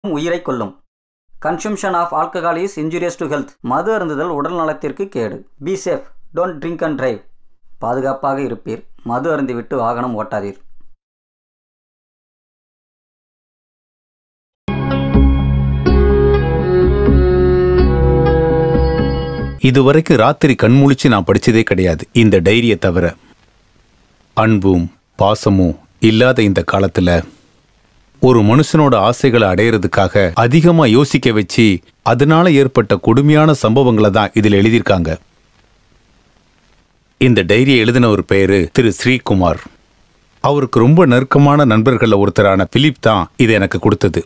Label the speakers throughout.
Speaker 1: உயிரை கொல்லும். Consumption of alcohol is injurious to health. மது அருந்துதல் உடல் நலத்திற்கு கேடு. Be safe, don't drink and drive. பாதுகாப்பாக இருப்பீர், மது அருந்திவிட்டு வாகனம் ஓட்டாதீர்.
Speaker 2: இதுவரைக்கும் ராத்திரி கண்முழிச்சு நான் படிச்சதே கிடையாது இந்த டைரியை தவிர. அன்பும் பாசமும் இல்லாத இந்த காலத்துல ஒரு மனுஷனோட ஆசைகளை அடையிறதுக்காக அதிகமா யோசிக்க வச்சு அதனால ஏற்பட்ட கொடுமையான சம்பவங்களை தான் இதில் எழுதியிருக்காங்க. இந்த டைரியை எழுதின ஒரு பேரு திரு ஸ்ரீகுமார். அவருக்கு ரொம்ப நெருக்கமான நண்பர்கள ஒருத்தரான பிலிப் தான் இதை எனக்கு கொடுத்தது.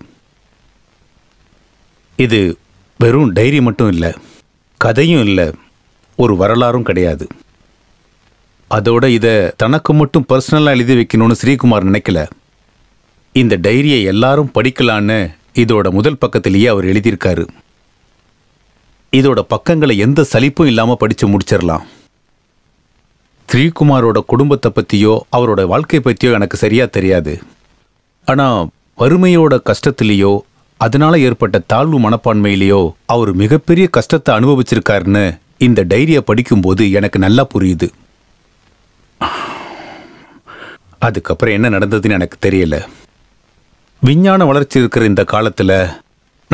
Speaker 2: இது வெறும் டைரி மட்டும் இல்லை, கதையும் இல்லை, ஒரு வரலாறும் கிடையாது. அதோட இதை தனக்கு மட்டும் பர்சனலாக எழுதி வைக்கணும்னு ஸ்ரீகுமார் நினைக்கல. இந்த டைரியை எல்லாரும் படிக்கலான்னு இதோட முதல் பக்கத்திலேயே அவர் எழுதியிருக்காரு. இதோட பக்கங்களை எந்த சலிப்பும் இல்லாமல் படித்து முடிச்சிடலாம். ஸ்ரீகுமாரோட குடும்பத்தை பற்றியோ அவரோட வாழ்க்கை பற்றியோ எனக்கு சரியா தெரியாது. ஆனால் வறுமையோட கஷ்டத்திலேயோ அதனால ஏற்பட்ட தாழ்வு மனப்பான்மையிலேயோ அவர் மிகப்பெரிய கஷ்டத்தை அனுபவிச்சிருக்காருன்னு இந்த டைரியை படிக்கும்போது எனக்கு நல்லா புரியுது. அதுக்கப்புறம் என்ன நடந்ததுன்னு எனக்கு தெரியல. விஞ்ஞான வளர்ச்சி இருக்கிற இந்த காலத்துல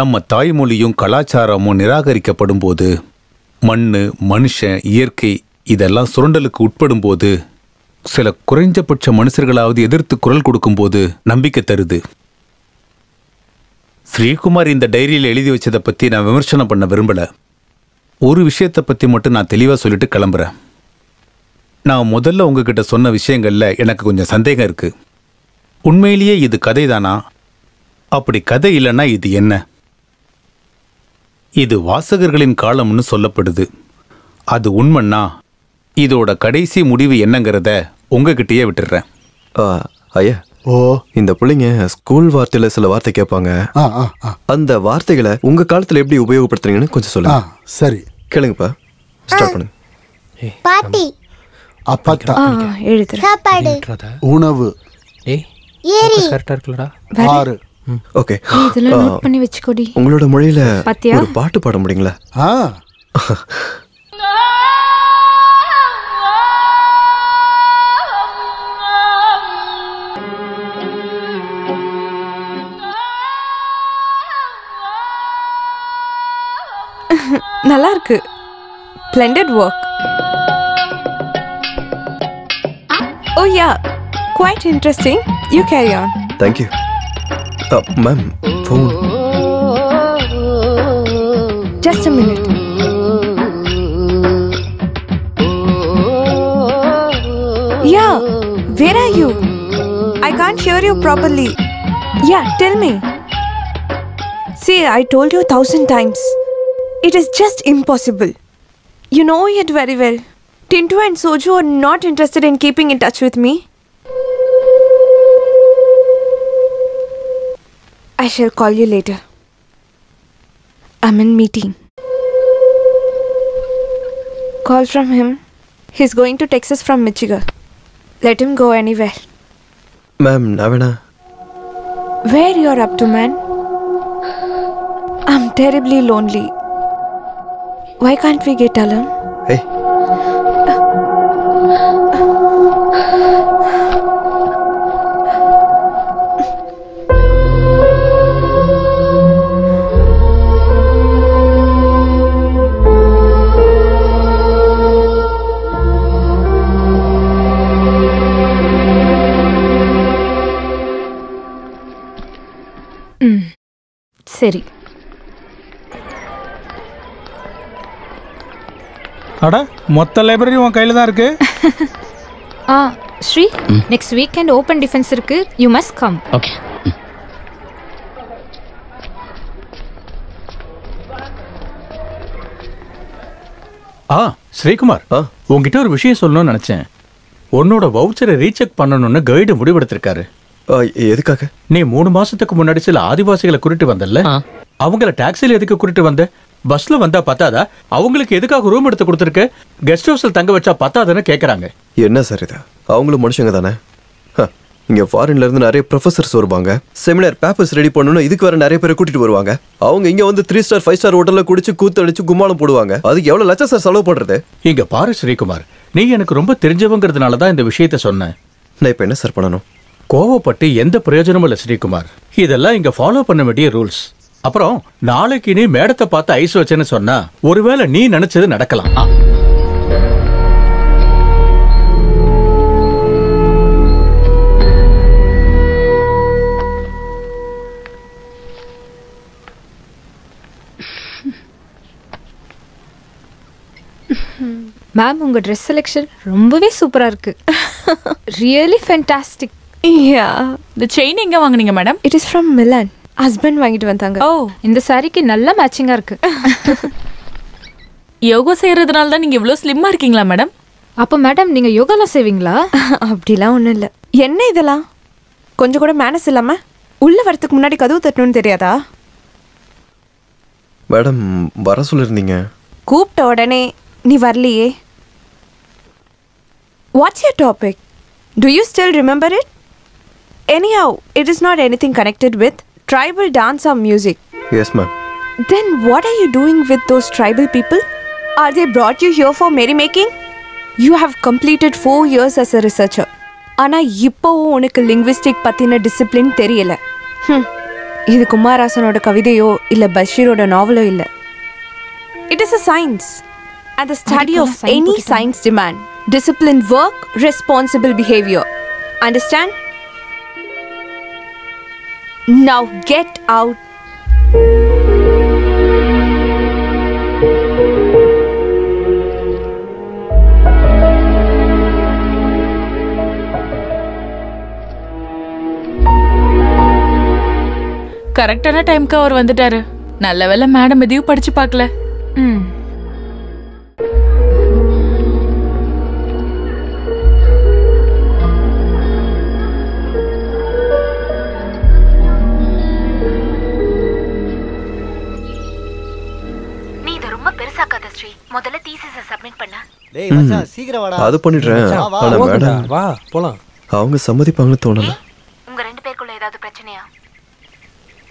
Speaker 2: நம்ம தாய்மொழியும் கலாச்சாரமும் நிராகரிக்கப்படும் போது, மண்ணு, மனுஷன், இயற்கை இதெல்லாம் சுரண்டலுக்கு உட்படும் போது, சில குறைஞ்சபட்ச மனுஷர்களாவது எதிர்த்து குரல் கொடுக்கும்போது நம்பிக்கை தருது. ஸ்ரீகுமார் இந்த டைரியில் எழுதி வச்சதை பத்தி நான் விமர்சனம் பண்ண விரும்பல. ஒரு விஷயத்தை பத்தி மட்டும் நான் தெளிவா சொல்லிட்டு கிளம்புறேன். நான் முதல்ல உங்ககிட்ட சொன்ன விஷயங்கள்ல எனக்கு கொஞ்சம் சந்தேகம் இருக்கு. உண்மையிலேயே இது கதை தானா? அப்படி கதை இல்லைன்னா இது என்ன? இது வாசகர்களின் காலம்னு சொல்லப்படுது. அது உண்மைன்னா இதோட கடைசி முடிவு என்னங்கிறத உங்ககிட்டயே விட்டுடுறேன்.
Speaker 3: ஐயா, இந்த பிள்ளைங்க ஸ்கூல் வார்த்தையில சில வார்த்தை கேட்பாங்க. அந்த வார்த்தைகளை உங்க காலத்துல எப்படி உபயோகப்படுத்துறீங்கன்னு கொஞ்சம் சொல்லுங்க.
Speaker 4: சரி,
Speaker 3: கேளுங்கப்பா. ஸ்டார்ட் பண்ணுங்க.
Speaker 5: பாட்டி,
Speaker 4: அப்பத்தா,
Speaker 5: சாப்பாடு,
Speaker 4: உணவு,
Speaker 5: ஏரி,
Speaker 6: கரெக்ட்டா இருக்குலடா.
Speaker 4: ஆறு.
Speaker 3: ஓகே,
Speaker 7: இதெல்லாம் நோட் பண்ணி வெச்சுக்கோடி.
Speaker 3: உங்களோட மொழியில ஒரு பாட்டு பாட முடியுங்களா?
Speaker 7: நல்லா இருக்கு. Splendid work. Oh yeah, quite interesting. You carry on.
Speaker 3: Thank you. Ma'am, phone.
Speaker 7: Just a minute. Yeah, where are you? I can't hear you properly. Yeah, tell me. See, I told you 1,000 times. It is just impossible. You know it very well. Tintu and Soju are not interested in keeping in touch with me. I shall call you later. I'm in meeting. Call from him. He's going to Texas from Michigan. Let him go anywhere.
Speaker 3: Ma'am, Navina.
Speaker 7: Where you're up to, man? I'm terribly lonely. Why can't we get along?
Speaker 3: Hey.
Speaker 7: சரி.
Speaker 6: அட, மொத்த library உன் கையில தான் இருக்கு.
Speaker 8: Sri, next weekend open defence இருக்கு. You must come.
Speaker 9: Okay.
Speaker 6: Srikumar, உங்ககிட்ட ஒரு விஷயம் சொல்லணும்னு நினைச்சேன். உன்னோட வவுச்சரை ரீசெக் பண்ணணும்னு கைடு முடிவெடுத்திருக்காரு.
Speaker 3: எதுக்காக?
Speaker 6: நீ 3 மாசத்துக்கு முன்னாடி சில ஆதிவாசிகளை கூட்டிட்டு வந்தல்ல, அவங்கள டாக்ஸில எதுக்கு கூட்டிட்டு வந்த? பஸ்ல வந்தா பத்தாதா? அவங்களுக்கு எதுக்காக ரூம் எடுத்து கொடுத்துருக்க? கெஸ்ட் ஹவுஸ்ல தங்க வச்சா பத்தாதுன்னு கேக்குறாங்க.
Speaker 3: என்ன சார் இது? அவங்களும் மனுஷங்க தானே. இங்க ஃபாரின்ல இருந்து நிறைய ப்ரொஃபசர்ஸ் வருவாங்க, செமினார் பேப்பர்ஸ் ரெடி பண்ணனும், இதுக்கு வேற நிறைய பேரை கூட்டிட்டு வருவாங்க. அவங்க இங்க வந்து 3 ஸ்டார் 5 ஸ்டார் ஹோட்டல்ல குடிச்சு கூத்தடிச்சு கும்மாளம் போடுவாங்க. அதுக்கு எவ்வளவு லட்சம் சார் செலவு பண்றது?
Speaker 6: இங்க பாரு ஸ்ரீகுமார், நீ எனக்கு ரொம்ப தெரிஞ்சவங்கிறதுனால தான் இந்த விஷயத்த சொன்னேன்.
Speaker 3: நான் இப்ப என்ன சார் பண்ணணும்?
Speaker 6: கோவப்பட்டு எந்த பிரயோஜனமும் இல்லை ஸ்ரீகுமார். இதெல்லாம் இங்க ஃபாலோ பண்ண வேண்டிய ரூல்ஸ். அப்புறம் நாளைக்கு நீ மேடத்தை பார்த்து ஐஸ் வச்சேன்னு சொன்னா ஒருவேளை நீ நினைச்சது நடக்கலாம்.
Speaker 8: மேம் உங்க ட்ரெஸ் செலெக்ஷன் ரொம்பவே சூப்பரா இருக்கு. Really fantastic.
Speaker 7: Yeah.
Speaker 9: இந்த செயின் எங்க வாங்குனீங்க madam?
Speaker 7: It is from Milan. Husband வாங்கிட்டு வந்தாங்க.
Speaker 8: ஓ, இந்த சாரிக்கு நல்ல மேட்சிங்கா இருக்கு.
Speaker 9: யோகா செய்யறதுனால தான் நீங்க இவ்வளவு ஸ்லிம்மா இருக்கீங்களா மேடம்?
Speaker 8: அப்ப மேடம் நீங்க யோகாலாம் செய்வீங்களா?
Speaker 7: அப்படிலாம் ஒன்றும் இல்லை. என்ன இதெல்லாம் கொஞ்சம் கூட மேனஸ் இல்லாம உள்ள வரதுக்கு முன்னாடி கதவு தட்டணும்னு தெரியாதா?
Speaker 3: மேடம் வர சொல்லிருந்தீங்க.
Speaker 7: கூப்பிட்ட உடனே நீ வரலையே. What's your topic? Do you still remember it? Anyhow, it is not anything connected with tribal dance or music.
Speaker 3: Yes, ma'am.
Speaker 7: Then what are you doing with those tribal people? Are they brought you here for merrymaking? You have completed 4 years as a researcher. ஆனா இப்போவும் உனக்கு linguistic பத்தின discipline தெரியல. இது குமாரஹாசனோட கவிதையோ இல்ல பஷீரோட நாவலோ இல்ல. It is a science. And the study of any science demand disciplined work, responsible behavior. Understand? Now get out.
Speaker 9: கரெக்டான டைம்க்கு அவர் வந்துட்டாரு. நல்ல வேளை மேடம் எதையும் படிச்சு பார்க்கல.
Speaker 10: நீ இத ரொம்ப பெருசாக்காத ஸ்ரீ. முதல்ல தீசிஸை சப்மிட் பண்ண.
Speaker 11: டேய் மச்சான் சீக்கிரம் வாடா.
Speaker 3: அது பண்ணிடுறேன். ஆனா மேடம்
Speaker 11: வா போலாம்.
Speaker 3: அவங்க சம்மதிப்பாங்கன்னு தோணல.
Speaker 10: உங்க ரெண்டு பேருக்குள்ள ஏதாவது பிரச்சனையா?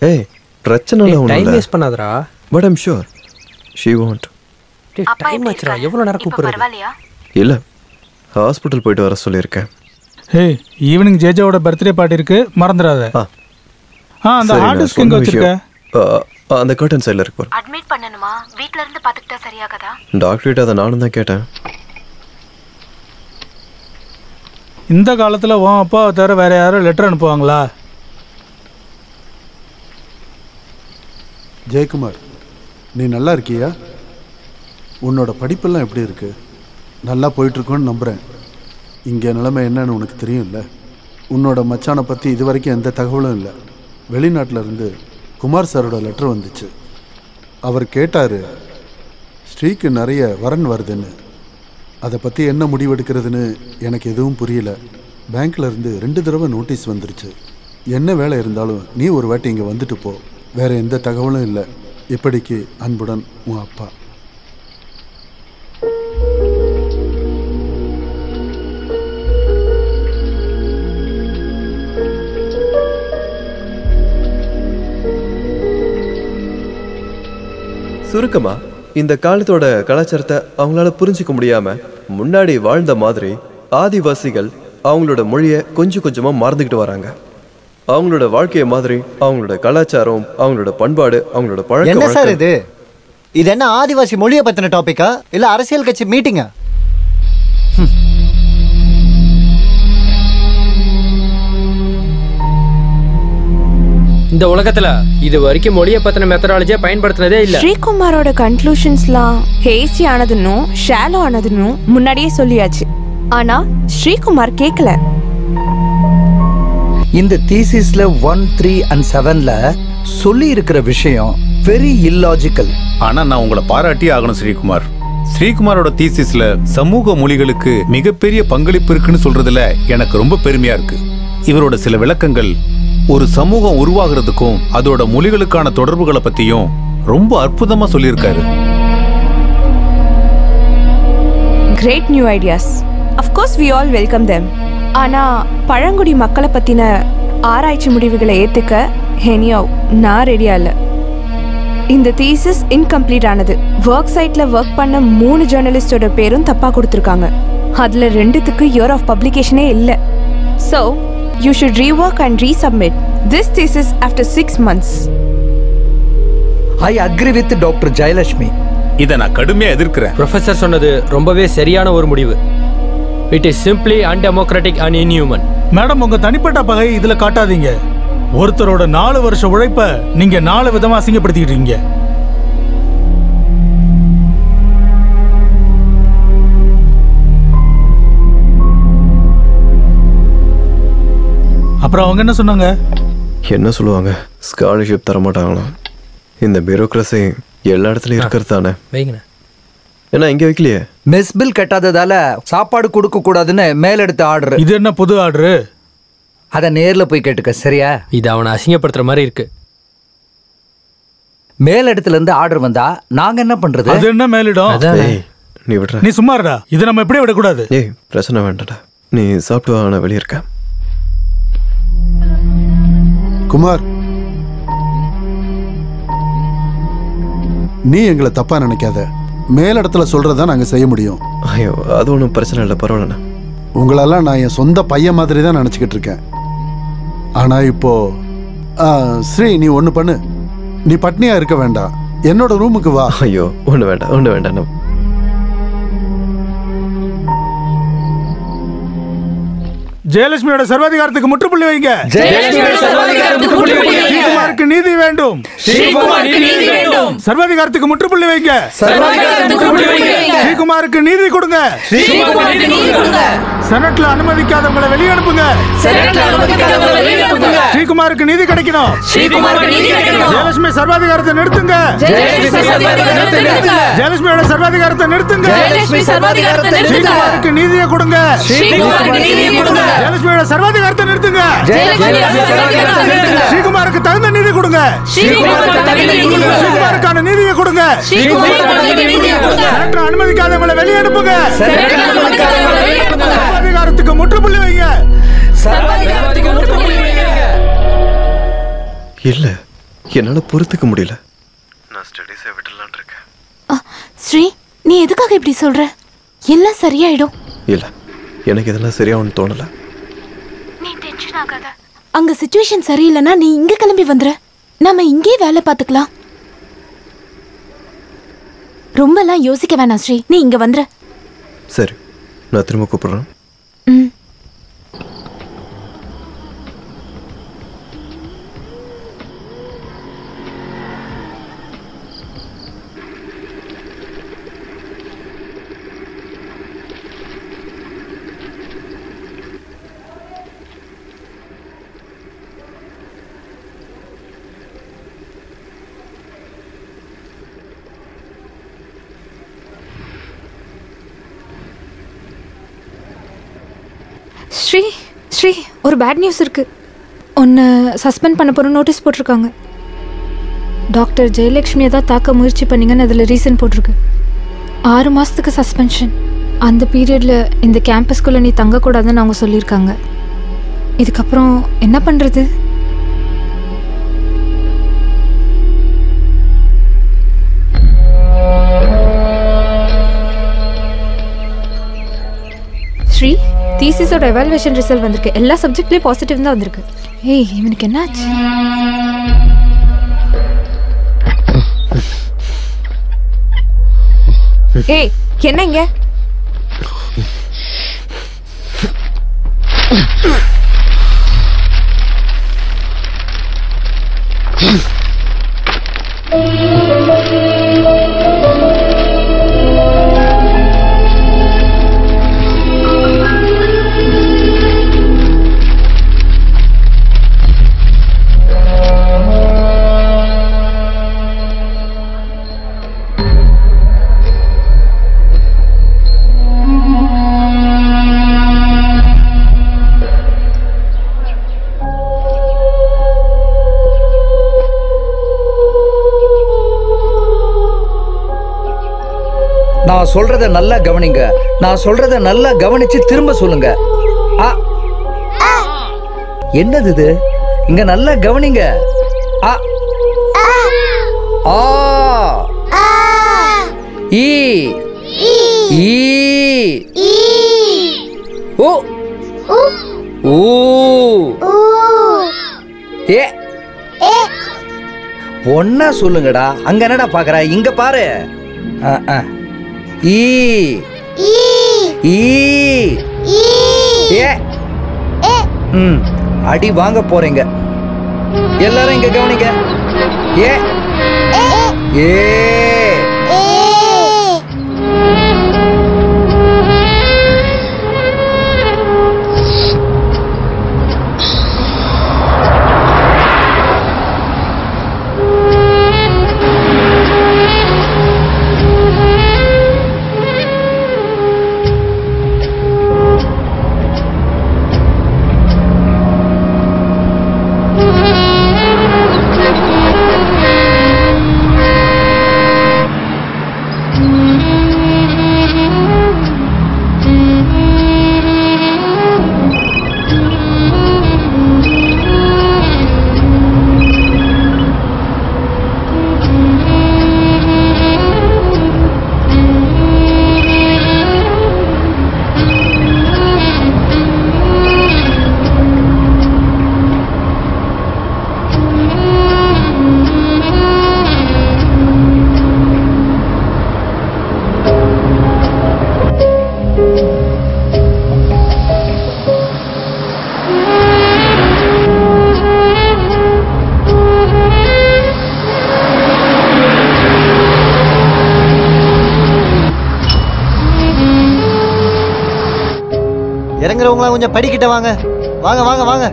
Speaker 3: ஏய் பிரச்சனை இல்ல.
Speaker 11: டைம் வேஸ்ட் பண்ணாதடா.
Speaker 3: But I'm sure she won't.
Speaker 11: Time ஆச்சுடா. எவ்வளவு நேரம் கூப்பிடுறது?
Speaker 10: பரவாயில்லையா?
Speaker 3: இல்ல ஹாஸ்பிடல் போயிட்டு வர சொல்லியிருக்கேன்.
Speaker 12: ஏய் ஈவினிங் ஜேஜாவோட பர்த்டே பார்ட்டி இருக்கு, மறந்துடாத. அந்த ஹார்ட் டிஸ்க் எங்க வச்சிருக்க?
Speaker 3: அந்த கர்டன் சைடுல இருக்கு பாரு.
Speaker 10: அட்மிட் பண்ணனுமா? வீட்ல இருந்து பாத்துக்கிட்டா சரியாகதா?
Speaker 3: டாக்டர் கிட்ட அத நானும் தான் கேட்டேன்.
Speaker 12: இந்த காலத்துல உன் அப்பா தவிர வேற யாரும் லெட்டர் அனுப்புவாங்களா?
Speaker 4: ஜெயக்குமார், நீ நல்லா இருக்கியா? உன்னோட படிப்பெல்லாம் எப்படி இருக்கு? நல்லா போயிட்டுருக்கோன்னு நம்புகிறேன். இங்கே நிலைமை என்னன்னு உனக்கு தெரியும்ல. உன்னோட மச்சானை பற்றி இது வரைக்கும் எந்த தகவலும் இல்லை. வெளிநாட்டில் இருந்து குமார் சாரோட லெட்டர் வந்துச்சு. அவர் கேட்டார், ஸ்ரீக்கு நிறைய வரன் வருதுன்னு. அதை பற்றி என்ன முடிவெடுக்கிறதுன்னு எனக்கு எதுவும் புரியல. பேங்க்ல இருந்து 2 தடவை நோட்டீஸ் வந்துருச்சு. என்ன வேலை இருந்தாலும் நீ ஒரு வாட்டி இங்கே வந்துட்டு போ. வேற எந்த தகவலும் இல்லை. இப்படிக்கு அன்புடன் உன் அப்பா.
Speaker 3: சுருக்கமா இந்த காலத்தோட கலாச்சாரத்தை அவங்களால புரிஞ்சிக்க முடியாம முன்னாடி வாழ்ந்த மாதிரி ஆதிவாசிகள் அவங்களோட மொழியை கொஞ்சம் கொஞ்சமா மறந்துக்கிட்டு வராங்க. அவங்களோட வாழ்க்கைய மாதிரி அவங்களோட கலாச்சாரம், அவங்களோட பண்பாடு, அவங்களோட பழக்கம்.
Speaker 11: என்ன சார் இது? இது என்ன ஆதிவாசி மொழியை பத்தின டாபிக்கா இல்ல அரசியல் கட்சி மீட்டிங்கா?
Speaker 13: இந்த உலகத்துல இது வரைக்கும் மொழியை பத்தின மெத்தடாலஜியை பயன்படுத்தினதே இல்ல.
Speaker 7: ஸ்ரீகுமாரோட கன்க்ளூஷன்ஸ்லாம் ஹேசி ஆனதுன்னும் ஷாலோ ஆனதுன்னும் முன்னாடியே சொல்லியாச்சு. ஆனா ஸ்ரீகுமார் கேட்கல.
Speaker 14: இந்த தீசிஸ்ல 1, 3 and 7ல சொல்லி இருக்கிற விஷயம் வெரி இல்லாஜிக்கல்.
Speaker 2: ஆனா நான் உங்களை பாராட்டி ஆகணும் ஸ்ரீகுமார். ஸ்ரீகுமாரோட தீசிஸ்ல சமூக மொழிகளுக்கு மிகப்பெரிய பங்களிப்பு இருக்குன்னு சொல்றதுல எனக்கு ரொம்ப பெருமையா இருக்கு. இவரோட சில விளக்கங்கள் ஒரு சமூகம் உருவாகிறதுக்கும் அதோட மொழிகளுக்கான தொடர்புகளை பத்தியும் ரொம்ப அற்புதமா சொல்லியிருக்காரு.
Speaker 7: Great new ideas. Of course we all welcome them. ஆனா பழங்குடி மக்களை பத்தின ஆராய்ச்சி முடிவுகளை ஏத்துக்க ஹெனியோ நான் ரெடியா இல்லை. இந்த தீசிஸ் இன்கம்ப்ளீட் ஆனது. ஒர்க் சைட்ல ஒர்க் பண்ண 3 ஜேர்னலிஸ்டோட பேரும் தப்பா கொடுத்துருக்காங்க. அதுல 2த்துக்கு இயர் ஆஃப் பப்ளிகேஷனே இல்லை. So you should rework and resubmit this thesis after 6 months.
Speaker 14: I agree with doctor Jayalakshmi.
Speaker 2: இதை நான் கடுமையா எதிர்க்கிறேன்.
Speaker 13: ப்ரொஃபசர் சொன்னது ரொம்பவே சரியான ஒரு முடிவு. It is simply undemocratic and inhuman.
Speaker 12: Madam, உங்க தனிப்பட்ட பகை இதுல காட்டாதீங்க. ஒருத்தரோட 4 வருஷ உழைப்ப நீங்க 4 விதமா அசிங்கப்படுத்திக்கிட்டீங்க. அப்புறம் அவங்க என்ன சொன்னாங்க?
Speaker 3: என்ன சொல்லுவாங்க? ஸ்காலர்ஷிப் தர மாட்டாங்களாம். இந்த பியூரோக்ரஸி எல்லா இடத்துலயும் இருக்கிறது தானே.
Speaker 13: வைங்கண்ணா.
Speaker 3: என்ன இங்க வைக்கலையே?
Speaker 14: மெஸ் பில் கட்டாததால சாப்பாடு கொடுக்க கூடாதுன்னு மேலெடுத்த ஆர்டர்.
Speaker 12: இது என்ன புது ஆர்டரு?
Speaker 14: அதை நேர்ல போய் கேட்டுக்க, சரியா?
Speaker 13: இது அவனை அசிங்கப்படுத்துற மாதிரி இருக்கு.
Speaker 14: மேலிடத்துல இருந்து ஆர்டர் வந்தா நாங்க என்ன பண்றது?
Speaker 12: அது என்ன மேலிடம்?
Speaker 3: நீ விடுற.
Speaker 12: நீ சும்மா இருடா. இதை நம்ம எப்படியே விடக்கூடாது.
Speaker 3: ஏய், பிரச்சனை வேண்டாடா. நீ சாப்பிட்டு வா, நான் வெளியே இருக்கேன்.
Speaker 4: குமார், நீ எங்களை தப்பா நினைக்காத. மேலிடத்துல சொல்றதா நாங்க செய்ய முடியும்.
Speaker 3: ஐயோ, அது ஒன்றும் பிரச்சனை இல்லை, பரவாயில்லண்ணா.
Speaker 4: உங்களெல்லாம் நான் என் சொந்த பையன் மாதிரி தான் நினச்சிக்கிட்டு இருக்கேன். ஆனா இப்போ ஸ்ரீ, நீ ஒன்று பண்ணு. நீ பட்னியா இருக்க வேண்டாம், என்னோட ரூமுக்கு வா.
Speaker 3: ஐயோ, ஒன்று வேண்டாம், ஒன்று வேண்டாம்.
Speaker 12: ஜெயலட்சுமியோட சர்வாதிகாரத்துக்கு முற்றுப்புள்ளி வைங்க. ஸ்ரீகுமாருக்கு நீதி வேண்டும். சர்வாதிகாரத்துக்கு முற்றுப்புள்ளி வைங்க. ஸ்ரீகுமாருக்கு நீதி கொடுங்க. செனட்ல அனுமதிக்காதவங்களை வெளியே அனுப்புங்க. ஸ்ரீகுமாருக்கு நீதி கிடைக்கணும். ஜெயலட்சுமி சர்வாதிகாரத்தை நிறுத்துங்க. ஜெயலட்சுமியோட சர்வாதிகாரத்தை நிறுத்துங்க. ஸ்ரீகுமாருக்கு நீதியை கொடுங்க. ஜெயலட்சுமியோட சர்வாதிகாரத்தை நிறுத்துங்க. ஸ்ரீகுமாருக்கு தகுந்த நீதி கொடுங்க. ஸ்ரீகுமாருக்கான நீதியை கொடுங்க. செனட்ல அனுமதிக்காதவங்களை வெளியே அனுப்புங்க. சர்வாதிகாரத்துக்கு முற்றுப்புள்ளி வைங்க.
Speaker 3: இல்ல, என்னால பொறுத்துக்க முடியல. நான் ஸ்டடீஸை விடலான்னு இருக்கேன்.
Speaker 5: ஸ்ரீ, நீ எதுக்காக இப்படி சொல்ற? எல்லாம் சரியாயிடும்.
Speaker 3: இல்ல, எனக்கு இதெல்லாம் சரியாகும்னு தோணல.
Speaker 5: நீ டென்ஷன் ஆகாத. அங்க சிச்சுவேஷன் சரியில்லைன்னா நீ இங்க கிளம்பி வந்துற. நாம இங்கே வேலை பார்த்துக்கலாம். ரொம்பலாம் யோசிக்க வேணாம் ஸ்ரீ, நீ இங்க வந்துற.
Speaker 3: சரி, நான் திரும்ப கூப்பிடுறேன்.
Speaker 8: ஸ்ரீ, ஸ்ரீ, ஒரு பேட் நியூஸ் இருக்கு. ஒன்று சஸ்பெண்ட் பண்ண போகிற நோட்டீஸ் போட்டிருக்காங்க. டாக்டர் ஜெயலட்சுமியை தான் தாக்க முயற்சி பண்ணிங்கன்னு அதில் ரீசன் போட்டிருக்கு. 6 மாதத்துக்கு சஸ்பென்ஷன். அந்த பீரியடில் இந்த கேம்பஸ்குள்ளே நீ தங்கக்கூடாதுன்னு அவங்க சொல்லியிருக்காங்க. இதுக்கப்புறம் என்ன பண்ணுறது? ஸ்ரீ, தீசிஸோட எவாலுவேஷன் ரிசல்ட் வந்திருக்கு. எல்லா சப்ஜெக்ட்லேயும் பாசிட்டிவ் தான் வந்திருக்கு. ஏய், இவனுக்கு என்ன ஆச்சு?
Speaker 7: ஏய், என்னங்க?
Speaker 14: நான் சொல்றத நல்லா கவனிங்க. நான் சொல்றத நல்லா கவனிச்சு திரும்ப சொல்லுங்க. என்னது இது? இங்க நல்லா கவனிங்க. ஆ ஆ ஈ ஈ ஓ ஊ ஏ ஒன்னா சொல்லுங்கடா. அங்க என்னடா பாக்குற? இங்க பாரு. ஈ ஈ ஏ அடி வாங்க போறீங்க. எல்லாரும் இங்க கவனிங்க. ஏ ஏ
Speaker 11: இறங்குறவங்களாம் கொஞ்சம் படிக்கிட்ட வாங்க. வாங்க வாங்க வாங்க.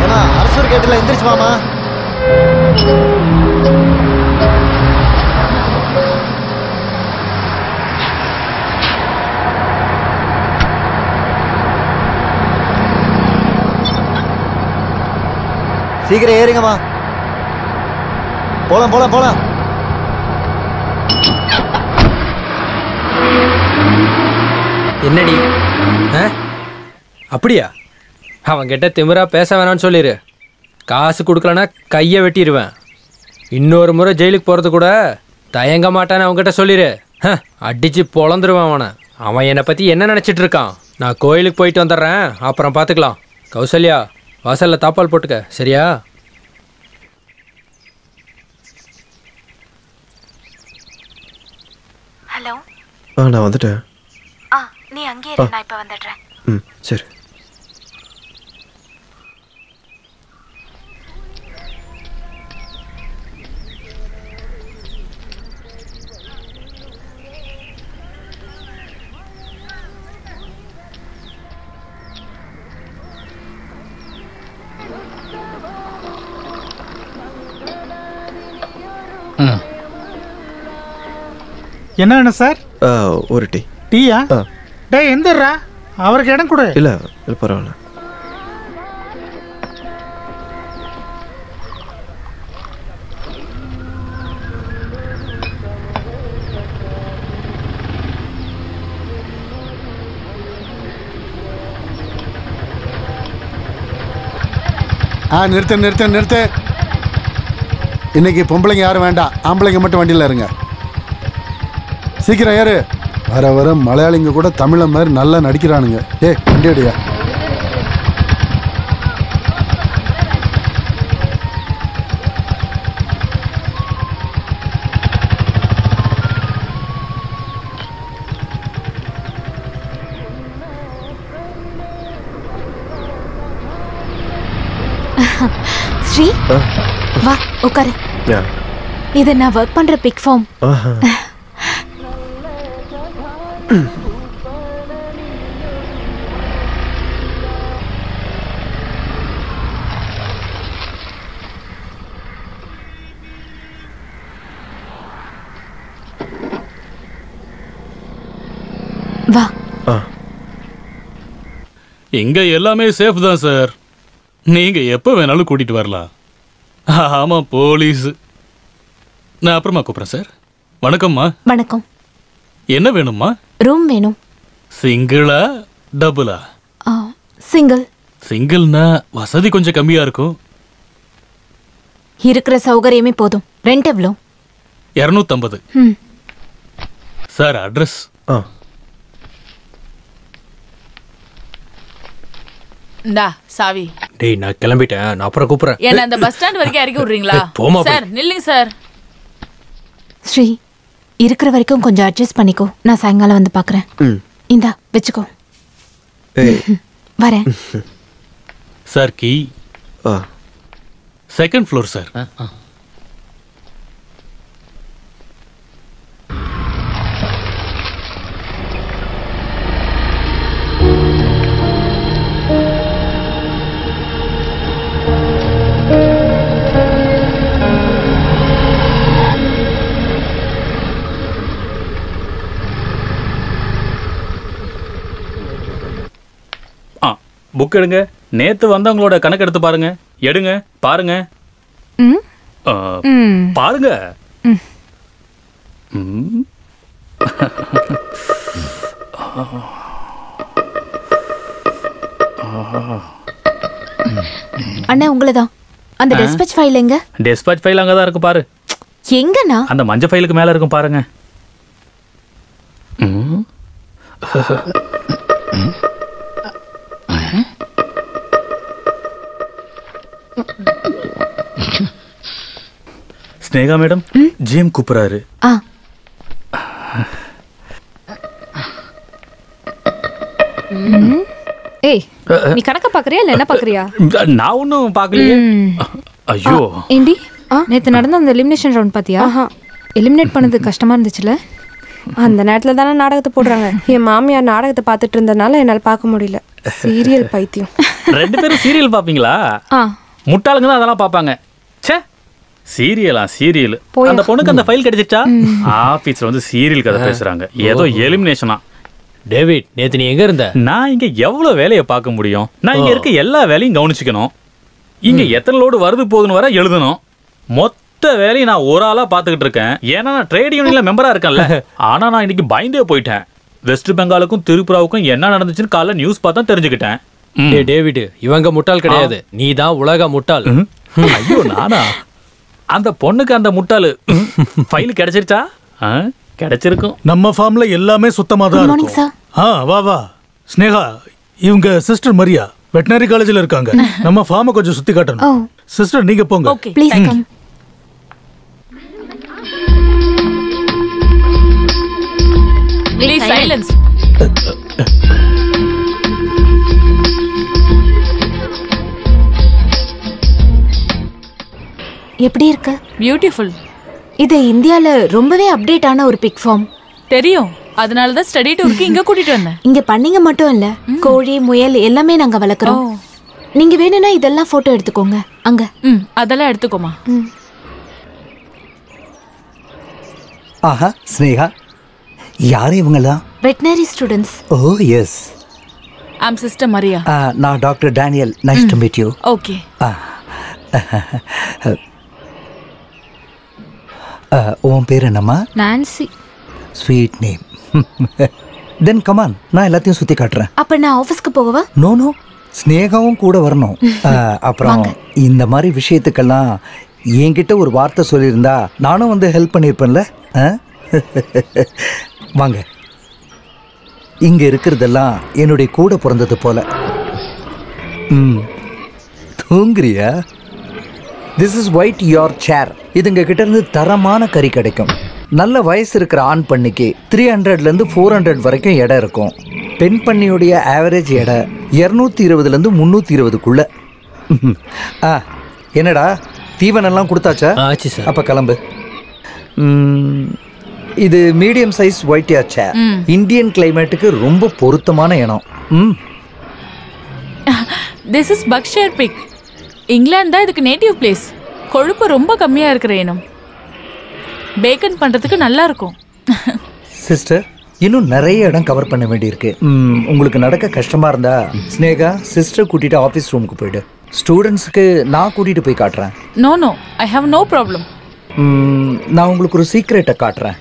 Speaker 11: ஏன்னா அரசூர் கேட்டுல எந்திரிச்சு வாமா. சீக்கிரம் ஏறுங்கம்மா. போலாம் போலாம் போலாம்.
Speaker 13: என்னடி அப்படியா? அவன்கிட்ட திமிரா பேச வேணாம்னு சொல்லிடு. காசு கொடுக்கலன்னா கையை வெட்டிடுவேன். இன்னொரு முறை ஜெயிலுக்கு போகிறது கூட தயங்க மாட்டான்னு அவன்கிட்ட சொல்லிடு. அடித்து பொழந்துருவேன் அவனை. அவன் என்னை பற்றி என்ன நினச்சிட்டு இருக்கான்? நான் கோயிலுக்கு போயிட்டு வந்துடுறேன், அப்புறம் பார்த்துக்கலாம். கௌசல்யா, வாசலில் தாப்பால் போட்டுக்க, சரியா?
Speaker 10: ஹலோ.
Speaker 3: நான் வந்துட்டேன்.
Speaker 10: நீ அங்கே இரு, நான் இப்ப வந்துடுறேன்.
Speaker 3: சரி.
Speaker 12: என்ன வேணும் சார்?
Speaker 3: ஒரு டீ.
Speaker 12: டீயா? டேய் எந்திரா, அவருக்கு இடம் கொடு.
Speaker 3: இல்ல பரவாயில்ல.
Speaker 4: நிறுத்து. இன்னைக்கு பொம்பளைங்க யாரும் வேண்டாம், ஆம்பளைங்க மட்டும் வண்டியில் இருங்க. சீக்கிரம் ஏறு. வர மலையாளிங்க கூட தமிழ மாதிரி நல்லா நடிக்கிறானுங்க. வண்டி அடியா.
Speaker 5: ஸ்ரீ, வா உட்காரு. இது நான் ஒர்க் பண்ற பிக் ஃபார்ம். வா.
Speaker 15: இங்க எல்லாமே சேஃப் தான் சார். நீங்க எப்போ வேணாலும் கூட்டிட்டு வரலாம். ஆமா, போலீஸ். நான் அப்புறமா கூப்பிட்றேன் சார். வணக்கம்மா.
Speaker 5: வணக்கம்.
Speaker 15: என்ன வேணும்மா?
Speaker 5: ரூம் வேணும்.
Speaker 15: சிங்கிளா டபுளா?
Speaker 5: சிங்கிள்.
Speaker 15: சிங்கிள்னா வசதி கொஞ்சம் கம்மியா இருக்கும்.
Speaker 5: இருக்கிற சௌகரியமே போதும். ரெண்ட் எவ்வளோ?
Speaker 15: 250. Sir address?
Speaker 9: இந்தா சாவி.
Speaker 13: டேய் நான் கிளம்பிட்டேன், நான் அப்புறம் கூப்பிடுறேன்.
Speaker 9: என்ன அந்த பஸ் ஸ்டாண்ட் வரைக்கும் இறக்கி விடுறீங்களா?
Speaker 13: போமா
Speaker 9: சார் நில்லுங்க சார்.
Speaker 5: ஸ்ரீ, இருக்கிற வரைக்கும் கொஞ்சம் அட்ஜஸ்ட் பண்ணிக்கோ. நான் சாயங்காலம் வந்து பார்க்குறேன். இந்தா வச்சுக்கோ. வரேன்.
Speaker 15: Sir key. Second floor sir. Book எடுங்க. நேத்து வந்தவங்களோட கணக்கு எடுத்து பாருங்க. எடுங்க, பாருங்க. பாருங்க.
Speaker 5: அண்ணா உங்களதான். அந்த டெஸ்பேச் ஃபைல் எங்க?
Speaker 15: டெஸ்பேச் ஃபைல் அங்கதான் இருக்கு பாரு.
Speaker 5: எங்கண்ணா?
Speaker 15: அந்த மஞ்சள் ஃபைலுக்கு மேல இருக்கும் பாருங்க. ஸ்னேகா மேடம், ஜிஎம் கூப்பிடுறாரு.
Speaker 8: ஏய், நீ கணக்க பாக்குறியா இல்ல என்ன பாக்குறியா?
Speaker 15: நான் ஒன்னும் பாக்கலையே. ஐயோ
Speaker 8: ஏண்டி, நேத்து நடந்த அந்த எலிமினேஷன் ரவுண்ட் பாத்தியா? எலிமினேட் பண்ணது கஷ்டமா இருந்துச்சுல?
Speaker 7: அந்த நேரத்தில் தானே நாடகத்தை போடுறாங்க. என் மாமியார் நாடகத்தை பார்த்துட்டு இருந்ததுனால என்னால் பார்க்க முடியல. சீரியல் பைத்தியம்.
Speaker 15: 2 பேரும் சீரியல் பாப்பீங்களா? முட்டாளுங்க தான் அதெல்லாம் பாப்பாங்க. ச்சே, சீரியலா சீரியல். அந்த பொண்ணுக்கு அந்த ஃபைல் கிடைச்சிச்சா? ஆபீஸ்ல வந்து சீரியல் கதை பேசுறாங்க. ஏதோ எலிமினேஷனா.
Speaker 13: டேவிட், நேத்து நீ எங்க இருந்த?
Speaker 15: நான் இங்க எவ்வளவு வேலையை பார்க்க முடியும்? நான் இங்க இருக்க எல்லா வேலையும் கவனிச்சுக்கணும். இங்க எத்தனை லோடு வருது போகுதுன்னு வர எழுதணும். மொத்த வேலையை நான் ஒரு ஆளா பாத்துக்கிட்டு இருக்கேன். ஏன்னா நான் ட்ரேட் யூனியன்ல மெம்பரா இருக்கேன்ல. ஆனா நான் இன்னைக்கு பயந்தே போயிட்டேன். வெஸ்ட் பெங்காலுக்கும் திரிபுராவுக்கும் என்ன நடந்துச்சுன்னு காலைல நியூஸ் பார்த்தா தெரிஞ்சுக்கிட்டேன்.
Speaker 13: டேவிட், இவங்க முட்டாள் கிடையாது, நீ தான் உலக முட்டாள்.
Speaker 15: ஐயோ நானா? அந்த பொண்ணுக்கு அந்த முட்டாளு ஃபைல் கிடைச்சிருச்சா? கிடைச்சிருக்கும்.
Speaker 12: நம்ம ஃபார்ம்ல எல்லாமே சுத்தமா தான் இருக்கும். வா வா ஸ்னேகா, இவங்க சிஸ்டர் மரியா வெட்டனரி காலேஜ்ல இருக்காங்க. நம்ம ஃபார்மை கொஞ்சம் சுத்தி காட்டணும். சிஸ்டர் நீங்க போங்க.
Speaker 5: Please come.
Speaker 9: Please silence.
Speaker 5: எப்படி இருக்கு?
Speaker 9: பியூட்டிஃபுல்.
Speaker 5: இது இந்தியால ரொம்பவே அப்டேட் ஆன ஒரு பிக் ஃபார்ம்.
Speaker 9: தெரியும், அதனால தான் ஸ்டடி டூருக்கு இங்க கூட்டிட்டு வந்தேன்.
Speaker 5: இங்க பண்ணிங்க மட்டும் இல்ல, கோழி முயல் எல்லாமே நாங்க வளர்க்குறோம். நீங்க வேணும்னா இதெல்லாம் போட்டோ எடுத்துக்கோங்க. அங்க
Speaker 9: அதெல்லாம் எடுத்துக்கோமா.
Speaker 14: ஆஹா ஸ்னேகா, யாரு இவங்கலாம்?
Speaker 5: Veterinary students.
Speaker 14: Oh yes,
Speaker 9: I'm sister Maria.
Speaker 14: நான் doctor Daniel. Nice to meet you.
Speaker 9: Okay.
Speaker 14: உன் பேர் என்னம்மா?
Speaker 8: Nancy.
Speaker 14: Sweet name. Then come on, நான் எல்லாத்தையும் சுத்தி காட்டுறேன்.
Speaker 5: அப்ப நான் ஆபீஸ்க்கு போகவா?
Speaker 14: நோ நோ, ஸ்னேகாவும் கூட வரணும். அப்புறம் இந்த மாதிரி விஷயத்துக்கெல்லாம் என்கிட்ட ஒரு வார்த்தை சொல்லியிருந்தா நானும் வந்து ஹெல்ப் பண்ணியிருப்பேன்ல. வாங்க, இங்க இருக்கிறதெல்லாம் என்னுடைய கூட பிறந்தது போல. தூங்குறியா? திஸ் இஸ் ஒயிட் யோர் சேர். இதுங்க கிட்ட இருந்து தரமான கறி கிடைக்கும். நல்ல வயசு இருக்கிற ஆண் பண்ணிக்கு 300லேருந்து 400 வரைக்கும் எடை இருக்கும். பெண் பண்ணியுடைய ஆவரேஜ் எடை 220லேருந்து 320க்குள்ள. என்னடா தீவனெல்லாம் கொடுத்தாச்சா?
Speaker 13: ஆச்சு சார்.
Speaker 14: அப்போ கிளம்பு. இது medium size white Yorkshire. Indian கிளைமேட்டுக்கு ரொம்ப பொருத்தமான இனம்.
Speaker 9: This is Berkshire pig. England தான் இதுக்கு நேட்டிவ் பிளேஸ். கொழுப்பு ரொம்ப கம்மியா இருக்கிற இனம். பேக்கன் பண்றதுக்கு நல்லா இருக்கும்.
Speaker 14: சிஸ்டர், இன்னும் நிறைய இடம் கவர் பண்ண வேண்டியிருக்கு. உங்களுக்கு நடக்க கஷ்டமா இருந்தா ஸ்னேகா சிஸ்டர் கூட்டிட்டு ஆஃபீஸ் ரூமுக்கு போயிடு. ஸ்டூடெண்ட்ஸுக்கு நான் கூட்டிட்டு போய் காட்டுறேன்.
Speaker 9: No I have no problem.
Speaker 14: நான் உங்களுக்கு ஒரு சீக்ரெட்டை காட்டுறேன்.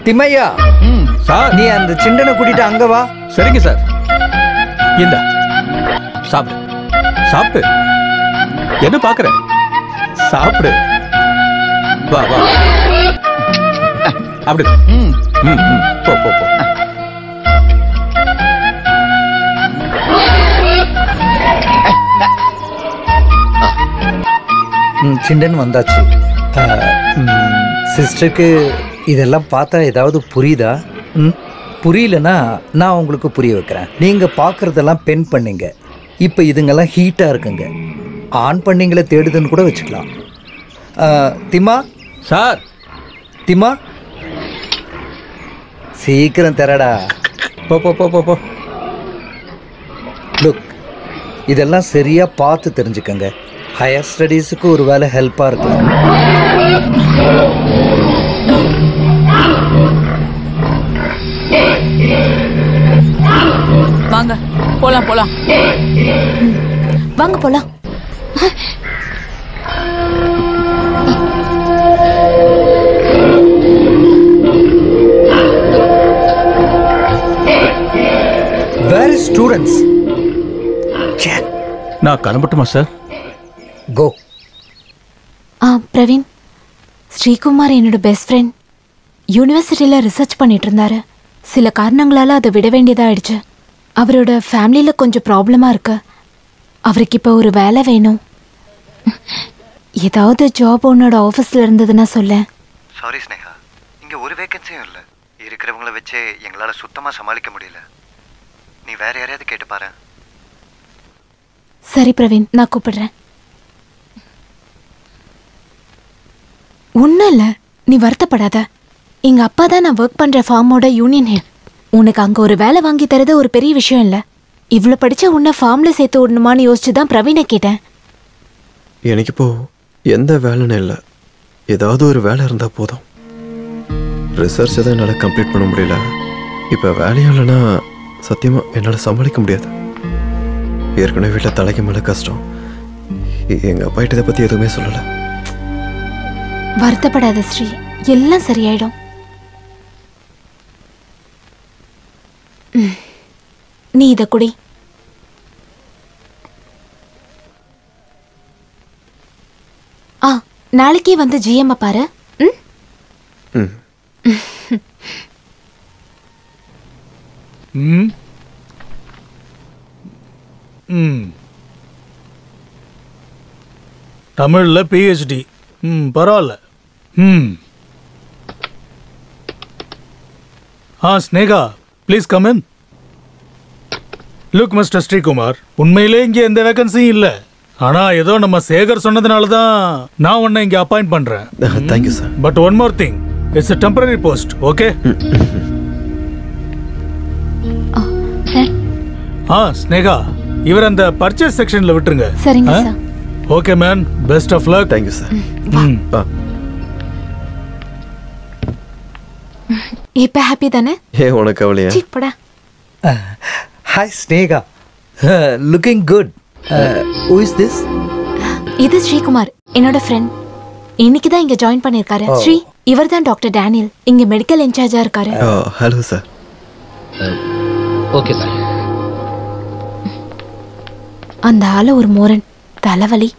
Speaker 14: திம்மையா
Speaker 6: சார்,
Speaker 14: நீ அந்த சிண்டனை கூட்டிட்டு அங்க வா.
Speaker 6: சரிங்க சார். இந்த சாப்பிடு சாப்பிடு. என்ன பாக்குற? சாப்பிடு. வா வா. அப்படி போ போ போ.
Speaker 14: சிண்டன் வந்தாச்சு. சிஸ்டருக்கு இதெல்லாம் பார்த்தா ஏதாவது புரியுதா? புரியலன்னா நான் உங்களுக்கு புரிய வைக்கிறேன். நீங்கள் பார்க்குறதெல்லாம் பென் பண்ணிங்க. இப்போ இதுங்கெல்லாம் ஹீட்டாக இருக்குங்க. ஆன் பண்ணிங்களை தேடுதுன்னு கூட வச்சுக்கலாம். திமா
Speaker 6: சார்,
Speaker 14: திமா சீக்கிரம் தரடா.
Speaker 6: போ போ போ போ போ.
Speaker 14: லுக், இதெல்லாம் சரியாக பார்த்து தெரிஞ்சுக்கங்க. ஹையர் ஸ்டடீஸுக்கு ஒரு வேலை ஹெல்ப்பாக இருக்கலாம்.
Speaker 9: வாங்க போலாம் போலாம்.
Speaker 5: வாங்க போலாம்.
Speaker 14: Where is students?
Speaker 6: நான் கிளம்பட்டுமா சார்?
Speaker 14: கோ.
Speaker 5: பிரவீன், ஸ்ரீகுமார் என்னோட பெஸ்ட் ஃப்ரெண்ட். யூனிவர்சிட்டியில் ரிசர்ச் பண்ணிட்டு இருந்தாரு. சில காரணங்களால் அதை விட வேண்டியதாகிடுச்சு. அவரோட ஃபேமிலியில் கொஞ்சம் ப்ராப்ளமாக இருக்கு. அவருக்கு இப்போ ஒரு வேலை வேணும். ஏதாவது ஜாப் உன்னோட ஆஃபீஸில் இருந்ததுன்னா சொல்ல.
Speaker 11: சாரி ஸ்னேகா, இங்கே ஒரு வேகன்சியும் இல்லை. இருக்கிறவங்கள வச்சு எங்களால் சுத்தமாக சமாளிக்க முடியல. நீ வேற யாரையாவது கேட்டு பாரு.
Speaker 5: சரி பிரவீன், நான் கூப்பிடுறேன். ஒன்றும் இல்லை, நீ வருத்தப்படாத. எங்கள் அப்பா தான் நான் ஒர்க் பண்ணுற ஃபார்மோட யூனியன் ஹெட். உனக்கு அங்கே ஒரு வேலை வாங்கி தரது ஒரு பெரிய விஷயம் இல்லை. இவ்வளோ படித்த உன்னை ஃபார்மில் சேர்த்து விடணுமான்னு யோசிச்சு தான் பிரவீனை கேட்டேன்.
Speaker 3: எனக்கு இப்போ எந்த வேலைன்னு இல்லை. ஏதாவது ஒரு வேலை இருந்தால் போதும். ரிசர்ச்சை தான் என்னால் கம்ப்ளீட் பண்ண முடியல. இப்போ வேலையும் இல்லைன்னா சத்தியமாக என்னால் சமாளிக்க முடியாது. ஏற்கனவே வீட்டில் தலைக்கு மேலே கஷ்டம். எங்கள் அப்பா இதை பற்றி எதுவுமே சொல்லலை.
Speaker 5: வருத்தப்படாத ஸ்ரீ, எல்லாம் சரியாயிடும். நீ இதை குடி. நாளைக்கே வந்து ஜிஎம் பாரு.
Speaker 12: தமிழ்ல பிஹெச்டி. பரவாயில்ல. Sneha, please come in. Look mister Sreekumar, உண்மையிலே இங்கே எந்த வேகன்சியும் இல்லை. ஆனா ஏதோ நம்ம சேகர் சொன்னதுனால தான் நான் உன்னை இங்கே அப்பாயிண்ட் பண்றேன்.
Speaker 3: Thank you sir.
Speaker 12: But one more thing, it's a temporary post, okay? Sneha, இவர் அந்த பர்ச்சேஸ் செக்ஷன்ல விட்டுருங்க.
Speaker 5: சரிங்க sir.
Speaker 12: Okay man, best of luck.
Speaker 3: Thank you sir.
Speaker 5: இப்ப ஹாப்பி தானே?
Speaker 3: உனக்கு அவளையா?
Speaker 5: போடா.
Speaker 14: Hi Sneha, looking good. Who is this?
Speaker 5: இது ஸ்ரீகுமார், என்னோட ஃப்ரெண்ட். இன்னைக்கு தான் இங்க ஜாயின் பண்ணிருக்காரு. ஸ்ரீ, இவர் தான் டாக்டர் டேனியல், இங்க மெடிக்கல் இன்சார்ஜா இருக்காரு.
Speaker 3: Hello sir.
Speaker 13: Okay sir.
Speaker 5: அந்த ஆளு ஒரு மோரன், தலைவலி.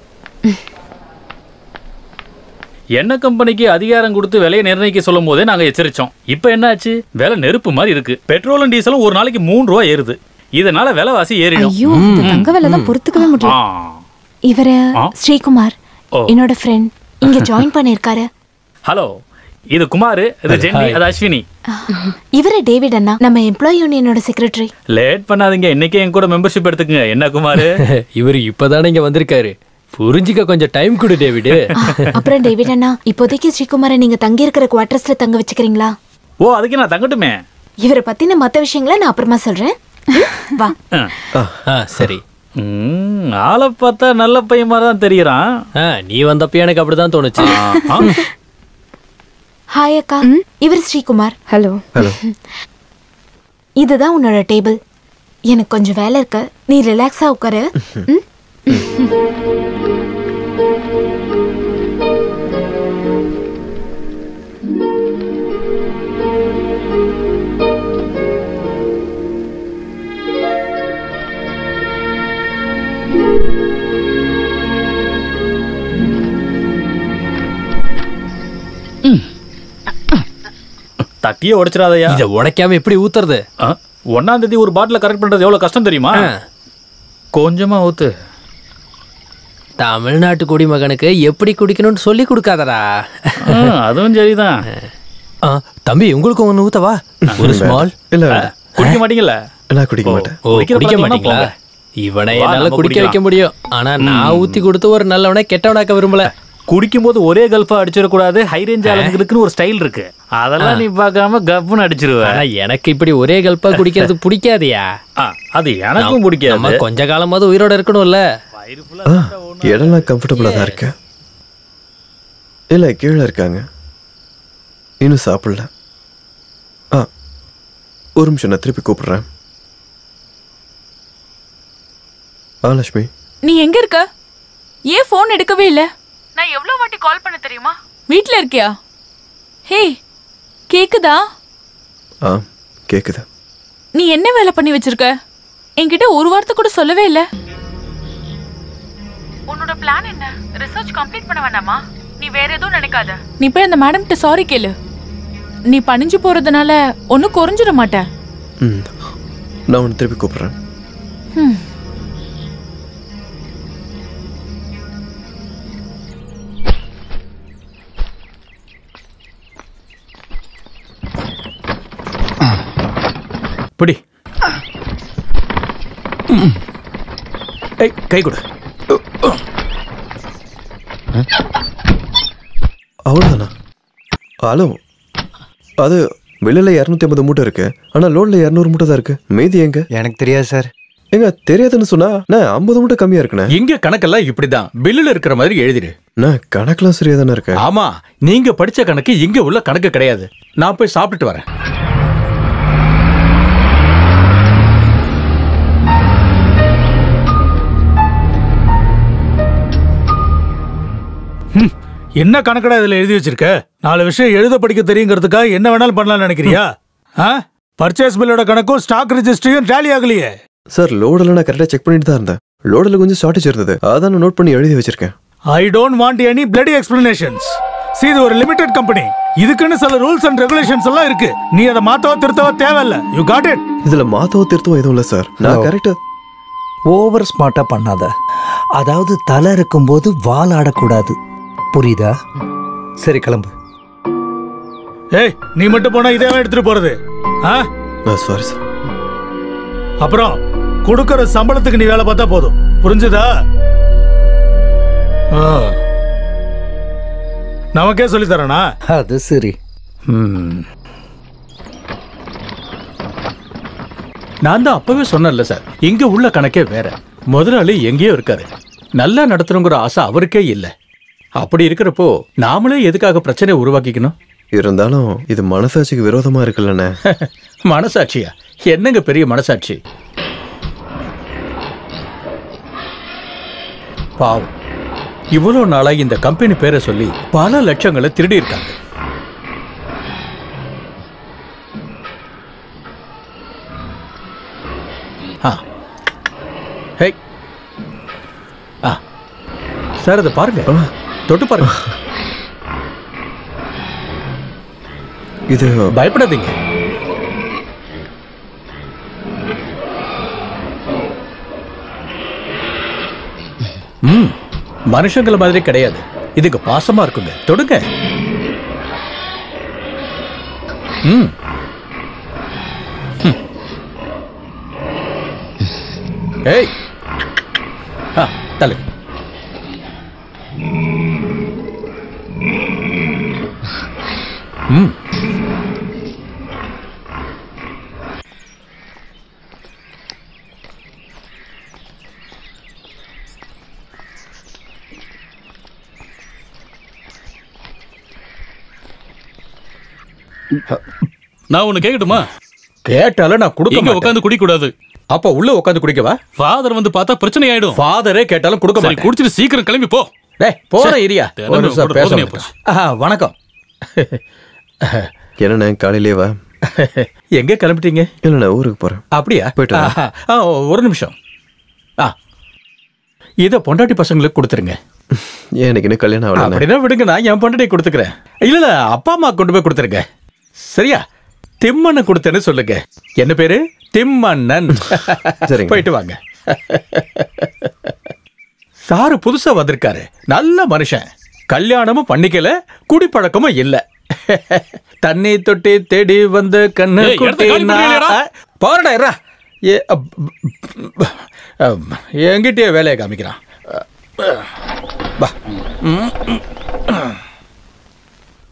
Speaker 15: என்ன கம்பெனிக்கு அதிகாரம் கொடுத்து விலையை நிர்ணயிக்க சொல்லும் போதே நாங்க எச்சரிச்சோம். இப்ப என்ன ஆச்சு? விலை நெருப்பு மாதிரி இருக்கு. பெட்ரோலும் டீசலும் ஒரு நாளைக்கு 3 ரூபா ஏறுது. இதனால விலைவாசி ஏறிடும்.
Speaker 5: ஐயோ, இந்த தங்க விலை தான் பொறுத்துக்கவே முடியல. இவரு ஸ்ரீகுமார், என்னோட ஃப்ரெண்ட், இங்க ஜாயின் பண்ணிருக்காரு.
Speaker 15: ஹலோ, இது குமார், இது ஜென்னி, அது அஸ்வினி.
Speaker 5: இவரு டேவிட் அண்ணா, நம்ம எம்ப்ளாயி யூனியனோட செக்ரட்டரி.
Speaker 15: லேட் பண்ணாதீங்க, இன்னைக்கே என் கூட மெம்பர்ஷிப் எடுத்துக்கங்க. என்ன குமார்?
Speaker 13: இவர் இப்பதானே இங்க வந்திருக்காரு, புரிஞ்சிக்க கொஞ்சம் டைம் கொடு டேவிட்.
Speaker 5: அப்புறம் டேவிட் அண்ணா, இப்போதைக்கு ஸ்ரீகுமாரை நீங்க தங்கி இருக்கிற குவார்டர்ஸ்ல தங்க வச்சுக்கிறீங்களா?
Speaker 15: ஓ, அதுக்கு நான் தங்கட்டுமே.
Speaker 5: இவரை பத்தின மத்த விஷயங்களை நான் அப்புறமா சொல்றேன். வா.
Speaker 13: சரி.
Speaker 15: ஆளை பார்த்தா நல்ல பையன் மாதிரி தான் தெரியறான்.
Speaker 13: நீ வந்தப்ப எனக்கு அப்படிதான் தோணுச்சு.
Speaker 5: ஹாய் அக்கா, இவர் ஸ்ரீகுமார்.
Speaker 7: ஹலோ.
Speaker 3: ஹலோ.
Speaker 5: இதுதான் உன்னோட டேபிள். எனக்கு கொஞ்சம் வேலை இருக்கு, நீ ரிலாக்ஸா உட்காரு. ம்?
Speaker 15: தட்டியே உடைச்சிடாதயா.
Speaker 13: இதை உடைக்காம எப்படி ஊத்துறது?
Speaker 15: 1ஆம் தேதி ஒரு பாட்டில கரெக்ட் பண்றது எவ்வளவு கஷ்டம் தெரியுமா? கொஞ்சமா ஊத்து.
Speaker 13: தமிழ்நாட்டு குடிமகனுக்கு எப்படி குடிக்கணும்னு சொல்லி கொடுக்காதடா.
Speaker 15: அதுவும் சரிதான்.
Speaker 13: தம்பி உங்களுக்கு ஒன்று ஊத்தவா? ஒரு ஸ்மால்.
Speaker 3: இல்ல
Speaker 15: குடிக்க மாட்டீங்கல்ல?
Speaker 3: நான் குடிக்க மாட்டேன்.
Speaker 13: குடிக்க மாட்டீங்களா? இவனை என்னால குடிக்க வைக்க முடியும், ஆனா நான் ஊத்தி கொடுத்து ஒரு நல்லவனை கெட்டவனாக்க விரும்பல.
Speaker 15: குடிக்கும் போது ஒரே கல்ஃபா அடிச்சிடக்கூடாது. ஹை ரேஞ்ச் ஆளுங்களுக்குன்னு ஒரு ஸ்டைல் இருக்கு, அதெல்லாம் நீ பார்க்காம கப்புன்னு அடிச்சிருவ.
Speaker 13: எனக்கு இப்படி ஒரே கல்பா குடிக்கிறது பிடிக்காதியா?
Speaker 15: அது எனக்கும் பிடிக்காது.
Speaker 13: நம்ம கொஞ்ச காலமாவது உயிரோட இருக்கணும்ல.
Speaker 3: இடம்லாம் கம்ஃபர்டபுளா தான் இருக்கு. இல்ல கீழே இருக்காங்க, இன்னும் சாப்பிடல. ஒரு நிமிஷம், நான் திருப்பி கூப்பிடுறேன். லட்சுமி,
Speaker 9: நீ எங்க இருக்க? ஏன் போன் எடுக்கவே இல்ல? நான் எவ்வளவு வாட்டி கால் பண்ண தெரியுமா? வீட்ல இருக்கியா? ஹே, கேக்குதா?
Speaker 3: கேக்குது.
Speaker 9: நீ என்ன வேலை பண்ணி வச்சிருக்க? என்கிட்ட ஒரு வார்த்தை கூட சொல்லவே இல்ல. உன்னோட பிளான் என்ன? ரிசர்ச் கம்ப்ளீட் பண்ண வேண்டாமா? நீ வேற எதுவும் நினைக்காத. நீ போய் அந்த மேடம் கிட்ட சாரி கேளு. நீ பணிஞ்சு போறதுனால ஒன்னும் குறைஞ்சிட மாட்ட.
Speaker 3: நான் உன்னை திருப்பி கூப்பிடுறேன்.
Speaker 6: பிடி. கை கொடு.
Speaker 3: அவ்வளோதானா? ஹலோ, அது வெளியில 250 மூட்டை இருக்கு, ஆனா லோட்ல 200 மூட்டை தான் இருக்கு. மீதி எங்க?
Speaker 11: எனக்கு தெரியாது சார்.
Speaker 3: எங்க தெரியாதுன்னு சொன்னா நான் 50 மூட்டை கம்மியா இருக்குண்ணே.
Speaker 6: இங்க கணக்கெல்லாம் இப்படிதான் பில்லுல இருக்கிற மாதிரி எழுதிடு.
Speaker 3: நான் கணக்கெல்லாம் சரியா தானே இருக்கேன்.
Speaker 6: ஆமா, நீங்க படிச்ச கணக்கு இங்க உள்ள கணக்கு கிடையாது. நான் போய் சாப்பிட்டுட்டு வரேன்.
Speaker 12: என்ன கணக்கடா இதுல எழுதி வச்சிருக்க? 4 விஷயம் எழுத படிக்க தெரியுங்கிறதுக்காக என்ன வேணாலும் பண்ணலாம்னு நினைக்கிறியா? பர்ச்சேஸ் பில்லோட கணக்கும் ஸ்டாக் ரெஜிஸ்ட்ரியும் டேலி ஆகலையே.
Speaker 3: சார், லோடெல்லாம் நான் கரெக்டாக செக் பண்ணிட்டு தான் இருந்தேன். லோடில் கொஞ்சம் ஷார்ட்டேஜ் இருந்தது, அதான் நான் நோட் பண்ணி எழுதி வச்சிருக்கேன்.
Speaker 12: I don't want any bloody explanations. See, இது ஒரு லிமிடெட் கம்பெனி, இதுக்குன்னு சில ரூல்ஸ் அண்ட் ரெகுலேஷன்ஸ் எல்லாம் இருக்கு. நீ அதை மாத்தவோ திருத்தவோ தேவையில்ல. You got it.
Speaker 3: இதுல மாத்தவோ திருத்தவோ எதுவும் இல்லை சார். நான் கரெக்டா.
Speaker 14: ஓவர் ஸ்மார்ட்டா பண்ணாத. அதாவது தலை இருக்கும்போது வால் ஆடக்கூடாது, புரியுதா? சரி, கிளம்பு.
Speaker 12: ஏய், நீ மட்டும் போனா இதே எடுத்துட்டு போறது?
Speaker 3: Sorry sir.
Speaker 12: அப்புறம் கொடுக்கற சம்பளத்துக்கு நீ வேலை பார்த்தா போதும், புரிஞ்சுதா? நமக்கே சொல்லி தரனா?
Speaker 14: அது சரி.
Speaker 6: நான் தான் அப்பவே சொன்னேன்ல சார், இங்க உள்ள கணக்கே வேற. முதலாளி எங்கேயோ இருக்காரு, நல்லா நடத்தணுங்கிற ஆசை அவருக்கே இல்லை. அப்படி இருக்கிறப்போ நாமளே எதுக்காக பிரச்சனையை உருவாக்கிக்கணும்?
Speaker 3: இருந்தாலும் இது மனசாட்சிக்கு விரோதமா இருக்குல்லண்ணே.
Speaker 6: மனசாட்சியா? என்னங்க பெரிய மனசாட்சி? பாவம், இவ்வளவு நாளா இந்த கம்பெனி பேரை சொல்லி பல லட்சங்களை திருடி இருக்காங்க. சார், அதை பாருங்க, தொட்டு பாருங்க.
Speaker 3: இது
Speaker 6: பயப்படாதீங்க. மனுஷங்களை மாதிரி கிடையாது, இதுக்கு பாசமா இருக்குங்க. தொடுங்க. ஏய், தலை.
Speaker 15: நான் ஒண்ணு கேட்கட்டுமா?
Speaker 6: கேட்டாலும் நான் கொடுக்க
Speaker 15: இங்க
Speaker 6: மாட்டேன்.
Speaker 15: உட்காந்து குடிக்க கூடாது.
Speaker 6: அப்ப உள்ள உட்காந்து குடிக்கவா?
Speaker 15: ஃபாதர் வந்து பார்த்தா பிரச்சனை ஆயிடும்.
Speaker 6: ஃபாதரே கேட்டாலும் கொடுக்க
Speaker 15: சரி,
Speaker 6: மாட்டேன்.
Speaker 15: குடிச்சிட்டு சீக்கிரம் கிளம்பி போ.
Speaker 6: டேய் போற ஏரியா.
Speaker 15: தினமும் கூட
Speaker 6: பேச
Speaker 15: ரோதனையா
Speaker 6: மாட்டேன். வணக்கம்.
Speaker 3: என்னண்ணே காலையிலேவா?
Speaker 6: எங்க கிளம்பிட்டீங்க?
Speaker 3: இல்லைண்ணே ஊருக்கு போறேன்.
Speaker 6: அப்படியா?
Speaker 3: போயிட்டு வரேன்.
Speaker 6: ஒரு நிமிஷம். இதை பொண்டாட்டி பசங்களுக்கு கொடுத்துருங்க.
Speaker 3: ஏன் எனக்கு இன்னும் கல்யாணம் ஆகல?
Speaker 6: அப்படிதான் விடுங்க, நான் என் பொண்டாட்டி கொடுத்துக்கிறேன். இல்ல அப்பா அம்மா கொண்டு போய் கொடுத்துருங்க. சரியா? திம்மண்ணன் கொடுத்தேன்னு சொல்லுங்க. என்ன பேரு? திம்மண்ணன்.
Speaker 3: சரிங்க.
Speaker 6: போயிட்டு வாங்க. சாரு புதுசா வந்திருக்காரு. நல்ல மனுஷன். கல்யாணமும் பண்ணிக்கல, குடிப்பழக்கமும் இல்ல. தண்ணி தொட்டி தேடி வந்து கண்ணு
Speaker 15: ஏய், இடத்த காலி பண்ணிடுறியேடா.
Speaker 6: போறடா. என்கிட்டயே வேலையை காமிக்கிறான். வா.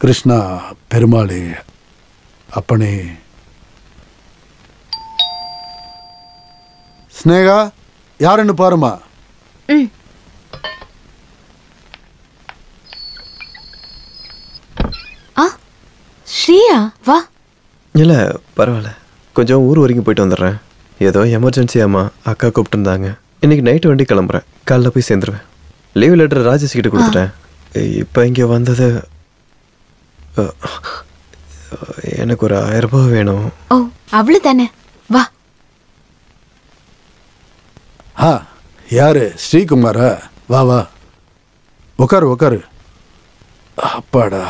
Speaker 4: கிருஷ்ணா பெருமாளே அப்பனே. ஸ்னேகா யாருன்னு பாருமா.
Speaker 5: ஸ்ரீயா வா.
Speaker 3: இல்லை பரவாயில்ல, கொஞ்சம் ஊர் வரைக்கும் போயிட்டு வந்துடுறேன். ஏதோ எமர்ஜென்சியாம்மா அக்கா கூப்பிட்டுருந்தாங்க. இன்னைக்கு நைட்டு வண்டி கிளம்புறேன். காலைல போய் சேர்ந்துருவேன். லீவ் லெட்டர் ராஜேஷ் கிட்ட கொடுத்துட்டேன். இப்போ இங்கே வந்தது எனக்கு ஒரு 1000 ரூபாய் வேணும்.
Speaker 5: ஓ அவ்வளவுதானே, வா.
Speaker 4: யாரு? ஸ்ரீகுமாரா? வா வா உக்காரு உக்காரு. அப்பாடா.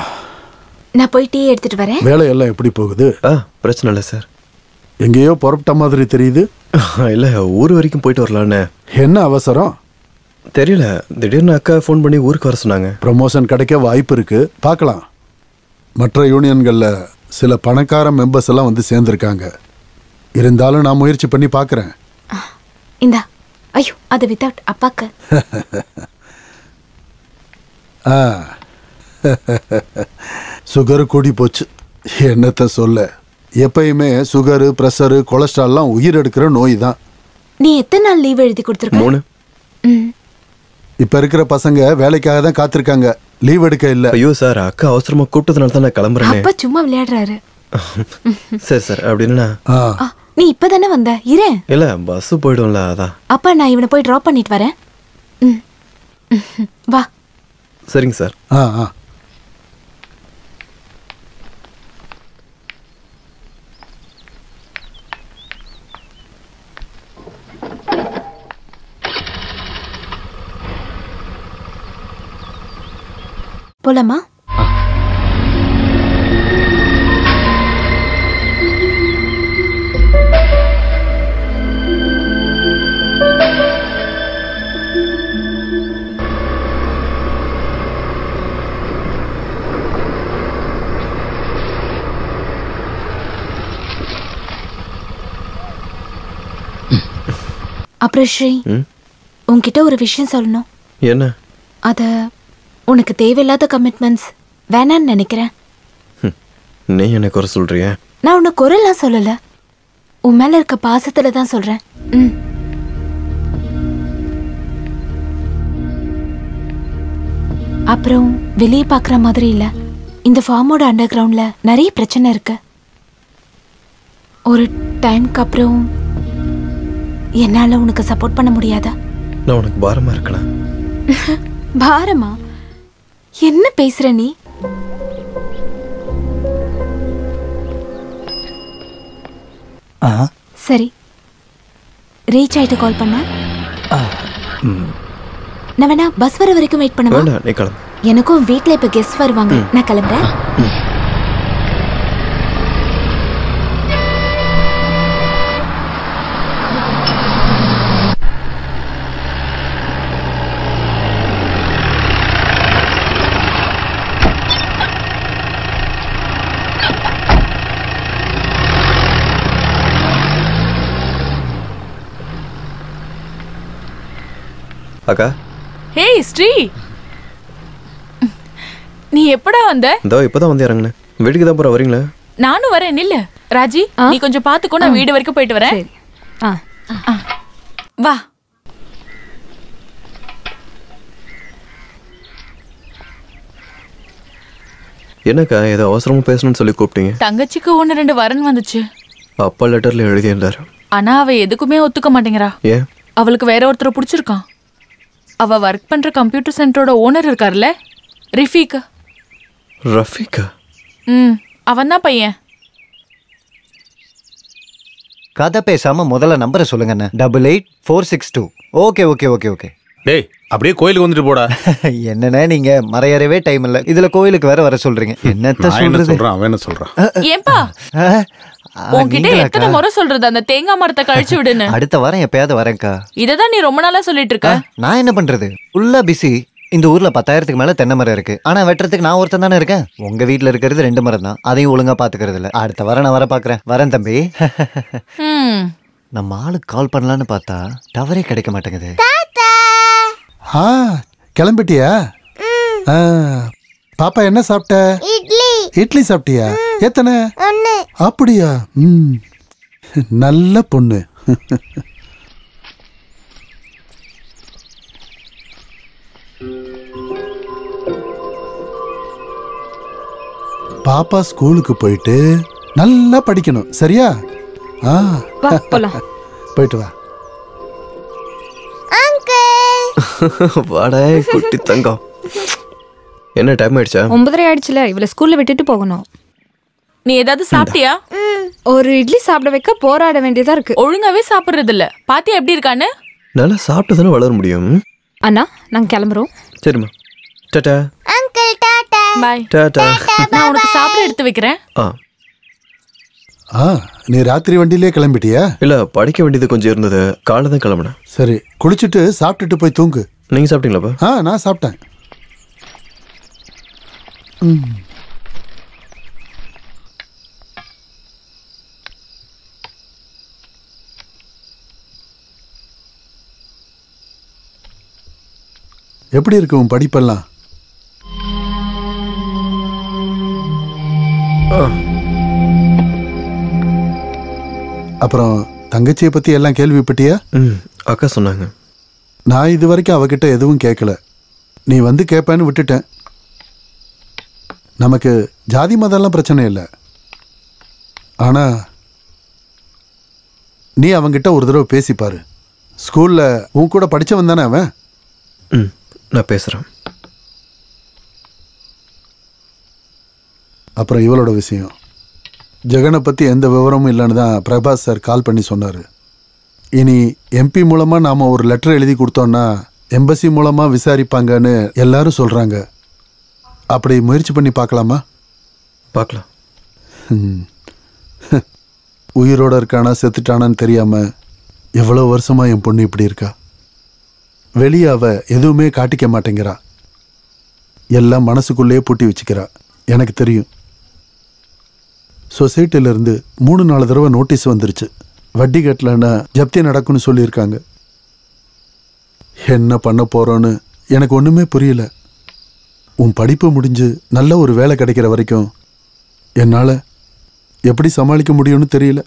Speaker 5: நான் போய் டீ எடுத்துட்டு வரேன்.
Speaker 4: வேலையெல்லாம் எப்படி போகுது?
Speaker 3: பிரச்சனை இல்லை சார்.
Speaker 4: எங்கேயோ புறப்பட்ட மாதிரி தெரியுது.
Speaker 3: இல்லை ஊர் வரைக்கும் போயிட்டு வரலான்னு.
Speaker 4: என்ன அவசரம்?
Speaker 3: தெரியல, திடீர்னு அக்கா ஃபோன் பண்ணி ஊருக்கு வர சொன்னாங்க.
Speaker 4: ப்ரமோஷன் கிடைக்க வாய்ப்பு இருக்கு, பார்க்கலாம். மற்ற யூனியன்களில் சில பணக்கார மெம்பர்ஸ் எல்லாம் வந்து சேர்ந்துருக்காங்க. இருந்தாலும் நான் முயற்சி பண்ணி பார்க்குறேன்.
Speaker 5: இந்தா. ஐயோ அது வித்தவுட் அப்பாக்கு.
Speaker 4: சுகரு கூடி போச்சு. என்னத்த சொல்ல, எப்பயுமே சுகரு ப்ரெஷரு கொலஸ்ட்ரால்லாம் உயிர் எடுக்கிற நோய் தான்.
Speaker 5: நீ எத்தனை நாள் லீவ் எழுதி கொடுத்துருக்க?
Speaker 3: 3.
Speaker 4: இப்ப இருக்கிற பசங்க வேலைக்காக தான் காத்திருக்காங்க, லீவ் எடுக்க இல்ல.
Speaker 3: ஐயோ சார், அக்கா அவசரமா கூப்பிட்டதுனால தான் நான் கிளம்புறேன்.
Speaker 5: அப்பா சும்மா விளையாடுறாரு.
Speaker 3: சரி சார், அப்படின்னா
Speaker 5: நீ இப்பதானே வந்த? இரு.
Speaker 3: இல்ல பஸ் போயிடும்ல, அதான்.
Speaker 5: அப்பா நான் இவனை போய் டிராப் பண்ணிட்டு வரேன். வா.
Speaker 3: சரிங்க சார்.
Speaker 5: போலாமா? அப்புறம் ஸ்ரீ, உன்கிட்ட ஒரு விஷயம் சொல்லணும்.
Speaker 3: என்ன?
Speaker 5: அத உனக்கு தேவையில்லாத கமிட்மெண்ட்ஸ் வேணான்னு நினைக்கிறேன்.
Speaker 3: நீ என்ன குறை சொல்றிய?
Speaker 5: நான் உன்னை குறைலாம் சொல்லல, உன் மேல இருக்க பாசத்துல தான் சொல்றேன். அப்புறம் வெளியே பாக்குற மாதிரி இல்ல, இந்த ஃபார்மோட அண்டர் கிரவுண்ட்ல நிறைய பிரச்சனை இருக்கு. ஒரு டைம்க்கு அப்புறம் என்னால உனக்கு சப்போர்ட் பண்ண முடியாதா?
Speaker 3: நான் உனக்கு பாரமா இருக்கலாம்.
Speaker 5: பாரமா? என்ன பேசுற நீ? சரி, ரீச் ஆயிட்டு கால் பண்ண. நான் வேணா பஸ் வர வரைக்கும் வெயிட் பண்ணுவா?
Speaker 3: வேண்டாம், நீ கிளம்பு.
Speaker 5: எனக்கும் வீட்ல இப்ப கெஸ்ட் வருவாங்க, நான் கிளம்புறேன்.
Speaker 3: அக்கா.
Speaker 9: ஹேய் ஸ்ரீ, நீ எப்படா வந்த?
Speaker 3: இதோ இப்பதான் வந்து இறங்குனேன். வீட்டுக்கு தான் போற, வரீங்களா?
Speaker 9: நானும் வரேன். நில்லு ராஜி, நீ கொஞ்சம் பாத்துக்கோ, நான் வீடு வரைக்கும் போயிட்டு வரேன். வா.
Speaker 3: என்னக்கா ஏதோ அவசரமா பேசணும்னு சொல்லி கூப்பிட்டீங்க?
Speaker 9: தங்கச்சிக்கு 1-2 வரன் வந்துச்சு.
Speaker 3: அப்பா லெட்டர்ல எழுதியிருந்தாரு.
Speaker 9: ஆனா அவ எதுக்குமே ஒத்துக்க மாட்டேங்கிறா.
Speaker 3: ஏன்?
Speaker 9: அவளுக்கு வேற ஒருத்தரை பிடிச்சிருக்கான். அவ ஒர்க் பண்ற கம்ப்யூட்டர் சென்டரோட ஓனர் இருக்கார்ல, ரஃபீக்.
Speaker 3: ரஃபீக்கா?
Speaker 9: அவன் தான் பையன்.
Speaker 11: கதை பேசாம முதல்ல நம்பரை சொல்லுங்கண்ணே. 88462. Okay okay okay okay.
Speaker 2: டேய் அப்படியே கோயிலுக்கு வந்துட்டு போடா.
Speaker 11: என்னண்ணே நீங்க மறையறவே டைம் இல்ல, இதுல கோயிலுக்கு வேற வர சொல்றீங்க. என்னத்த சொல்றது?
Speaker 2: அவன் என்ன சொல்றான்?
Speaker 9: ஏன்பா உன்கிட்ட எத்தனை முறை சொல்றது அந்த தேங்காய் மரத்தை கழிச்சு விடுன்னு?
Speaker 11: அடுத்த வாரம் எப்பயாவது வரேன்க்கா.
Speaker 9: இததான் நீ ரொம்ப நாளா சொல்லிட்டு இருக்க.
Speaker 11: நான் என்ன பண்றது, ஃபுல்லா பிஸி. இந்த ஊர்ல 10,000க்கு மேல தென்னை மரம் இருக்கு. ஆனா வெட்டுறதுக்கு நான் ஒருத்தன் தானே இருக்கேன். உங்க வீட்டுல இருக்கிறது 2 மரம் தான், அதையும் ஒழுங்கா பாத்துக்கிறது இல்ல. அடுத்த வாரம் நான் வர பாக்குறேன். வரேன் தம்பி. நம்ம ஆளுக்கு கால் பண்ணலான்னு பார்த்தா டவரே கிடைக்க மாட்டேங்குது.
Speaker 4: கிளம்பிட்டியா? பாப்பா என்ன சாப்பிட்ட? இட்லி சாப்பிட்டியா? எத்தனை? அப்படியா? நல்ல பொண்ணு. பாப்பா ஸ்கூலுக்கு போயிட்டு நல்லா படிக்கணும், சரியா? போயிட்டு வா.
Speaker 3: வாடா குட்டி தங்கம். என்ன டைம் ஆயிடுச்சா?
Speaker 8: 9:30 ஆயிடுச்சுல. இவளை ஸ்கூல்ல விட்டுட்டு போகணும்.
Speaker 9: நீ ஏதாவது சாப்பிட்டியா?
Speaker 8: ஒரு இட்லி சாப்பிட வைக்க போராட வேண்டியதா இருக்கு.
Speaker 9: ஒழுங்காவே சாப்பிடுறது இல்ல. பாத்தியா எப்படி இருக்கான்னு?
Speaker 3: நல்லா சாப்பிட்டு தானே வளர முடியும்.
Speaker 8: அண்ணா நாங்க கிளம்புறோம்.
Speaker 3: சரிம்மா. டாடா.
Speaker 10: அங்கிள் டாடா.
Speaker 9: பை.
Speaker 3: டாடா.
Speaker 9: நான் உனக்கு சாப்பிட எடுத்து வைக்கிறேன்.
Speaker 4: நீ ராத்திரி வண்டியிலே கிளம்பிட்டியா?
Speaker 3: இல்ல, படிக்க வேண்டியது கொஞ்சம் இருந்தது, காலைல தான் கிளம்பினேன்.
Speaker 4: சரி, குளிச்சுட்டு சாப்பிட்டுட்டு போய் தூங்கு.
Speaker 3: நீங்க சாப்பிட்டீங்களாப்பா?
Speaker 4: நான் சாப்பிட்டேன். எப்படி இருக்கு உன் படிப்பெல்லாம்? அப்புறம் தங்கச்சியை பத்தி எல்லாம் கேள்விப்பட்டியா?
Speaker 3: அக்கா சொன்னாங்க.
Speaker 4: நான் இது வரைக்கும் அவகிட்ட எதுவும் கேட்கல. நீ வந்து கேட்பேன்னு விட்டுட்டேன். நமக்கு ஜாதி மதம்லாம் பிரச்சனை இல்லை. ஆனா நீ அவங்கிட்ட ஒரு தடவை பேசிப்பாரு. ஸ்கூல்ல உன் கூட படிச்சவன் தானே அவன்.
Speaker 3: நான் பேசுறேன்.
Speaker 4: அப்புறம் இவளோட விஷயம், ஜெகனை பற்றி எந்த விவரமும் இல்லைன்னு தான் பிரபாஸ் சார் கால் பண்ணி சொன்னார். இனி எம்பி மூலமாக நாம் ஒரு லெட்டர் எழுதி கொடுத்தோன்னா எம்பசி மூலமாக விசாரிப்பாங்கன்னு எல்லாரும் சொல்கிறாங்க. அப்படி முயற்சி பண்ணி பார்க்கலாமா?
Speaker 3: பார்க்கலாம்.
Speaker 4: உயிரோடு இருக்கானா செத்துட்டானான்னு தெரியாமல் எவ்வளோ வருஷமாக என் பொண்ணு இப்படி இருக்கா. வெளியே அவ எதுவுமே காட்டிக்க மாட்டேங்கிறா. எல்லாம் மனசுக்குள்ளேயே பூட்டி வச்சுக்கிறா. எனக்கு தெரியும். சொசைட்டிலேருந்து 3-4 தடவை நோட்டீஸ் வந்துருச்சு. வட்டி கட்டலைன்னா ஜப்தி நடக்கும்னு சொல்லியிருக்காங்க. என்ன பண்ண போகிறோன்னு எனக்கு ஒன்றுமே புரியல. உன் படிப்பு முடிஞ்சு நல்ல ஒரு வேலை கிடைக்கிற வரைக்கும் என்னால் எப்படி சமாளிக்க முடியும்னு தெரியல.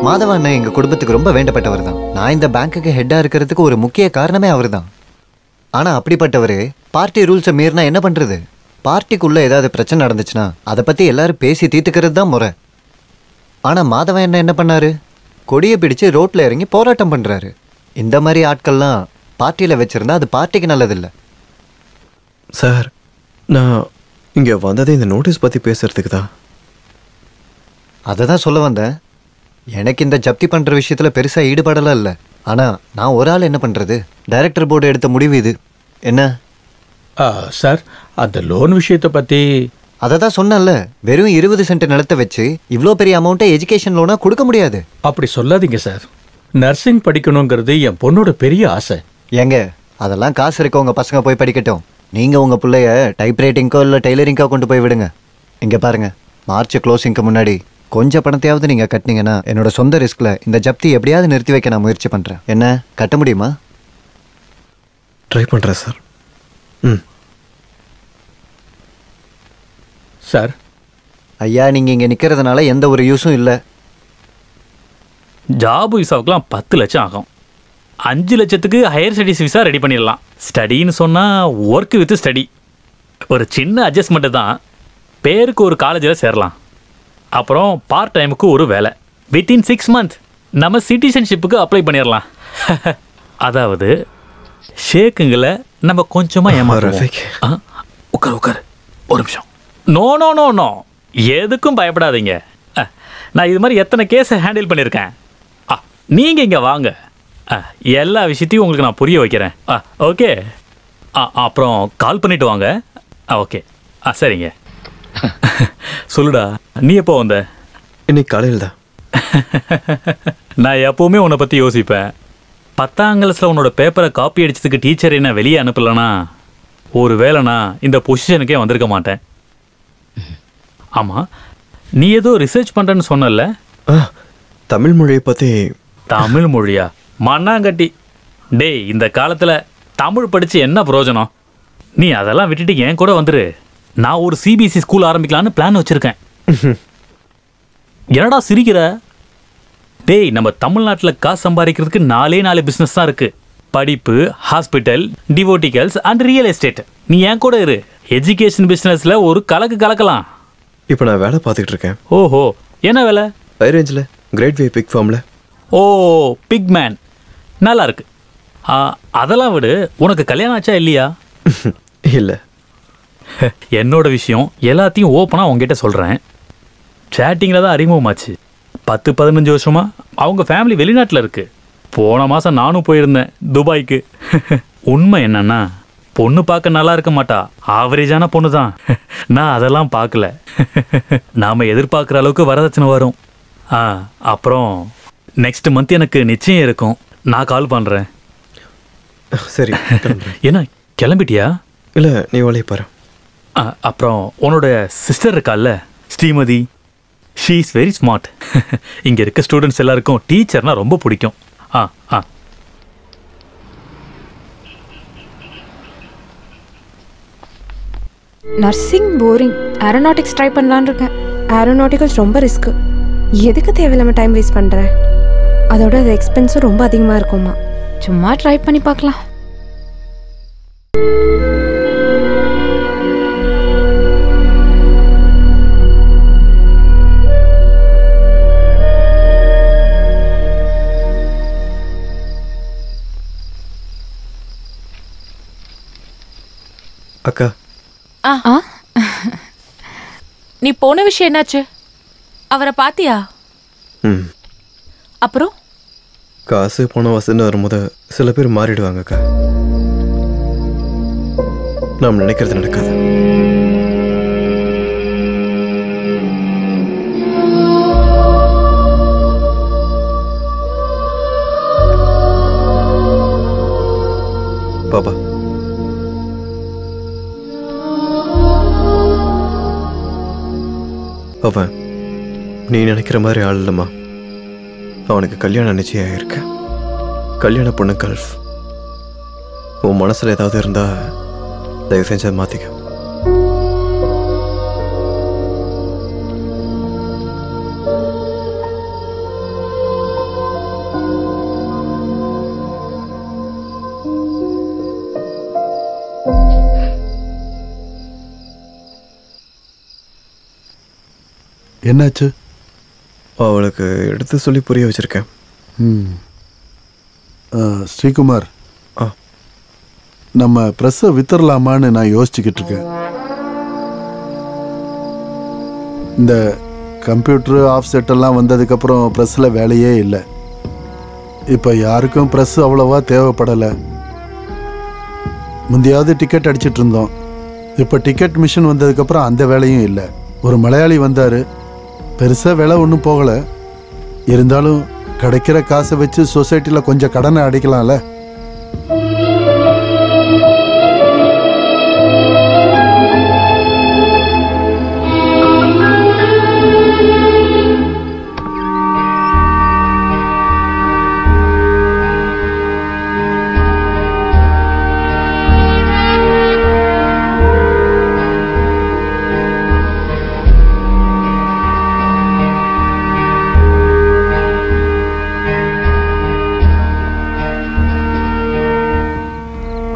Speaker 11: மாதவ அண்ணன் எங்க குடும்பத்துக்கு ரொம்ப வேண்டப்பட்டவர் தான். நான் இந்த பேங்க்குக்கு ஹெட்டா இருக்கிறதுக்கு ஒரு முக்கிய காரணமே அவர் தான். ஆனா அப்படிப்பட்டவரு பார்ட்டி ரூல்ஸை மீறினா என்ன பண்றது? பார்ட்டிக்குள்ள ஏதாவது பிரச்சனை நடந்துச்சுன்னா அதை பத்தி எல்லாரும் பேசி தீர்த்துக்கிறது தான் முறை. ஆனா மாதவன் என்ன பண்ணாரு? கொடியை பிடிச்சு ரோட்ல இறங்கி போராட்டம் பண்றாரு. இந்த மாதிரி ஆட்கள்லாம் பார்ட்டியில வச்சிருந்தா அது பார்ட்டிக்கு நல்லதில்லை.
Speaker 3: சார், நான் இங்க வந்ததே இந்த நோட்டீஸ் பத்தி பேசுறதுக்கு தான்.
Speaker 11: அதை தான் சொல்ல வந்தேன். எனக்கு இந்த ஜப்தி பண்ற விஷயத்துல பெருசா ஈடுபாடெல்லாம் இல்லை. ஆனா நான் ஒரு ஆள் என்ன பண்றது? டைரக்டர் போர்டு எடுத்த முடிவு இது. என்ன
Speaker 6: சார், அந்த லோன் விஷயத்தை பத்தி
Speaker 11: அதை தான் சொன்னேன்ல. வெறும் 20 சென்ட் நிலத்தை வச்சு இவ்வளோ பெரிய அமௌண்ட்டை எஜுகேஷன் லோனா கொடுக்க முடியாது.
Speaker 6: அப்படி சொல்லாதீங்க சார். நர்சிங் படிக்கணுங்கிறது என் பொண்ணோட பெரிய ஆசை.
Speaker 11: ஏங்க, அதெல்லாம் காசு இருக்கவங்க பசங்க போய் படிக்கட்டும். நீங்க உங்க பிள்ளைய டைப் ரைட்டிங்கோ இல்லை டெய்லரிங்கோ கொண்டு போய் விடுங்க. இங்க பாருங்க, மார்ச் க்ளோசிங்க்கு முன்னாடி கொஞ்சம் பணத்தையாவது நீங்க கட்டினீங்கன்னா என்னோட சொந்த ரிஸ்க்ல இந்த ஜப்தி எப்படியாவது நிறுத்தி வைக்க நான் முயற்சி பண்றேன். என்ன கட்ட முடியுமா?
Speaker 3: ட்ரை பண்றேன் சார்.
Speaker 6: சார்
Speaker 11: ஐயா நீங்கள் இங்கே நிற்கிறதுனால எந்த ஒரு யூஸும் இல்லை.
Speaker 15: ஜாப் விசாவுக்குலாம் 10 லட்சம் ஆகும். 5 லட்சத்துக்கு ஹையர் ஸ்டடீஸ் விசா ரெடி பண்ணிடலாம். ஸ்டடின்னு சொன்னால் ஒர்க் வித் ஸ்டடி. ஒரு சின்ன அட்ஜஸ்ட்மெண்ட்டு தான். பேருக்கு ஒரு காலேஜில் சேரலாம். அப்புறம் பார்ட் டைமுக்கு ஒரு வேலை. வித்தின் 6 மந்த் நம்ம சிட்டிசன்ஷிப்புக்கு அப்ளை பண்ணிடலாம். அதாவது ஷேக்குங்களை நம்ம கொஞ்சமாக ஏமாறுவோம். உட்கார் ஒரு நிமிஷம். நோ நோ நோ நோ எதுக்கும் பயப்படாதீங்க. நான் இது மாதிரி எத்தனை கேஸை ஹேண்டில் பண்ணியிருக்கேன். நீங்கள் இங்கே வாங்க, எல்லா விஷயத்தையும் உங்களுக்கு நான் புரிய வைக்கிறேன். ஓகே, அப்புறம் கால் பண்ணிட்டு வாங்க. ஓகே, சரிங்க. சொல்லுடா, நீ எப்போ வந்த?
Speaker 3: இன்னைக்கு காலையில் தான்.
Speaker 15: நான் எப்போவுமே உன்னை பற்றி யோசிப்பேன். 10ஆம் கிளாஸில் உன்னோட பேப்பரை காப்பி அடிச்சதுக்கு டீச்சர் என்ன வெளியே அனுப்பலனா ஒரு வேளைனா இந்த பொசிஷனுக்கே வந்திருக்க மாட்டேன். ஆமாம், நீ ஏதோ ரிசர்ச் பண்ணுறேன்னு சொன்னல?
Speaker 3: தமிழ் மொழியை பற்றி.
Speaker 15: தமிழ் மொழியா? மண்ணாங்கட்டி. டேய், இந்த காலத்தில் தமிழ் படித்து என்ன பிரயோஜனம்? நீ அதெல்லாம் விட்டுட்டு என் கூட வந்துரு. நான் ஒரு சிபிஎஸ்சி ஸ்கூல் ஆரம்பிக்கலான்னு பிளான் வச்சுருக்கேன். என்னடா சிரிக்கிற? டேய், நம்ம தமிழ்நாட்டில் காசு சம்பாதிக்கிறதுக்கு 4 பிஸ்னஸ் தான் இருக்குது. படிப்பு, ஹாஸ்பிட்டல், டிவோட்டிகல்ஸ் அண்ட் ரியல் எஸ்டேட். நீ என் கூட இரு. எஜுகேஷன் பிஸ்னஸில் ஒரு கலக்கலாம்.
Speaker 3: இப்போ நான் வேலை பார்த்துக்கிட்டு இருக்கேன்.
Speaker 15: ஓஹோ, என்ன வேலை?
Speaker 3: ஹை ரேஞ்சில் கிரேட் வே பிக் ஃபார்மில்.
Speaker 15: ஓ, பிக் மேன், நல்லா இருக்கு. அதெல்லாம் விடு, உனக்கு கல்யாணம் ஆச்சா இல்லையா?
Speaker 3: இல்லை.
Speaker 15: என்னோட விஷயம் எல்லாத்தையும் ஓப்பனாக உங்ககிட்ட சொல்கிறேன். சேட்டிங்கில் தான் அறிமுகமாச்சு. 10-15 வருஷமா அவங்க ஃபேமிலி வெளிநாட்டில் இருக்கு. போன மாதம் நானும் போயிருந்தேன் துபாய்க்கு. உண்மை என்னன்னா, பொண்ணு பார்க்க நல்லா இருக்க மாட்டா, ஆவரேஜான பொண்ணு தான். நான் அதெல்லாம் பார்க்கல. நாம் எதிர்பார்க்குற அளவுக்கு வரதட்சணை வரும். அப்புறம் நெக்ஸ்ட் மந்த் எனக்கு நிச்சயம் இருக்கும். நான் கால் பண்ணுறேன்.
Speaker 3: சரி.
Speaker 15: என்ன கிளம்பிட்டியா?
Speaker 3: இல்லை, நீ வேலையை பாரு.
Speaker 15: அப்புறம் உன்னோட சிஸ்டர் இருக்கால்ல, Srimathi, she is very smart. இங்கே இருக்க ஸ்டூடெண்ட்ஸ் எல்லாருக்கும் டீச்சர்னா ரொம்ப பிடிக்கும்.
Speaker 7: Nursing boring. ஏரோநாட்டிக்ஸ் ட்ரை பண்ணலான்னு இருக்கேன். ஏரோநாட்டிக்கல்ஸ் ரொம்ப ரிஸ்க்கு. எதுக்கு தேவையில்லாமல் டைம் வேஸ்ட் பண்ணுறேன்? அதோட அது எக்ஸ்பென்ஸும் ரொம்ப அதிகமாக இருக்குமா.
Speaker 8: சும்மா ட்ரை பண்ணி பார்க்கலாம்.
Speaker 3: அக்கா,
Speaker 9: நீ போன விஷயம் என்னாச்சு? அவரை பாத்தியா? அப்புறம்
Speaker 3: காசு போன வசதின்னு வரும்போது சில பேர் மாறிடுவாங்க அக்கா. நாம் நினைக்கிறது நடக்காது. பாபா, அவன் நீ நினைக்கிற மாதிரி ஆள் இல்லைம்மா. அவனுக்கு கல்யாணம் நிச்சயம் ஆயிருக்கு. கல்யாண பொண்ணு கல்ஃப். உன் மனசில் ஏதாவது இருந்தா தயவு செஞ்சு மாற்றிக்க.
Speaker 4: என்னாச்சு?
Speaker 3: அவளுக்கு எடுத்து சொல்லி புரிய வச்சிருக்கேன்.
Speaker 4: ஸ்ரீகுமார், நம்ம ப்ரெஸ்ஸை வித்தரலாமான்னு நான் யோசிச்சுக்கிட்டு இருக்கேன். இந்த கம்ப்யூட்டரு ஆஃப் செட்டெல்லாம் வந்ததுக்கப்புறம் ப்ரெஸ்ஸில் வேலையே இல்லை. இப்போ யாருக்கும் ப்ரெஸ் அவ்வளோவா தேவைப்படலை. முந்தையாவது டிக்கெட் அடிச்சிட்டு இருந்தோம். இப்போ டிக்கெட் மிஷின் வந்ததுக்கப்புறம் அந்த வேலையும் இல்லை. ஒரு மலையாளி வந்தார். பெருசாக விலை ஒன்றும் போகலை. இருந்தாலும் கிடைக்கிற காசை வச்சு சொசைட்டியில் கொஞ்சம் கடனை அடைக்கலாம்ல.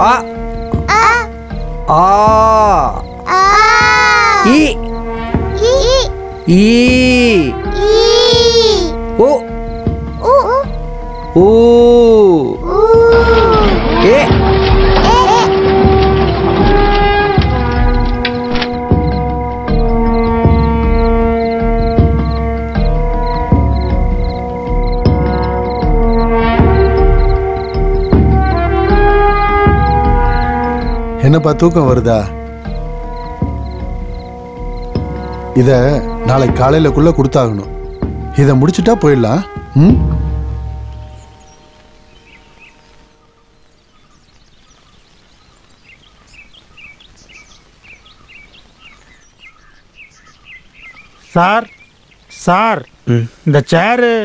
Speaker 14: ஆ ஆ இ ஈ ஓ ஊ ஏ
Speaker 4: என்னப்பா தூக்கம் வருதா? இத நாளைக்கு காலையிலக்குள்ள கொடுத்தாகணும். இதை முடிச்சுட்டா போயிடலாம். ம்,
Speaker 12: சார் சார் இந்த சேரு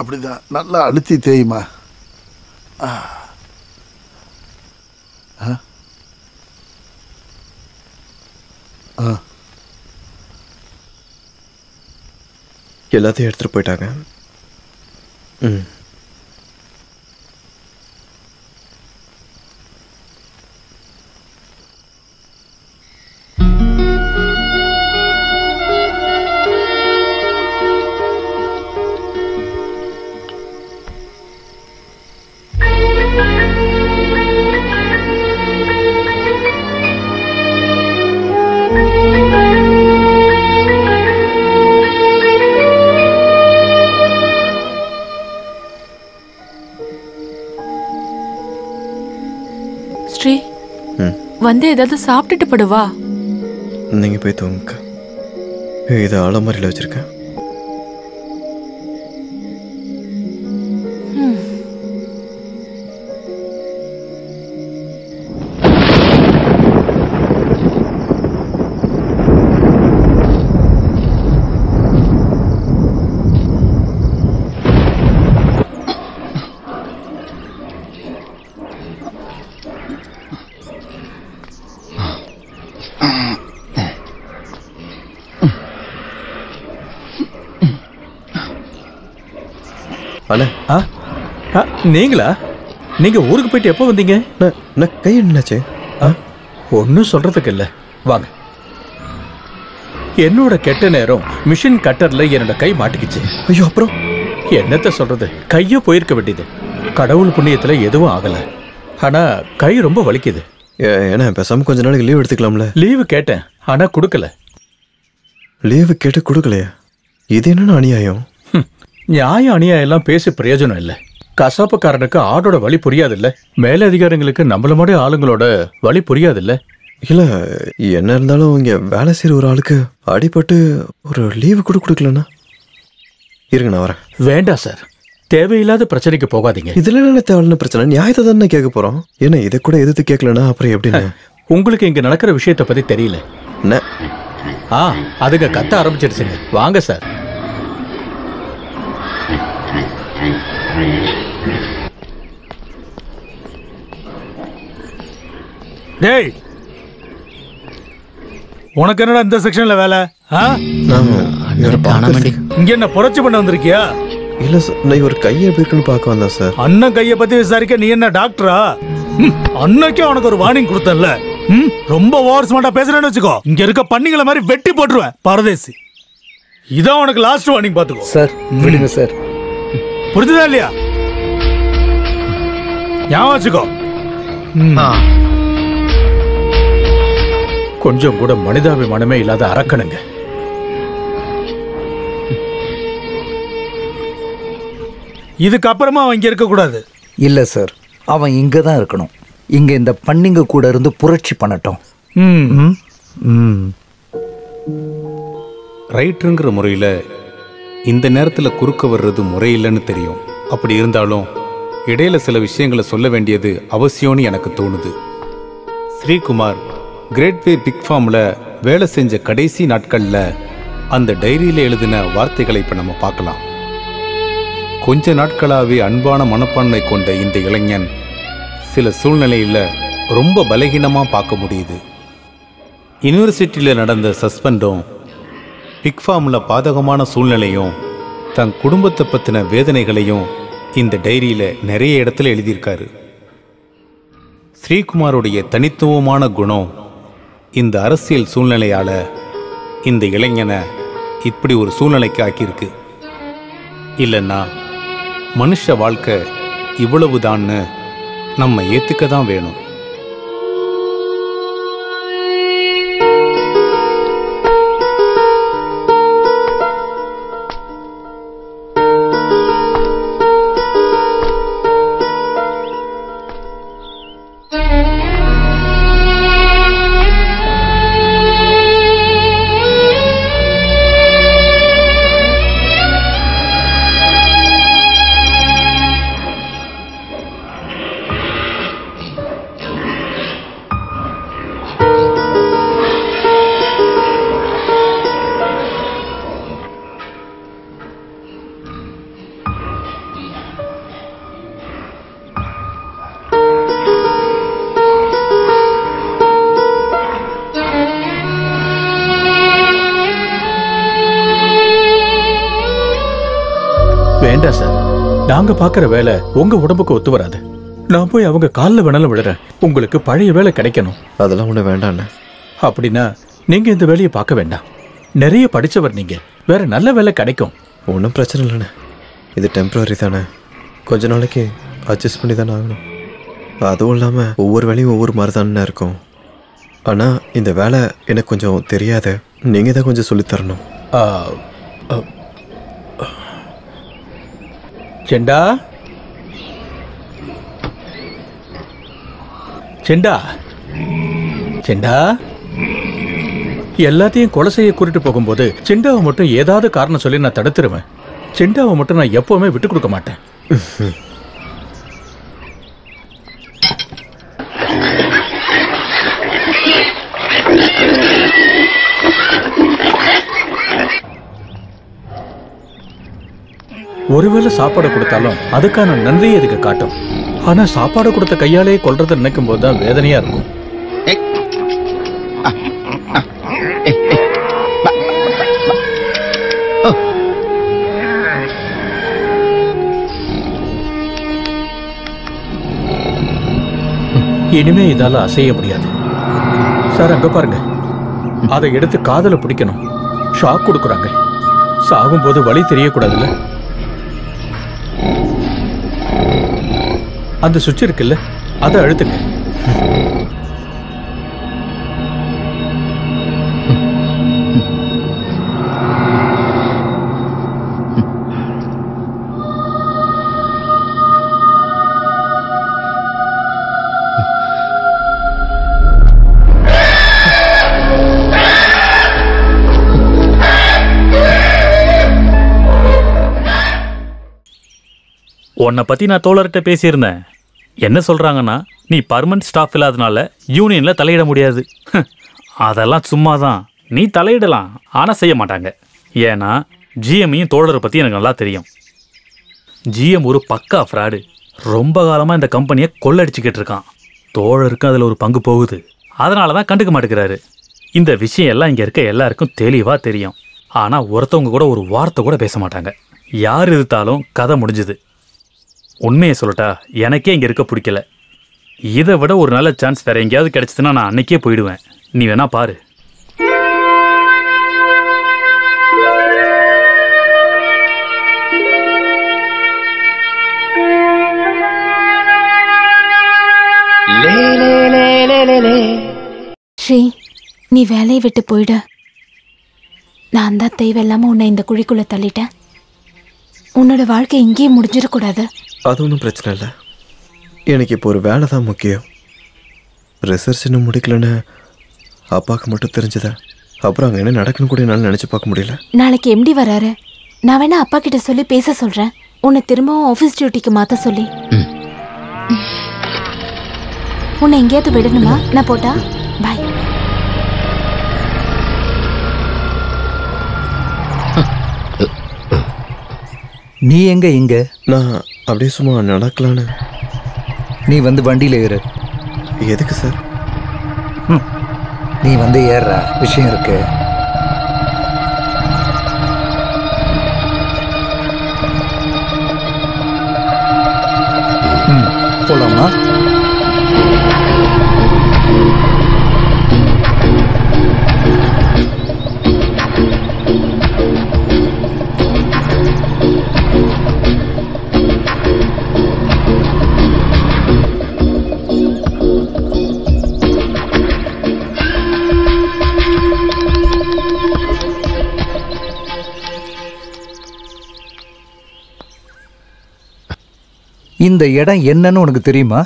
Speaker 4: அப்படிதான் நல்லா அழுத்தி தேயுமா?
Speaker 3: எல்லாத்தையும் எடுத்துட்டு போயிட்டாங்க. ம்,
Speaker 9: ஸ்ரீ வந்து ஏதாவது சாப்பிட்டுட்டு படுவா.
Speaker 3: நீங்க போய் தூங்க. இதை அலமாரியில் வச்சிருக்கேன்.
Speaker 6: நீங்களா? நீங்க ஊருக்கு போயிட்டு எப்போ வந்தீங்க?
Speaker 3: நான் கை என்னாச்சு?
Speaker 6: ஒன்னும் சொல்றதுக்கு இல்ல, வாங்க. என்னோட கெட்ட நேரம் மிஷின் கட்டர்ல என்னோட கை மாட்டிக்கிச்சு.
Speaker 3: ஐயோ, அப்புறம்
Speaker 6: என்னத்த சொல்றது, கைய போயிருக்க வேண்டியது. கடவுள் புண்ணியத்துல எதுவும் ஆகல, ஆனா கை ரொம்ப வலிக்குது.
Speaker 3: ஏன்னா பேசாம கொஞ்ச நாளைக்கு லீவ் எடுத்துக்கலாம்ல?
Speaker 6: லீவு கேட்டேன், ஆனா கொடுக்கல.
Speaker 3: லீவு கேட்டு கொடுக்கலையா? இது என்னன்னு அநியாயம்.
Speaker 6: நியாயம் அநியாயம் எல்லாம் பேசி பிரயோஜனம் இல்லை. கசாப்புக்காரனுக்கு ஆடோட வழி புரியாது இல்ல, மேலதிகாரிகளுக்கு நம்மள மாதிரி ஆளுங்களோட வழி புரியாது இல்ல.
Speaker 3: இல்ல, என்ன இருந்தாலும் இங்க வேலை செய்யற ஒரு ஆளுக்கு அடிபட்டு ஒரு லீவு கூட கொடுக்கலன்னா இருங்க, நான் வரேன்.
Speaker 6: வேண்டாம் சார், தேவையில்லாத பிரச்சனைக்கு போகாதீங்க.
Speaker 3: இதுல என்ன தேவையான பிரச்சனை? நியாயத்தை தானே கேட்க போறோம். ஏன்னா இதை கூட எதிர்த்து கேட்கலன்னா அப்புறம் எப்படின்னு?
Speaker 6: உங்களுக்கு இங்க நடக்கிற விஷயத்தை பத்தி தெரியல. அதுங்க கத்த ஆரம்பிச்சிடுச்சுங்க. வாங்க சார்.
Speaker 12: டேய், உனக்கு என்னடா இந்த செக்ஷன்ல வேலை? இங்க என்ன புரட்சி பண்ண வந்திருக்கியா?
Speaker 3: இல்ல சார், நான் ஒரு கையை எப்படி இருக்குன்னு பார்க்க வந்தேன் சார்.
Speaker 12: அண்ணன் கையை பத்தி விசாரிக்க நீ என்ன டாக்டரா? அன்னைக்கே உனக்கு ஒரு வார்னிங் கொடுத்தேன்ல. ரொம்ப ஓவர் ஸ்மார்ட்டா பேசுறேன்னு வச்சுக்கோ, இங்க இருக்க பண்ணிங்கள மாதிரி வெட்டி போட்டுருவேன் பரதேசி. இதான் உனக்கு லாஸ்ட் வார்னிங், பாத்துக்கோ.
Speaker 14: சார் விடுங்க சார்.
Speaker 12: புரிஞ்சுதா இல்லையா? ஞாபகம் வச்சுக்கோ.
Speaker 6: கொஞ்சம் கூட மனிதாபிமானமே இல்லாத அரக்கணுங்க.
Speaker 12: இதுக்கப்புறமா அவன் இங்க இருக்க கூடாது.
Speaker 14: இல்ல சார், அவன் இங்க தான் இருக்கணும். இங்க இந்த பண்ணிங்க கூட இருந்து புரட்சி பண்ணட்டும்.
Speaker 2: ரைட்டருங்கிற முறையில் இந்த நேரத்தில் குறுக்க வர்றது முறையில்லைன்னு தெரியும். அப்படி இருந்தாலும் இடையில சில விஷயங்களை சொல்ல வேண்டியது அவசியம்னு எனக்கு தோணுது. ஸ்ரீகுமார் கிரேட்வே பிக் ஃபார்மில் வேலை செஞ்ச கடைசி நாட்களில் அந்த டைரியில் எழுதின வார்த்தைகளை இப்போ நம்ம பார்க்கலாம். கொஞ்ச நாட்களாகவே அன்பான மனப்பான்மை கொண்ட இந்த இளைஞன் சில சூழ்நிலையில் ரொம்ப பலகீனமாக பார்க்க முடியுது. யூனிவர்சிட்டியில் நடந்த சஸ்பெண்டும் பிக் ஃபார்மில் பாதகமான சூழ்நிலையும் தன் குடும்பத்தை பற்றின வேதனைகளையும் இந்த டைரியில் நிறைய இடத்துல எழுதியிருக்காரு. ஸ்ரீகுமாருடைய தனித்துவமான குணம் இந்த அரசியல் சூழ்நிலையால் இந்த இளைஞனை இப்படி ஒரு சூழ்நிலைக்கு ஆக்கியிருக்கு. இல்லைன்னா மனுஷ வாழ்க்கை இவ்வளவுதான்னு நம்ம ஏற்றுக்க தான் வேணும்.
Speaker 6: வேண்டாம் சார், நாங்க பாக்குற வேலை உங்க உடம்புக்கு ஒத்து வராது. நான் போய் அவங்க காலில் வேணாலும் விடுறேன். உங்களுக்கு பழைய வேலை கிடைக்கணும்.
Speaker 3: அதெல்லாம் ஒண்ணு வேண்டாம்.
Speaker 6: அப்படின்னா நீங்க இந்த வேலையை பார்க்க வேண்டாம். நிறைய படிச்சவர் நீங்க, வேற நல்ல வேலை கிடைக்கும்.
Speaker 3: ஒன்றும் பிரச்சனை இல்லைண்ணே, இது டெம்பரரி தானே, கொஞ்ச நாளைக்கு அட்ஜஸ்ட் பண்ணி தானே ஆகணும். அதுவும் இல்லாமல் ஒவ்வொரு வேலையும் ஒவ்வொரு மாதிரி தானே இருக்கும். ஆனால் இந்த வேலை எனக்கு கொஞ்சம் தெரியாது, நீங்கள் தான் கொஞ்சம் சொல்லித்தரணும்.
Speaker 6: செண்டா செண்டா செண்டா எல்லாத்தையும் கொலை செய்ய கூட்டிட்டு போகும்போது செண்டாவை மட்டும் ஏதாவது காரணம் சொல்லி நான் தடுத்துருவேன். செண்டாவை மட்டும் நான் எப்பவுமே விட்டு கொடுக்க மாட்டேன். ஒருவேளை சாப்பாடு கொடுத்தாலும் அதுக்கான நன்றியை இதுக்கு காட்டும். ஆனா சாப்பாடு கொடுத்த கையாலே கொல்றதை நினைக்கும் போது தான் வேதனையா இருக்கும். இனிமே இதால அசைய முடியாது. சார் அங்க பாருங்க, அதை எடுத்து காதல பிடிக்கணும். ஷாக் கொடுக்குறாங்க. சாகும்போது வலி தெரியக்கூடாதுல்ல. அந்த சுவிட்ச் இருக்குல்ல, அதை அழுத்துங்க.
Speaker 15: உன்னை பத்தி நான் தோழர்கிட்ட பேசியிருந்தேன். என்ன சொல்றாங்கன்னா, நீ பர்மனன்ட் ஸ்டாஃப் இல்லாதனால யூனியன்ல தலையிட முடியாது. அதெல்லாம் சும்மாதான். நீ தலையிடலாம், ஆனா செய்ய மாட்டாங்க. ஏன்னா ஜிஎம்மையும் தோழரை பத்தி எனக்கு நல்லா தெரியும். ஜிஎம் ஒரு பக்கா ஃப்ராடு. ரொம்ப காலமா இந்த கம்பெனியை கொள்ளடிச்சுக்கிட்டு இருக்கான். தோழருக்கு அதுல ஒரு பங்கு போகுது. அதனாலதான் கண்டுக்க மாட்டேங்கிறாரு. இந்த விஷயம் எல்லாம் இங்க இருக்க எல்லாருக்கும் தெளிவா தெரியும். ஆனா ஒருத்தவங்க கூட ஒரு வார்த்தை கூட பேச மாட்டாங்க. யார் எதிர்த்தாலும் கதை முடிஞ்சுது. உண்மையை சொல்லட்டா, எனக்கே இங்கே இருக்க பிடிக்கல. இதை விட ஒரு நல்ல சான்ஸ் வேற எங்கேயாவது கிடைச்சதுன்னா நான் அன்னைக்கே போயிடுவேன். நீ வேணா பாரு.
Speaker 5: ஸ்ரீ, நீ வேலையை விட்டு போயிட. நான் தான் தேவையில்லாம உன்னை இந்த குழிக்குள்ள தள்ளிட்டேன். உன்னோட வாழ்க்கை இங்கேயே முடிஞ்சிடக்கூடாது.
Speaker 3: அது ஒன்றும் பிரச்சனை இல்லை. எனக்கு இப்போ ஒரு வேலை தான் முக்கியம். ரிசர்ச் இன்னும் முடிக்கலன்னு அப்பாவுக்கு மட்டும் தெரிஞ்சதா, அப்புறம் அங்கே என்ன நடக்குன்னு கூட என்னால் நினச்சி பார்க்க முடியல.
Speaker 5: நாளைக்கு எம்டி வராரு. நான் வேணா அப்பா கிட்ட சொல்லி பேச சொல்றேன். உன்னை திரும்பவும் ஆஃபீஸ் டியூட்டிக்கு மாத்த சொல்லி. உன்னை எங்கேயாவது விடணுமா? நான் போட்டா? பாய்.
Speaker 14: நீ எங்க இங்க?
Speaker 3: நான் அப்படியே சும்மா நடக்கலான்னு.
Speaker 14: நீ வந்து வண்டியில ஏறு.
Speaker 3: எதுக்கு சார்?
Speaker 14: நீ வந்து ஏறுறா, விஷயம் இருக்கு. போலாமா? இந்த இடம் என்னன்னு உனக்கு தெரியுமா?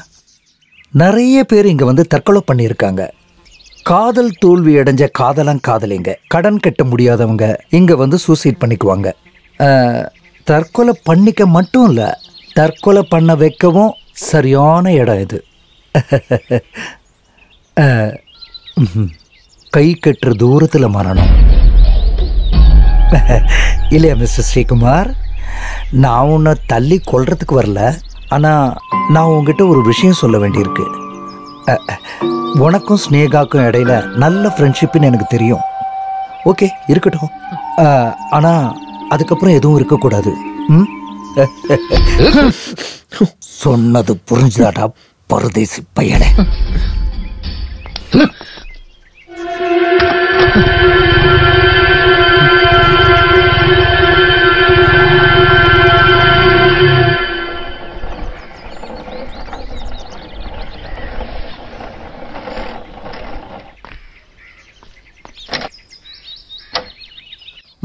Speaker 14: நிறைய பேர் இங்க வந்து தற்கொலை பண்ணியிருக்காங்க. காதல் தோல்வி அடைஞ்ச காதலிங்க, கடன் கட்ட முடியாதவங்க இங்க வந்து சூசைட் பண்ணிக்குவாங்க. தற்கொலை பண்ணிக்க மட்டும் இல்ல, தற்கொலை பண்ண வைக்கவும் சரியான இடம் இது. கை கட்டுற தூரத்துல மரணம் இல்லையா மிஸ்டர் ஸ்ரீகுமார்? நான் உன்னை தள்ளி கொல்றதுக்கு வரல, ஆனால் நான் உங்ககிட்ட ஒரு விஷயம் சொல்ல வேண்டியிருக்கு. உனக்கும் ஸ்னேகாக்கும் இடையில நல்ல ஃப்ரெண்ட்ஷிப்னு எனக்கு தெரியும். ஓகே, இருக்கட்டும். ஆனால் அதுக்கப்புறம் எதுவும் இருக்கக்கூடாது. சொன்னது புரிஞ்சுதாடா பரதேசி பையனே.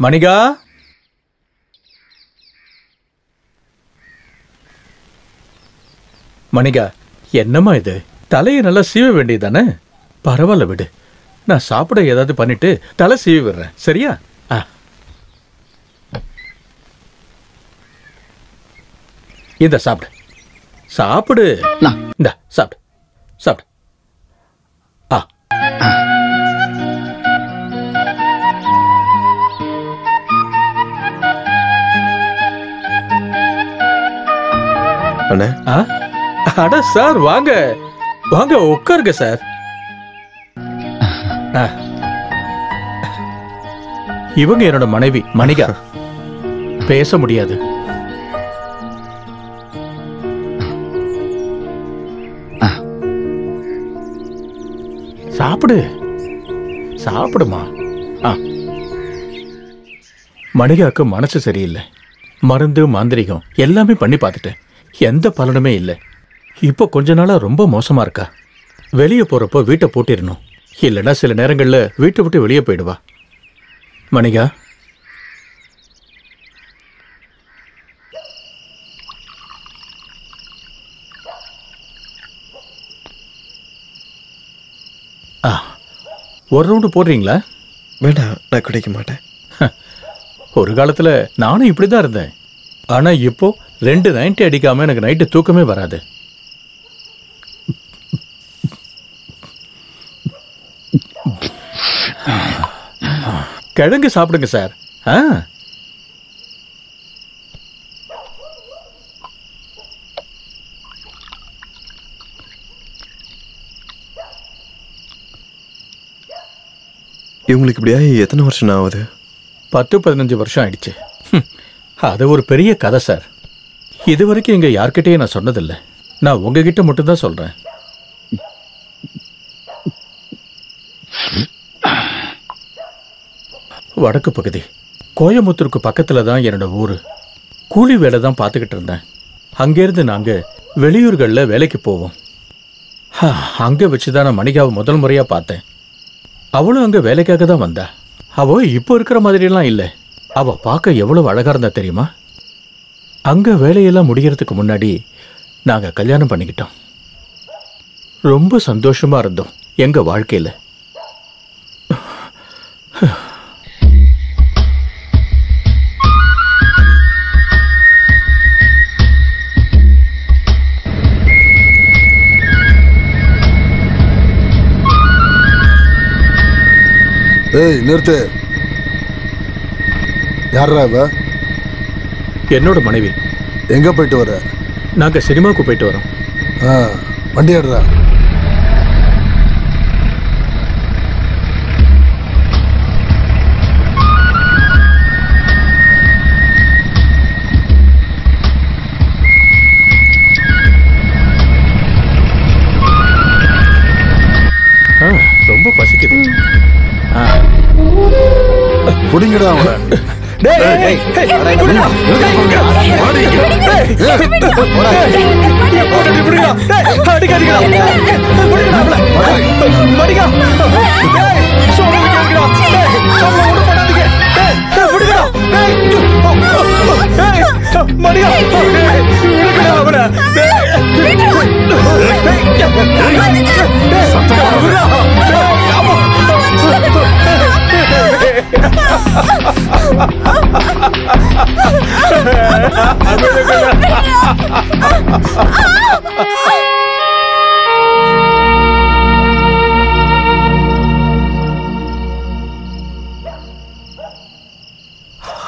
Speaker 6: மணிகா, மணிகா, என்னம்மா இது? தலையை நல்லா சீவ வேண்டியதானே? பரவாயில்ல விடு, நான் சாப்பிட ஏதாவது பண்ணிட்டு தலை சீவி விடுறேன், சரியா? இந்த சாப்பிடு சாப்பிடு, இந்த சாப்பிடு சாப்பிடு. அட சார், வாங்க வாங்க உட்காருங்க சார். இவங்க என்னோட மனைவி மணிகா. பேச முடியாது. சாப்பிடு சாப்பிடுமா. மணிகாவுக்கு மனசு சரியில்லை. மருந்து மாந்திரிகம் எல்லாமே பண்ணி பார்த்துட்டேன், எந்த பலனுமே இல்லை. இப்போ கொஞ்ச நாளா ரொம்ப மோசமா இருக்கா. வெளியே போறப்போ வீட்டை பூட்டிடணும், இல்லைன்னா சில நேரங்கள்ல வீட்டை விட்டு வெளியே போயிடுவா. மணிகா, ஒரு ரவுண்டு போடுறீங்களா?
Speaker 3: வேண்டாம், நான் குடிக்க மாட்டேன்.
Speaker 6: ஒரு காலத்துல நானும் இப்படிதான் இருந்தேன், ஆனா இப்போ 2 நைன்டி அடிக்காம எனக்கு நைட்டு தூக்கமே வராது. கிழங்கு சாப்பிடுங்க சார்.
Speaker 3: இவங்களுக்கு இப்படியா எத்தனை வருஷம் ஆகுது?
Speaker 6: 10-15 வருஷம் ஆயிடுச்சு. அது ஒரு பெரிய கதை சார். இது வரைக்கும் இங்க யார்கிட்டயும் நான் சொன்னதில்லை. நான் உங்ககிட்ட மட்டும்தான் சொல்றேன். வடக்கு பகுதி கோயம்புத்தூருக்கு பக்கத்துல தான் என்னோட ஊரு. கூலி வேலை தான் பார்த்துக்கிட்டு இருந்தேன். அங்கேருந்து நாங்க வெளியூர்களில் வேலைக்கு போவோம். அங்கே வச்சுதான் நான் மணிகாவை முதல் முறையா பார்த்தேன். அவளும் அங்க வேலைக்காக தான் வந்தா. அவ இப்போ இருக்கிற மாதிரிலாம் இல்லை. அவ பார்க்க எவ்வளவு அழகா இருந்தா தெரியுமா? அங்க வேலையெல்லாம் முடிகிறதுக்கு முன்னாடி நாங்க கல்யாணம் பண்ணிக்கிட்டோம். ரொம்ப சந்தோஷமா இருந்தோம் எங்க வாழ்க்கையில.
Speaker 4: ஏய் நிறுத்து. யாரா இவ?
Speaker 6: என்னோட மனைவி.
Speaker 4: எங்க போயிட்டு வர?
Speaker 6: நாங்க சினிமாவுக்கு போயிட்டு வரோம்.
Speaker 4: வண்டி ஆடுறா.
Speaker 6: ரொம்ப பசிக்குது.
Speaker 4: புடிங்கடா அவனை.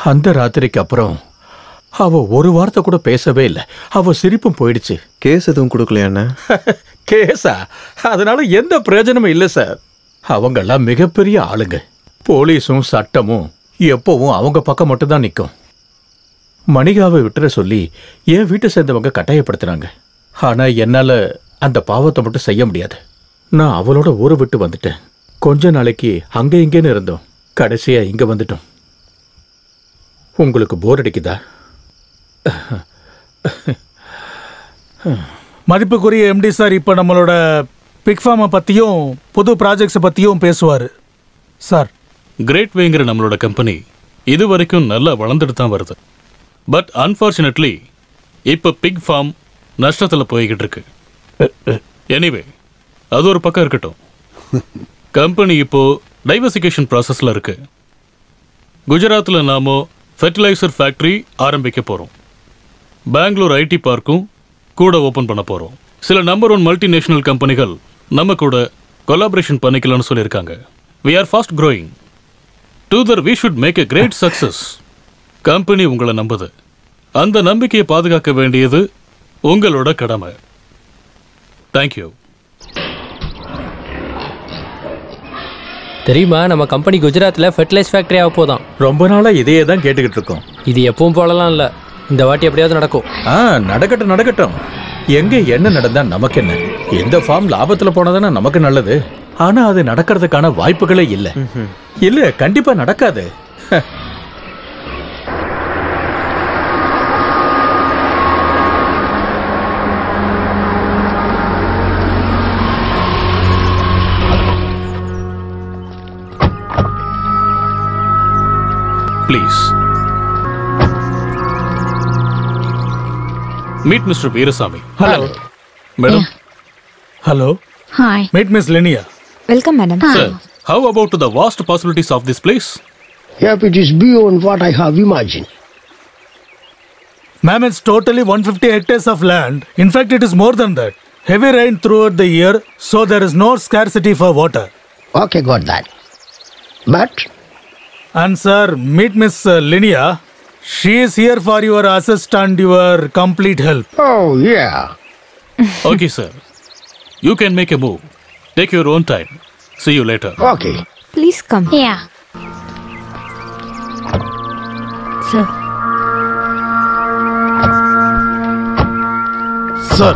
Speaker 6: அந்த ராத்திரிக்கு அப்புறம் அவ ஒரு வார்த்தை கூட பேசவே இல்லை. அவ சிரிப்பும் போயிடுச்சு.
Speaker 3: கேஸ் எதுவும் கொடுக்கலையா?
Speaker 6: கேஸா? அதனால எந்த பிரயோஜனமும் இல்லை சார். அவங்கெல்லாம் மிகப்பெரிய ஆளுங்க. போலீஸும் சட்டமும் எப்பவும் அவங்க பக்கம் மட்டும்தான் நிற்கும். மணிகாவை விட்டுற சொல்லி என் வீட்டை சேர்ந்தவங்க கட்டாயப்படுத்துறாங்க. ஆனா என்னால அந்த பாவத்தை மட்டும் செய்ய முடியாது. நான் அவளோட ஊரை விட்டு வந்துட்டேன். கொஞ்ச நாளைக்கு அங்க இங்கேன்னு இருந்தோம். கடைசியா இங்க வந்துட்டோம். உங்களுக்கு போர் அடிக்குதா?
Speaker 12: மதிப்புக்குரிய எம்டி சார் இப்போ நம்மளோட பிக் ஃபார்மை பற்றியும் புது ப்ராஜெக்ட்ஸை பற்றியும் பேசுவார் சார்.
Speaker 15: கிரேட் வேங்கிற நம்மளோட கம்பெனி இது வரைக்கும் நல்லா வளர்ந்துட்டு தான் வருது. பட் அன்ஃபார்ச்சுனேட்லி இப்போ பிக் ஃபார்ம் நஷ்டத்தில் போய்கிட்டு இருக்கு. எனிவே அது ஒரு பக்கம் இருக்கட்டும். கம்பெனி இப்போ டைவர்சிஃபிகேஷன் ப்ராசஸில் இருக்கு. குஜராத்தில் நாம ஃபெர்டிலைசர் ஃபேக்ட்ரி ஆரம்பிக்க போகிறோம். பெங்களூர் ஐடி பார்க்கும் கூட ஓப்பன் பண்ண போகிறோம். சில நம்பர் 1 மல்டிநேஷனல் கம்பெனிகள் நம்ம கூட கொலாபரேஷன் பண்ணிக்கலாம்னு சொல்லியிருக்காங்க. We are fast growing. Together we should make a great success. Company உங்களை நம்புது. அந்த நம்பிக்கையை பாதுகாக்க வேண்டியது உங்களோட கடமை. தேங்க்யூ.
Speaker 13: தெரியுமா, நம்ம கம்பெனி குஜராத்தில் ஃபெர்டிலைஸ் ஃபேக்டரி ஆக போதான்.
Speaker 6: ரொம்ப நாளாக இதையே தான் கேட்டுக்கிட்டு இருக்கோம்.
Speaker 13: இது எப்பவும் போலலாம் இல்லை. இந்த வாட்டி எப்படியாவது நடக்கும்.
Speaker 6: நடக்கட்டும் நடக்கட்டும். எங்க என்ன நடந்தா நமக்கு என்ன? எந்த ஃபார்ம் லாபத்தில் போனதுன்னா நமக்கு நல்லது. ஆனா அது நடக்கிறதுக்கான வாய்ப்புகளே இல்லை. இல்ல, கண்டிப்பா நடக்காது.
Speaker 15: Please. Meet Mr. Veerasamy.
Speaker 12: Hello. Madam. Hello.
Speaker 8: Hi.
Speaker 15: Meet Miss Linia.
Speaker 7: Welcome, madam.
Speaker 15: Sir, how about the vast possibilities of this place?
Speaker 16: Yep, it is beyond what I have imagined.
Speaker 12: Ma'am, it's totally 150 hectares of land. In fact, it is more than that. Heavy rain throughout the year, so there is no scarcity for water.
Speaker 16: Okay, got that. But...
Speaker 12: And sir, meet Miss Linia. She is here for your assist and your complete help.
Speaker 16: Oh, yeah.
Speaker 15: Okay, sir. You can make a move. Take your own time. See you later.
Speaker 16: Okay.
Speaker 7: Please come.
Speaker 8: Yeah. Sir.
Speaker 12: Sir.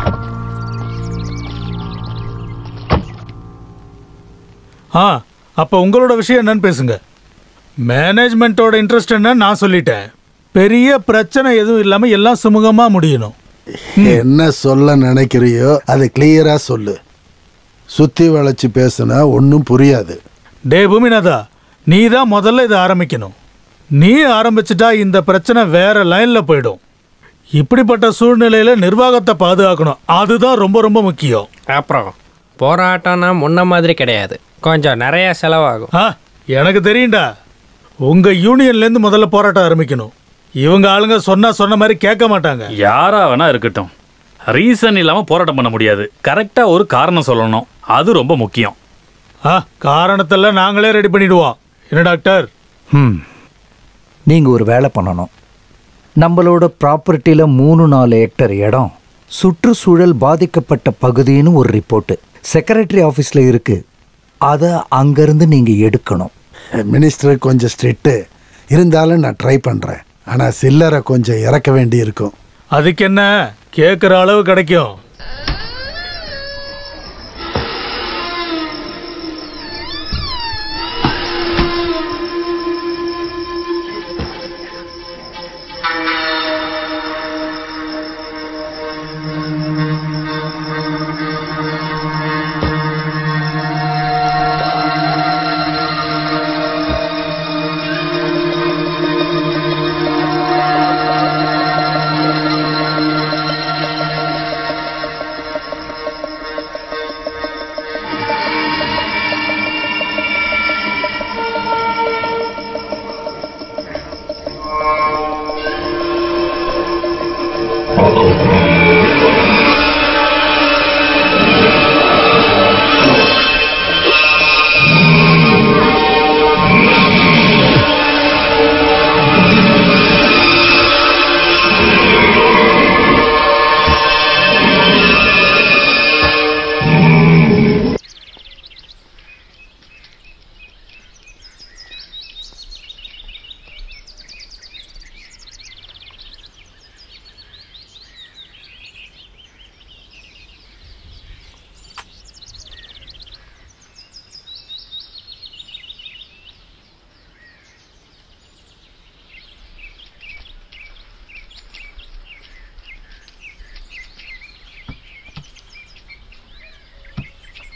Speaker 12: அப்போ உங்களோட விஷயம் என்னன்னு பேசுங்க. மேனேஜ்மெண்ட்டோட interest என்ன நான் சொல்லிட்டேன். பெரிய பிரச்சனை எதுவும் இல்லாம எல்லாம் சுமூகமா முடியணும்.
Speaker 4: என்ன சொல்ல நினைக்கிறியோ அதை கிளியரா சொல்லு. சுத்தி வளைச்சு பேசுனா ஒன்றும் புரியாது.
Speaker 12: டே பூமிநாதா, நீ தான் முதல்ல இதை ஆரம்பிக்கணும். நீ ஆரம்பிச்சிட்டா இந்த பிரச்சனை வேற லைன்ல போயிடும். இப்படிப்பட்ட சூழ்நிலையில நிர்வாகத்தை பாதுகாக்கணும். அதுதான் ரொம்ப ரொம்ப முக்கியம்.
Speaker 13: அப்புறம் போராட்டம்னா முன்ன மாதிரி கிடையாது. கொஞ்சம் நிறைய செலவாகும்.
Speaker 12: எனக்கு தெரியும்டா. உங்க யூனியன்ல இருந்து முதல்ல போராட்டம் ஆரம்பிக்கணும். இவங்க ஆளுங்க சொன்ன மாதிரி கேட்க மாட்டாங்க.
Speaker 15: யாரா வேணா இருக்கட்டும், ரீசன் இல்லாம போராட்டம் பண்ண முடியாது. கரெக்டா ஒரு காரணம் சொல்லணும். அது ரொம்ப முக்கியம்.
Speaker 12: காரணத்தெல்லாம் நாங்களே ரெடி பண்ணிடுவோம். என்ன டாக்டர்?
Speaker 14: நீங்க ஒரு வேலை பண்ணணும். நம்மளோட ப்ராப்பர்ட்டியில் 3-4 ஹெக்டர் இடம் சுற்றுச்சூழல் பாதிக்கப்பட்ட பகுதின்னு ஒரு ரிப்போர்ட்டு செக்ரட்டரி ஆஃபீஸில் இருக்கு. அதை அங்கேருந்து நீங்கள் எடுக்கணும்.
Speaker 4: மினிஸ்டர் கொஞ்சம் ஸ்ட்ரிக்ட்டு இருந்தாலும் நான் ட்ரை பண்ணுறேன். ஆனால் சில்லரை கொஞ்சம் இறக்க வேண்டி இருக்கும்.
Speaker 12: அதுக்கு என்ன, கேட்குற அளவு கிடைக்கும்.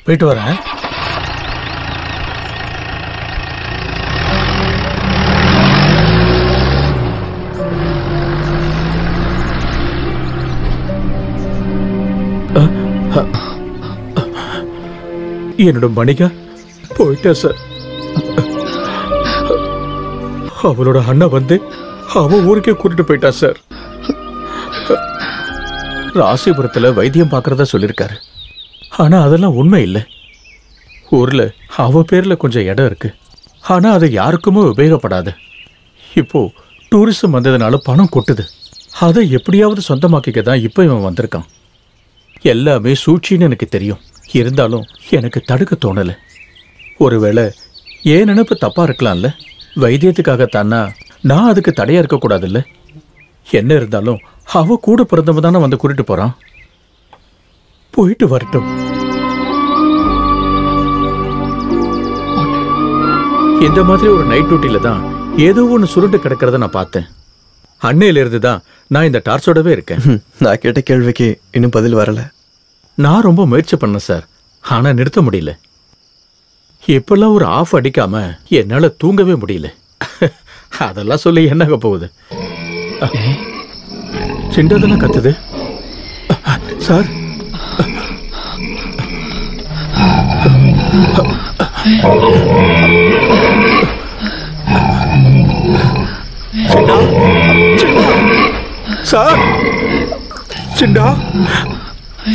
Speaker 12: போயிட்டு வரேன்.
Speaker 6: என்னோட மணிகா போயிட்டா சார். அவளோட அண்ணா வந்து அவ ஊருக்கே கூட்டிட்டு போயிட்டா சார். ராசிபுரத்துல வைத்தியம் பார்க்கறதா சொல்லியிருக்காரு. ஆனா அதெல்லாம் உண்மை இல்லை. ஊர்ல அவ பேர்ல கொஞ்சம் இடம் இருக்கு. ஆனா அது யாருக்குமே உபயோகப்படாது. இப்போ டூரிசம் வந்ததுனால பணம் கொட்டுது. அதை எப்படியாவது சொந்தமாக்கிக்க தான் இப்போ இவன் வந்திருக்கான். எல்லாமே சூழ்ச்சின்னு எனக்கு தெரியும். இருந்தாலும் எனக்கு தடுக்க தோணலை. ஒருவேளை ஏன் நினைப்பு தப்பா இருக்கலாம்ல. வைத்தியத்துக்காகத்தானா நான் அதுக்கு தடையா இருக்கக்கூடாதுல்ல. என்ன இருந்தாலும் அவ கூட பிறந்தவன் தானே வந்து கூட்டிட்டு போறான். போயிட்டு வரட்டும். இந்த மாதிரி ஒரு நைட் டியூட்டில தான் ஏதோ ஒன்று சுருண்டு கிடக்கிறத நான் பார்த்தேன். அன்னையில இருந்து தான் நான் இந்த டார்ச்சோடவே இருக்கேன்.
Speaker 3: நான் கேட்ட கேள்விக்கு இன்னும் பதில் வரல.
Speaker 6: நான் ரொம்ப முயற்சி பண்ணேன் சார். ஆனா நிறுத்த முடியல. இப்பெல்லாம் ஒரு ஆஃப் அடிக்காம என்னால தூங்கவே முடியல. அதெல்லாம் சொல்லி என்னங்க போகுது. சிண்டதானே கத்துது சார். சிண்டா, சிண்டா, சார், சிண்டா,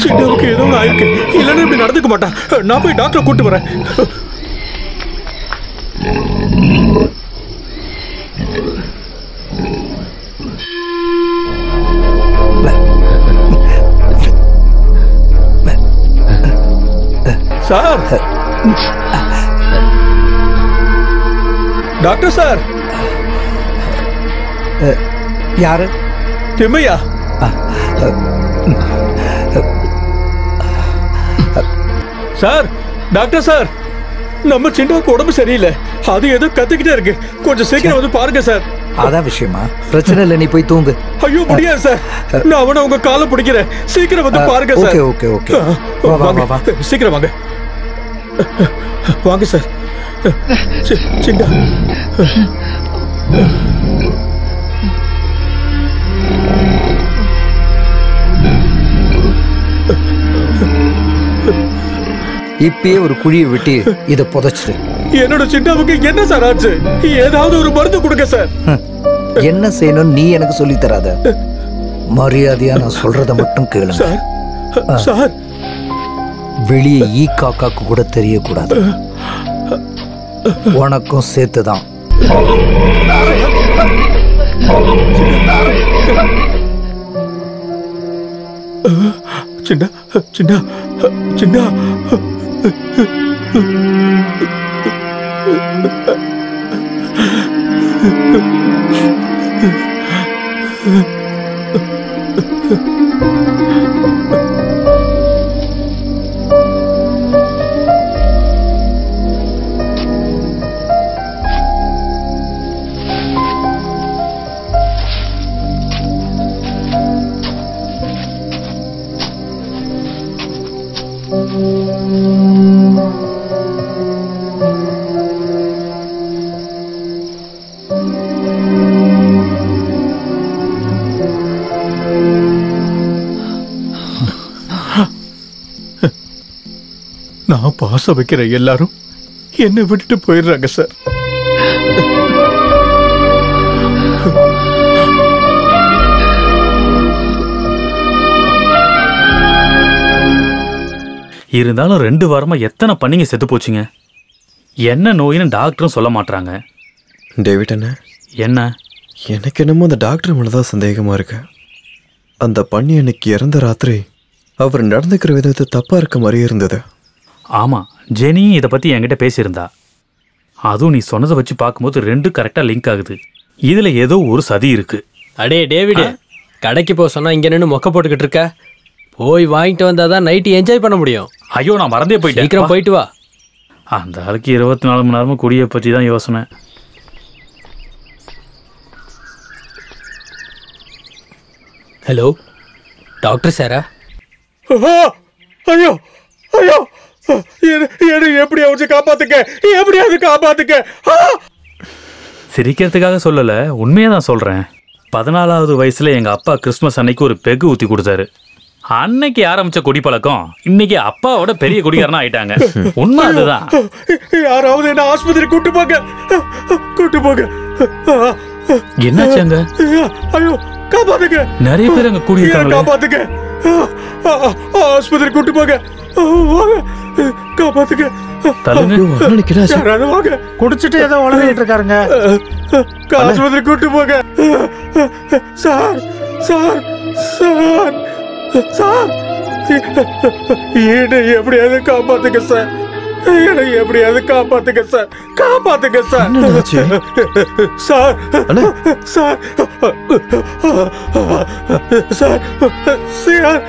Speaker 6: சிண்டாவுக்கு ஏதோ ஆயிருக்கு. இல்லைன்னா இப்படி நடந்துக்க மாட்டான். நான் போய் டாக்டரை கூட்டு வரேன். Sir, doctor sir.
Speaker 14: யாரு?
Speaker 6: திம்மையா. சார், டாக்டர் சார், நம்ம சிண்டாவுக்கு உடம்பு சரியில்லை. அது ஏதோ கத்துக்கிட்டே இருக்கு. கொஞ்சம் சீக்கிரம் வந்து பாருங்க சார்.
Speaker 14: அதான் விஷயமா? பிரச்சனை இல்லை, நீ போய் தூங்கு.
Speaker 6: ஐயோ முடியாது சார். நான் அவனை உங்க காலை பிடிக்கிறேன். சீக்கிரம் வந்து பாருங்க சார்.
Speaker 14: Okay okay okay.
Speaker 6: வாங்க, சீக்கிரம் வாங்க. வாங்க சார். சிண்டா.
Speaker 14: இப்பயே ஒரு குழியை வெட்டி இதை புதைச்சிரு.
Speaker 6: என்னோட சிண்டாவுக்கு என்ன சார் ஆச்சு? ஏதாவது ஒரு மருந்து கொடுங்க சார்.
Speaker 14: என்ன செய்யணும் நீ எனக்கு சொல்லி தராத. மரியாதையா நான் சொல்றத மட்டும் கேளுங்க
Speaker 6: சார்.
Speaker 14: வெளியே ஈ காக்காக்கு கூட தெரியக்கூடாது. உனக்கும் சேர்த்து தான்.
Speaker 6: சின்ன சின்ன சின்ன நான் பாச வைக்கிற எல்லாரும் என்னை விட்டுட்டு போயிடுறாங்க சார்.
Speaker 15: இருந்தாலும் 2 வாரமா எத்தனை பண்ணிங்க செத்து போச்சுங்க. என்ன நோயின்னு டாக்டரும் சொல்ல மாட்டாங்க.
Speaker 3: டேவிட் அண்ணா,
Speaker 15: என்ன?
Speaker 3: எனக்கு என்னமோ அந்த டாக்டர் மேலதான் சந்தேகமா இருக்கு. அந்த பண்ணி அன்னைக்கு இறந்த ராத்திரி அவர் நடந்துக்கிற விதத்தை தப்பா இருக்க மாதிரியே இருந்தது.
Speaker 15: ஆமா, ஜெனியும் இதை பத்தி என்கிட்ட பேசியிருந்தா. அதுவும் நீ சொன்னதை வச்சு பார்க்கும்போது 2 கரெக்டா லிங்க் ஆகுது. இதுல ஏதோ ஒரு சதி இருக்கு.
Speaker 13: அடே டேவிடு, கடைக்கு போக சொன்னா இங்க நின்று மொக்க போட்டுக்கிட்டு இருக்க. போய் வாங்கிட்டு வந்தாதான் நைட்டு என்ஜாய் பண்ண முடியும்.
Speaker 15: ஐயோ, நான் மறந்தே போயிட்டேன்.
Speaker 13: சீக்கிரம் போயிட்டு வா.
Speaker 15: அந்த ஆளுக்கு 24 மணி நேரமும் குடியை பற்றி தான் யோசனை.
Speaker 13: ஹலோ டாக்டர் சாரா?
Speaker 6: ஐயோ ஐயோ, எப்படியாவது காப்பாத்துக்க, எப்படியாவது காப்பாத்துக்க.
Speaker 15: சிரிக்கிறதுக்காக சொல்லல, உண்மையா தான் சொல்றேன். 14வது வயசுல எங்க அப்பா கிறிஸ்துமஸ் அன்னைக்கு ஒரு பெகு ஊத்தி கொடுத்தாரு. அன்னைக்கு ஆரம்பிச்ச குடிப்பழக்கம் இன்னைக்கு அப்பாவோட பெரிய குடிகாரனா ஆயிட்டாங்க. உண்மை அதுதான்.
Speaker 6: யாராவது என்ன ஆஸ்பத்திரி கூட்டு போங்க, கூட்டு போங்க.
Speaker 15: என்னாச்சாங்க?
Speaker 6: ஐயோ காப்பாத்துங்க.
Speaker 15: நிறைய பேர் அங்க கூடி இருக்காங்க.
Speaker 6: காப்பாத்துங்க, ஆஸ்பத்திரி கூட்டு போங்க. காப்பாத்துங்க.
Speaker 12: குடிச்சிட்டு ஏதோ உளறிட்டு இருக்காருங்க.
Speaker 6: ஆஸ்பத்திரி கூட்டு போங்க. சார் சார் சார் சார், என்னை எப்படியாவது காப்பாத்துங்க சார். என்னை எப்படியாவது காப்பாத்துங்க சார். காப்பாத்துங்க sir. Sir sir sir sir,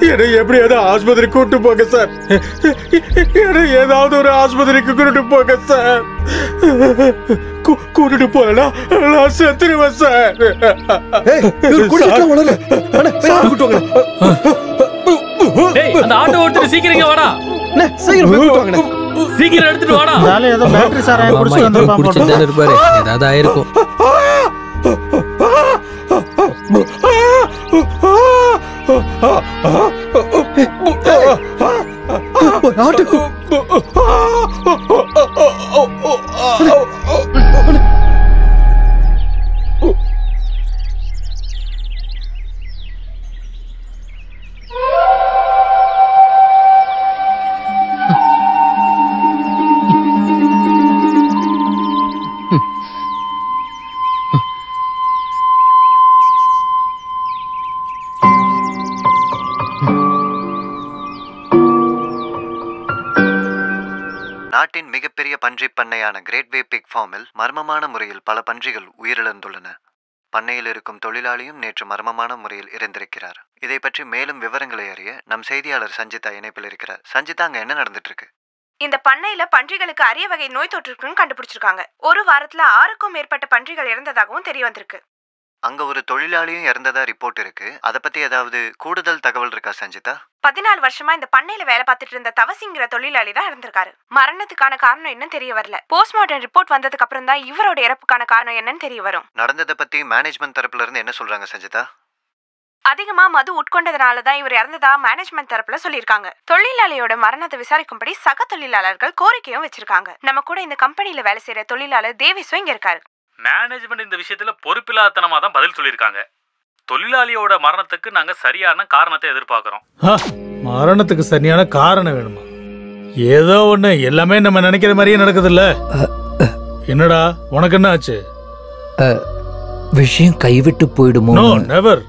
Speaker 6: என்னை எப்படியாவது ஆஸ்பத்திரி கூட்டு போங்க சார். என்னை ஏதாவது ஒரு ஆஸ்பத்திரிக்கு கூட்டிட்டு போங்க சார். கூட்டிட்டு போனா நான் செத்துருவேன் சார்.
Speaker 15: அந்த ஆட்டோ ஓட்டுட்டு சீக்கிரம் வாடா. சீக்கிரம் எடுத்துட்டு வாடா.
Speaker 12: ஏதோ பேட்டரி சாராயம் குடிச்சிட்டு வந்திருப்பான்.
Speaker 13: இருப்பாரு, ஏதாவது ஆயிருக்கும்.
Speaker 11: நாட்டின் மிகப்பெரிய பன்றி பண்ணையான கிரேட் வே பிக் ஃபார்மில் மர்மமான முறையில் பல பன்றிகள் உயிரிழந்துள்ளன. பண்ணையில் இருக்கும் தொழிலாளியும் நேற்று மர்மமான முறையில் இறந்திருக்கிறார். இதை பற்றி மேலும் விவரங்களை அறிய நம் செய்தியாளர் சஞ்சிதா இணைப்பில் இருக்கிறார். சஞ்சிதா, அங்க என்ன நடந்துட்டு இருக்கு?
Speaker 7: இந்த பண்ணையில பன்றிகளுக்கு அரிய வகை நோய் தொற்று இருக்குன்னு கண்டுபிடிச்சிருக்காங்க. ஒரு வாரத்துல 6க்கும் மேற்பட்ட பன்றிகள் இறந்ததாகவும் தெரிய வந்திருக்கு.
Speaker 11: அங்க ஒரு தொழிலாளியும் இறந்ததா ரிப்போர்ட் இருக்கு. அதை பத்தி ஏதாவது கூடுதல் தகவல் இருக்கா சஞ்சிதா?
Speaker 7: 14 வருஷமா இந்த பண்ணையில வேலை பார்த்துட்டு இருந்த தவசிங்கிற தொழிலாளி தான் இறந்திருக்காரு. மரணத்துக்கான காரணம் என்னன்னு தெரிய வரல. போஸ்ட்மார்ட்டம் ரிப்போர்ட் வந்ததுக்கு அப்புறம் தான் இவரோட இறப்புக்கான காரணம் என்னன்னு தெரிய வரும்.
Speaker 11: நடந்ததை பத்தி மேனேஜ்மெண்ட் தரப்புல இருந்து என்ன சொல்றாங்க சஞ்சிதா?
Speaker 7: அதிகமா மது உட்கொண்டதுனாலதான் இவர் இறந்ததா மேனேஜ்மெண்ட் தரப்புல சொல்லியிருக்காங்க. தொழிலாளியோட மரணத்தை விசாரிக்கும்படி சக தொழிலாளர்கள் கோரிக்கையும் வச்சிருக்காங்க. நம்ம கூட இந்த கம்பெனில வேலை செய்யற தொழிலாளர் தேவிஸும் இங்க இருக்காரு.
Speaker 15: மேனேஜ்மெண்ட் இந்த விஷயத்துல பொறுப்பில்லாதனமா தான் பதில் சொல்லியிருக்காங்க. தொழிலாளியோட மரணத்துக்கு நாங்க சரியான காரணத்தை எதிர்பார்க்கிறோம்.
Speaker 12: மரணத்துக்கு சரியான காரணம் வேணுமா? ஏதோ ஒண்ணு, எல்லாமே நம்ம நினைக்கிற மாதிரியே நடக்குது இல்ல. என்னடா உனக்கு என்ன ஆச்சு?
Speaker 14: விஷயம் கைவிட்டு போயிடுமோ?
Speaker 12: No never.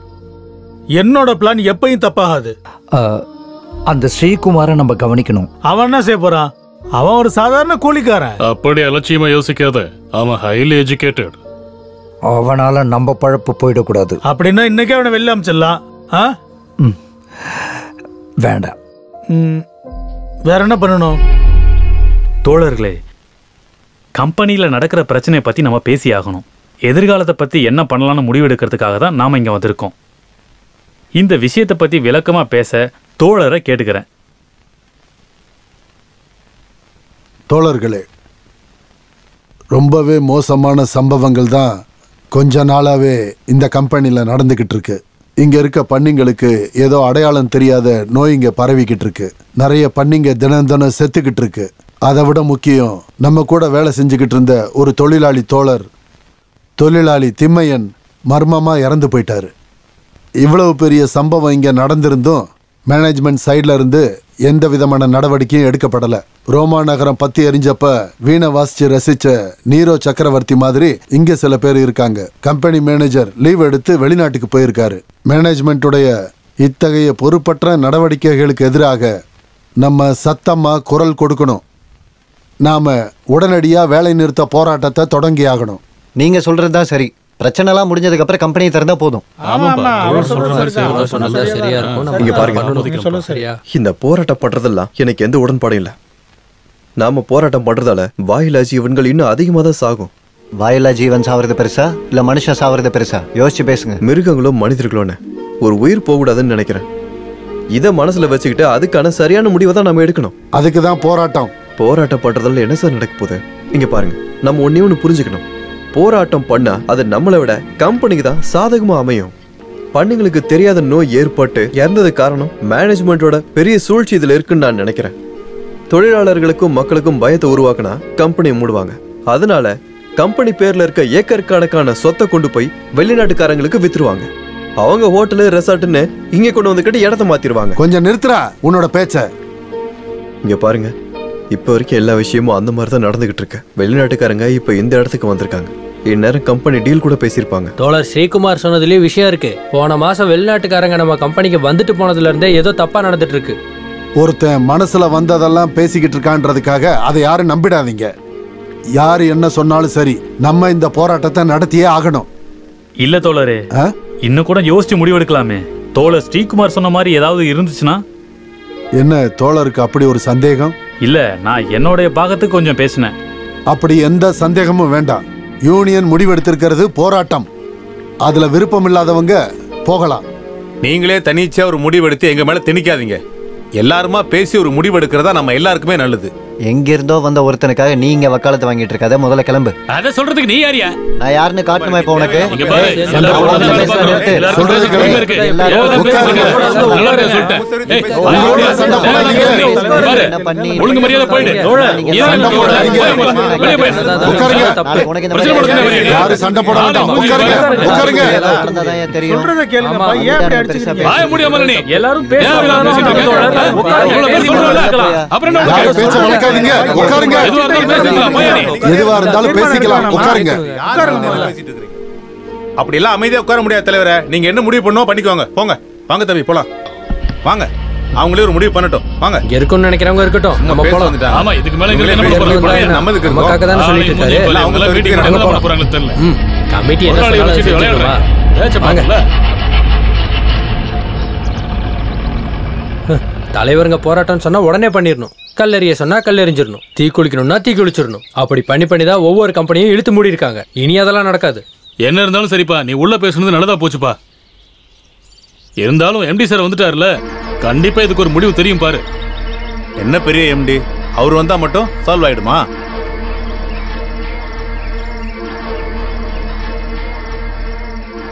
Speaker 12: என்னோட பிளான் எப்பயும் தப்பாகாது.
Speaker 14: அந்த ஸ்ரீகுமாரை நம்ம கவனிக்கணும்.
Speaker 12: அவன் என்ன செய்ய போறான்? அவன் ஒரு சாதாரண கூலிக்காரன்.
Speaker 15: அப்படி அலட்சியமா யோசிக்காத. அவன் ஹைலி எஜுகேட்டட்.
Speaker 14: அவனால நம்ம பழப்பு போயிடக்கூடாது.
Speaker 12: அப்படின்னா இன்னைக்கே அவனை வெளில அமிச்சிடலாம்.
Speaker 14: வேண்டாம்.
Speaker 12: வேற என்ன பண்ணணும்?
Speaker 15: தோழர்களே, கம்பெனியில் நடக்கிற பிரச்சனையை பற்றி நம்ம பேசி ஆகணும். எதிர்காலத்தை பற்றி என்ன பண்ணலாம்னு முடிவெடுக்கிறதுக்காக தான் நாம் இங்கே வந்திருக்கோம். இந்த விஷயத்தை பற்றி விளக்கமாக பேச தோழரை கேட்டுக்கிறேன்.
Speaker 4: தோழர்களே, ரொம்பவே மோசமான சம்பவங்கள் தான் கொஞ்ச நாளாவே இந்த கம்பெனியில் நடந்துக்கிட்டு இருக்கு. இங்க இருக்க பன்னிங்களுக்கு ஏதோ அடையாளம் தெரியாத நோய் இங்க பரவிக்கிட்டு இருக்கு. நிறைய பன்னிங்க தினம் தினம் செத்துக்கிட்டு இருக்கு. அதை விட முக்கியம், நம்ம கூட வேலை செஞ்சுக்கிட்டு இருந்த ஒரு தொழிலாளி திம்மையன் மர்மமா இறந்து போயிட்டாரு. இவ்வளவு பெரிய சம்பவம் இங்க நடந்திருந்தும் மேனேஜ்மெண்ட் சைட்ல இருந்து எந்த விதமான நடவடிக்கையும் எடுக்கப்படல. ரோமா நகரம் பத்தி எரிஞ்சப்ப வீணை வாசிச்சு ரசிச்ச நீரோ சக்கரவர்த்தி மாதிரி இங்க சில பேர் இருக்காங்க. கம்பெனி மேனேஜர் லீவ் எடுத்து வெளிநாட்டுக்கு போயிருக்காரு. மேனேஜ்மெண்ட்டுடைய இத்தகைய பொறுப்பற்ற நடவடிக்கைகளுக்கு எதிராக நம்ம சத்தமா குரல் கொடுக்கணும். நாம உடனடியா வேலை நிறுத்த போராட்டத்தை தொடங்கி ஆகணும்.
Speaker 11: நீங்க சொல்றதுதான் சரி. பிரச்சனைலாம் முடிஞ்சதுக்கு அப்புறம் கம்பெனி திறந்தா போதும்.
Speaker 3: இங்க பாருங்க, இந்த போராட்டம் பண்றதெல்லாம் எனக்கு எந்த உடன்பாடும் இல்ல. நாம போராட்டம் பண்றதால வாயிலா ஜீவன்கள் இன்னும் அதிகமா தான் சாகும்.
Speaker 11: வாயிலா ஜீவன் சாவறது பெருசா இல்ல மனுஷன் சாவறது பெருசா? யோசிச்சு பேசுங்க.
Speaker 3: மிருகங்களோ மனிதர்களோன்னு ஒரு உயிர் போகக்கூடாதுன்னு நினைக்கிறேன். இதை மனசுல வச்சுக்கிட்டு அதுக்கான சரியான முடிவை தான் நம்ம எடுக்கணும்.
Speaker 4: அதுக்கு தான் போராட்டம்
Speaker 3: பண்றதால என்ன சார் நடக்க போகுது? இங்க பாருங்க, நம்ம ஒன்னே ஒண்ணு புரிஞ்சுக்கணும். போராட்டம் பண்ணா அது நம்மளை விட கம்பெனிக்கு தான் சாதகமா அமையும். பன்னிங்களுக்கு தெரியாத நோய் ஏற்பட்டு இறந்தது காரணம் மேனேஜ்மெண்டோட பெரிய சூழ்ச்சி இதுல இருக்குன்னு நான் நினைக்கிறேன். தொழிலாளர்களுக்கும் மக்களுக்கும் பயத்தை உருவாக்குனா கம்பெனியை மூடுவாங்க. அதனால கம்பெனி பேர்ல இருக்க ஏக்கர் கணக்கான சொத்தை கொண்டு போய் வெளிநாட்டுக்காரங்களுக்கு வித்துருவாங்க. அவங்க ஹோட்டலு ரெசார்ட்னு இங்க கொண்டு வந்துக்கிட்டு இடத்த மாத்திருவாங்க.
Speaker 4: கொஞ்சம் நிறுத்துறா உன்னோட பேச்ச.
Speaker 3: இங்க பாருங்க, இப்ப வரைக்கும் எல்லா விஷயமும் அந்த மாதிரி தான் நடந்துகிட்டு இருக்கு. வெளிநாட்டுக்காரங்க இப்ப இந்த இடத்துக்கு வந்திருக்காங்க. இந்நேரம் கம்பெனி டீல் கூட பேசியிருப்பாங்க.
Speaker 13: தோழர் ஸ்ரீகுமார் சொன்னதுலயும் விஷயம் இருக்கு. போன மாசம் வெளிநாட்டுக்காரங்க நம்ம கம்பெனிக்கு வந்துட்டு போனதுல இருந்தே ஏதோ தப்பா நடந்துட்டு இருக்கு.
Speaker 4: ஒருத்தன் மனசுல வந்ததெல்லாம் பேசிக்கிட்டு இருக்கான்றதுக்காக அதை யாரும் நம்பிடாதீங்க. யாரு என்ன சொன்னாலும் சரி, நம்ம இந்த போராட்டத்தை நடத்தியே ஆகணும்.
Speaker 15: இல்ல தோழரே, இன்னும் கூட யோசிச்சு முடிவெடுக்கலாமே. தோழர் ஸ்ரீகுமார் சொன்ன மாதிரி ஏதாவது இருந்துச்சுன்னா?
Speaker 4: என்ன தோழருக்கு அப்படி ஒரு சந்தேகம்?
Speaker 15: இல்ல, நான் என்னோட பாகத்துக்கு கொஞ்சம் பேசினேன்.
Speaker 4: அப்படி எந்த சந்தேகமும் வேண்டாம். யூனியன் முடிவெடுத்திருக்கிறது போராட்டம். அதுல விருப்பம் இல்லாதவங்க போகலாம்.
Speaker 2: நீங்களே தனிச்சா ஒரு முடிவெடுத்து எங்க மேல திணிக்காதீங்க. எல்லாருமா பேசி ஒரு முடிவெடுக்கிறதா நம்ம எல்லாருக்குமே நல்லது.
Speaker 11: எங்க இருந்தோ வந்த ஒருத்தனுக்காக நீங்க வக்காலத்து வாங்கிட்டு இருக்காத, முதல்ல கிளம்பு.
Speaker 15: அத சொல்றதுக்கு நீ யாரியா?
Speaker 11: நான் யாருன்னு காட்டுமா இப்ப உனக்கு?
Speaker 15: ஒழுங்கு மரியாதை போயிடு.
Speaker 4: யாரு சண்டை போட வேண்டாம்.
Speaker 15: எல்லாரும்
Speaker 4: எதுவா இருந்தாலும் பேசிக்கலாம். உட்காருங்க.
Speaker 2: அப்படி எல்லாம் அமைதியா உட்கார முடியாது தலைவரே. நீங்க என்ன முடிவு பண்ணோ பண்ணிக்கோங்க. போங்க, வாங்க தம்பி போலாம். வாங்க, அவங்களே ஒரு முடிவு பண்ணட்டும். வாங்க.
Speaker 13: இருக்குன்னு நினைக்கிறவங்க இருக்கட்டும். நம்ம போலாம்.
Speaker 15: ஆமா, இதுக்கு மேல இங்க என்ன பண்ண போறாங்க?
Speaker 2: நமக்கு
Speaker 13: நமக்காக தான் சொல்லிட்டு இருக்காரு.
Speaker 15: அவங்க மீட்டிங் என்ன பண்ண போறாங்கன்னு தெரியல.
Speaker 13: கமிட்டி என்ன சொல்றாங்க? வாங்க. தலைவருங்க போராட்டம் சொன்னா உடனே பண்ணிடணும். கல்லெறிய சொன்னா கல்லெறிஞ்சிடணும். தீ குளிக்கணும்னா தீ குளிச்சிடணும். அப்படி பண்ணி தான் ஒவ்வொரு கம்பெனியும் இழுத்து மூடி இருக்காங்க. இனி அதெல்லாம் நடக்காது.
Speaker 15: என்ன இருந்தாலும் சரிப்பா, நீ உள்ள பேசுனது நல்லதா போச்சுப்பா. இருந்தாலும் எம்டி சார் வந்துட்டாருல, கண்டிப்பா இதுக்கு ஒரு முடிவு தெரியும் பாரு.
Speaker 2: என்ன பெரிய எம்டி, அவர் வந்தா மட்டும் சால்வ் ஆயிடுமா?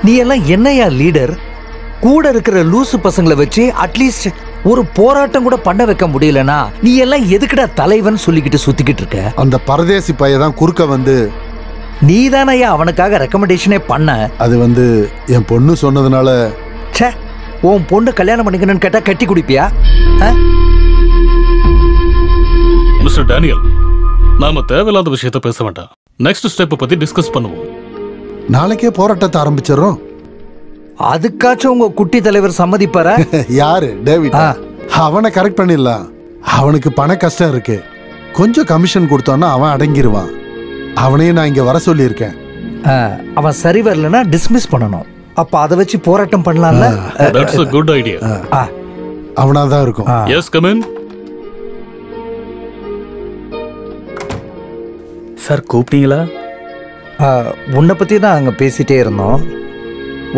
Speaker 14: நீ எல்லாம் என்னையா லீடர்? கூட இருக்கிற லூசு பசங்களை வச்சு அட்லீஸ்ட் ஒரு போராட்டம் கூட பண்ண வைக்க முடியலனா நீ எல்லாம் எதுக்குடா தலைவன் சொல்லிக்கிட்டு சுத்திக்கிட்டு இருக்க?
Speaker 4: அந்த பரதேசி பையதான் குறுக்க வந்து
Speaker 14: நீ தானையா அவனுக்காக ரெக்கமெண்டேஷனே பண்ண.
Speaker 4: அது வந்து என் பொண்ணு சொன்னதுனால.
Speaker 14: ச்சே, உன் பொண்ணு கல்யாணம் பண்ணிக்கணும்னு கேட்டா கட்டி குடிப்பியா?
Speaker 15: மிஸ்டர் டேனியல், நாம தேவையில்லாத விஷயத்த பேச வேண்டாம்.
Speaker 17: நெக்ஸ்ட் ஸ்டெப் பத்தி டிஸ்கஸ் பண்ணுவோம்.
Speaker 4: நாளைக்கே போராட்டத்தை ஆரம்பிச்சிடறோம்.
Speaker 14: அதுக்காச்சும் உங்க குட்டி தலைவர் சம்மதிப்பாரா?
Speaker 4: யாரு? டேவிட். அவனை கரெக்ட் பண்ணிடலாம். அவனுக்கு பண கஷ்டம் இருக்கு. கொஞ்சம் கமிஷன் கொடுத்தோன்னா அவன் அடங்கிடுவான். அவனையும் நான் இங்க வர சொல்லியிருக்கேன்.
Speaker 14: அவன் சரி வரலன்னா டிஸ்மிஸ் பண்ணணும். அப்ப அதை வச்சு போராட்டம் பண்ணலாம்ல.
Speaker 17: That's a good idea.
Speaker 4: அவனாதான் இருக்கும்.
Speaker 17: Yes, come in.
Speaker 15: சார் கூப்பிட்டீங்களா?
Speaker 14: உன்னை பத்தி தான் அங்க பேசிட்டே இருந்தோம்.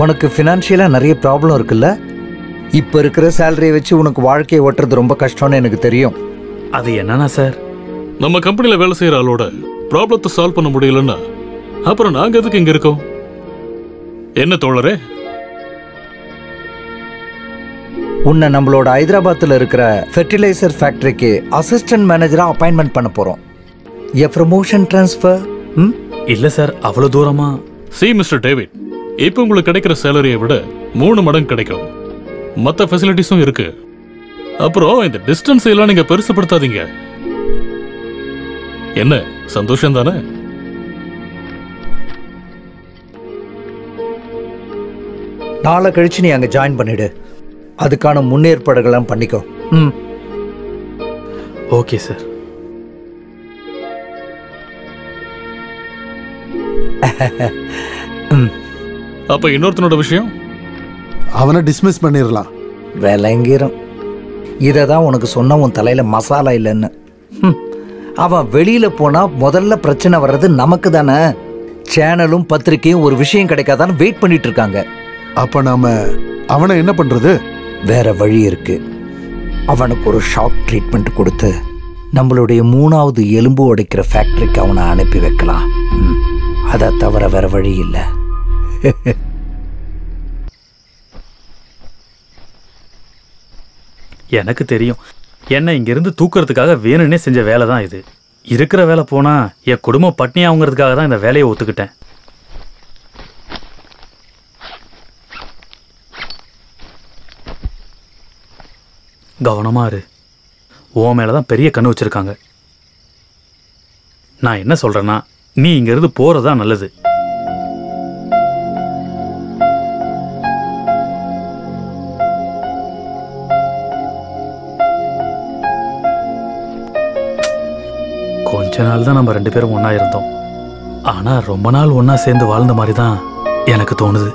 Speaker 14: உனக்கு ஃபினான்ஷியலா நிறைய ப்ராப்ளம் இருக்குல்ல. இப்ப இருக்கிற சேலரியை வச்சு உனக்கு வாழ்க்கையை ஓட்டுறது ரொம்ப கஷ்டம்னு எனக்கு தெரியும்.
Speaker 15: அது என்னன்னா சார்,
Speaker 17: நம்ம கம்பெனில வேலை செய்யற ஆளோட ப்ராப்ளத்தை சால்வ் பண்ண முடியலன்னா அப்புறம் நாங்க எதுக்கு இங்க இருக்கோம்? என்ன தோழரே?
Speaker 14: உன்னை நம்மளோட ஹைதராபாத்தில் இருக்கிற ஃபெர்டிலைசர் ஃபேக்டரிக்கு அசிஸ்டன்ட் மேனேஜரா அப்பாயின்மெண்ட் பண்ண போறோம். எ ப்ரமோஷன் ட்ரான்ஸ்ஃபர்?
Speaker 15: இல்ல சார், அவ்வளவு தூரமா?
Speaker 17: சி மிஸ்டர் டேவிட், இப்போ உங்களுக்கு கிடைக்கிற சேலரியை விட 3 மடங்கு கிடைக்கும். மற்ற ஃபெசிலிட்டிஸும் இருக்கு. அப்புறம் இந்த டிஸ்டன்ஸ் எல்லாம் நீங்க பெருசுப்படுத்தாதீங்க. என்ன, சந்தோஷம் தானே?
Speaker 14: நாளை கழிச்சு நீ அங்க ஜாயின் பண்ணிடு. அதுக்கான முன்னேற்பாடுகள்லாம் பண்ணிக்கோ.
Speaker 15: Okay sir.
Speaker 17: அப்ப இன்னொருத்தனோட விஷயம்,
Speaker 4: அவனை டிஸ்மிஸ் பண்ணிடலாம்.
Speaker 14: விளங்கிரும். இதை தான் உனக்கு சொன்ன உன் தலையில மசாலா இல்லைன்னு. அவன் வெளியில போனா முதல்ல பிரச்சனை வர்றது நமக்கு தானே. சேனலும் பத்திரிக்கையும் ஒரு விஷயம் கிடைக்காதான்னு வெயிட் பண்ணிட்டு இருக்காங்க.
Speaker 4: அப்ப நாம அவனை என்ன பண்றது?
Speaker 14: வேற வழி இருக்கு. அவனுக்கு ஒரு ஷாக் ட்ரீட்மெண்ட் கொடுத்து நம்மளுடைய 3வது எலும்பு உடைக்கிற ஃபேக்டரிக்கு அவனை அனுப்பி வைக்கலாம். அதை தவிர வேற வழி இல்லை.
Speaker 15: எனக்கு தெரியும், என்ன இங்கிருந்து தூக்குறதுக்காக வேணும்னே செஞ்ச வேலை தான் இது. இருக்கிற வேலை போனா என் குடும்பம் பட்னியாகுங்கிறதுக்காக தான் இந்த வேலையை ஒத்துக்கிட்டேன். கவனமா இரு. உன் மேலதான் பெரிய கண்ணு வச்சிருக்காங்க. நான் என்ன சொல்றேன்னா, நீ இங்கிருந்து போறதா நல்லது. கொஞ்ச நாள் தான் நம்ம 2 பேரும் ஒன்னா இருந்தோம். ஆனா ரொம்ப நாள் ஒன்னா சேர்ந்து வாழ்ந்த மாதிரி தான் எனக்கு தோணுது.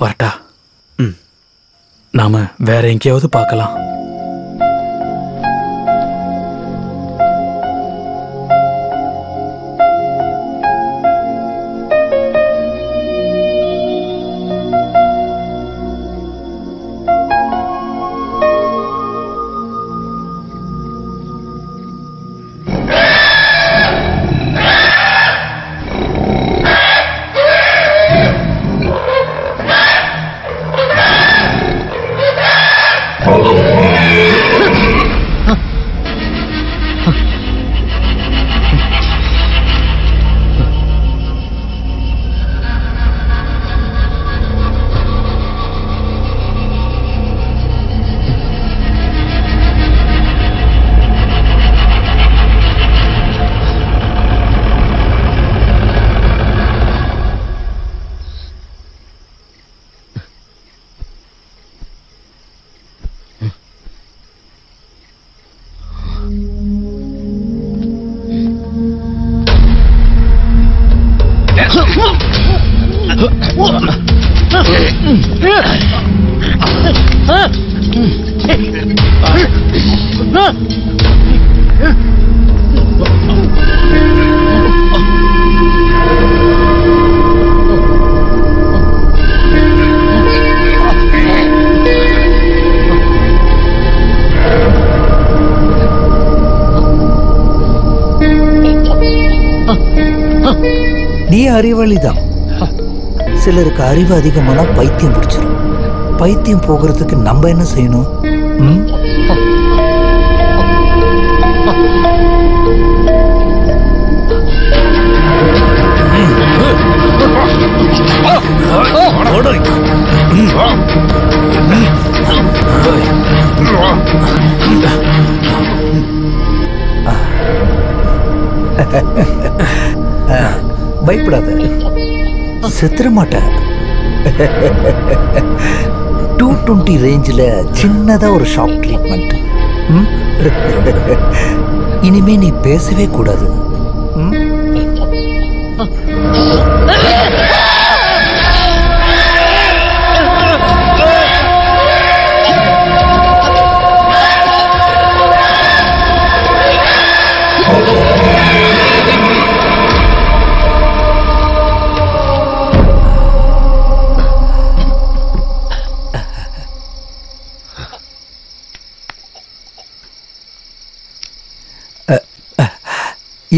Speaker 15: வரட்டா? நாம வேற எங்கேயாவது பார்க்கலாம்.
Speaker 14: நீ அறிவாளிதான். சிலருக்கு அறிவு அதிகமானா பைத்தியம் பிடிச்சிரும். பைத்தியம் போகிறதுக்கு நம்ம என்ன செய்யணும்? பயப்படாத, செத்துற மாட்ட. 220 ரேஞ்சில் சின்னதா ஒரு ஷாக் ட்ரீட்மெண்ட். இனிமே நீ பேசவே கூடாது.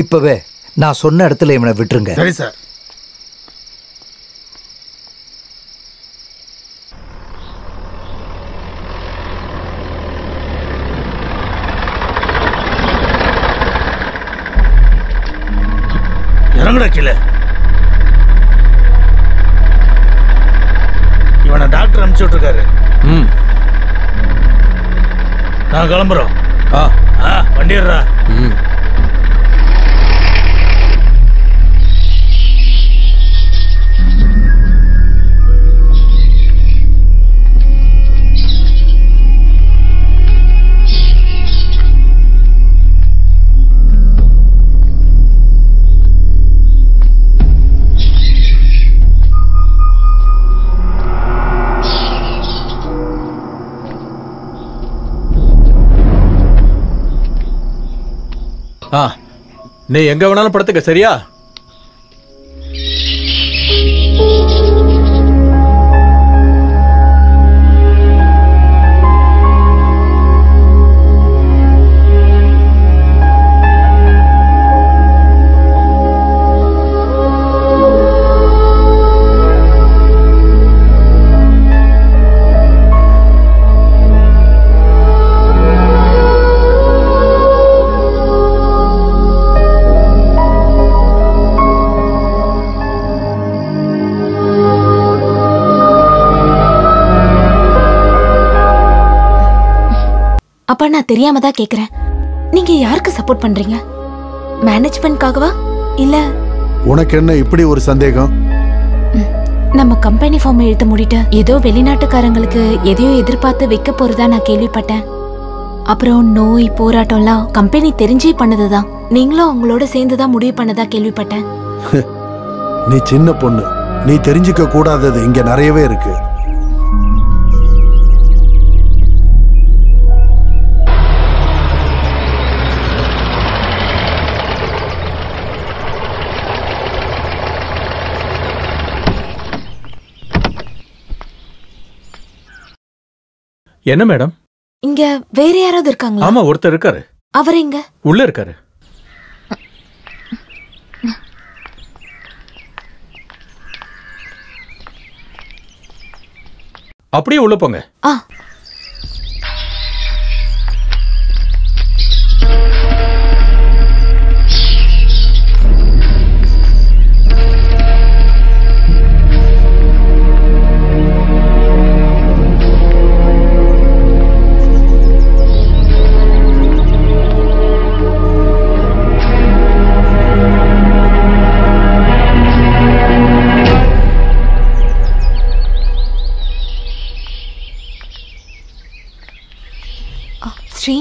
Speaker 14: இப்பவே நான் சொன்ன இடத்துல இவனை விட்டுருங்க.
Speaker 12: சரி சார். இறங்குடா கீழே. இவனை டாக்டர் அனுப்பிச்சு விட்டுருக்காரு. நான் கிளம்புறோம். வண்டிடுறா.
Speaker 6: நீ எங்க வேணாலும் படுத்துக்க, சரியா?
Speaker 5: அப்பா, நான் தெரியாம தான் கேக்குறேன். நீங்க யாருக்கு சப்போர்ட் பண்றீங்க? மேனேஜ்மெண்ட்காகவா இல்ல?
Speaker 4: உனக்கு என்ன இப்படி ஒரு சந்தேகம்?
Speaker 5: நம்ம கம்பெனி ஃபார்ம் எழுத மூடிட்டு ஏதோ வெளிநாட்டுக்காரங்களுக்கு எதையோ எதிர்பார்த்து வைக்க போறதா நான் கேள்விப்பட்டேன். அப்புறம் நோய் போராட்டம்லாம் கம்பெனி தெரிஞ்சே பண்ணதுதான். நீங்களும் அவங்களோட சேர்ந்துதான் முடிவு பண்ணதா கேள்விப்பட்டேன்.
Speaker 4: நீ சின்ன பொண்ணு, நீ தெரிஞ்சுக்க கூடாதது இங்க நிறையவே இருக்கு.
Speaker 6: என்ன மேடம்?
Speaker 5: இங்க வேற யாராவது இருக்காங்களா?
Speaker 6: ஆமா, ஒருத்தர் இருக்காரு.
Speaker 5: அவர் எங்க?
Speaker 6: உள்ள இருக்காரு. அப்படியே உள்ள போங்க.
Speaker 5: ஸ்ரீ,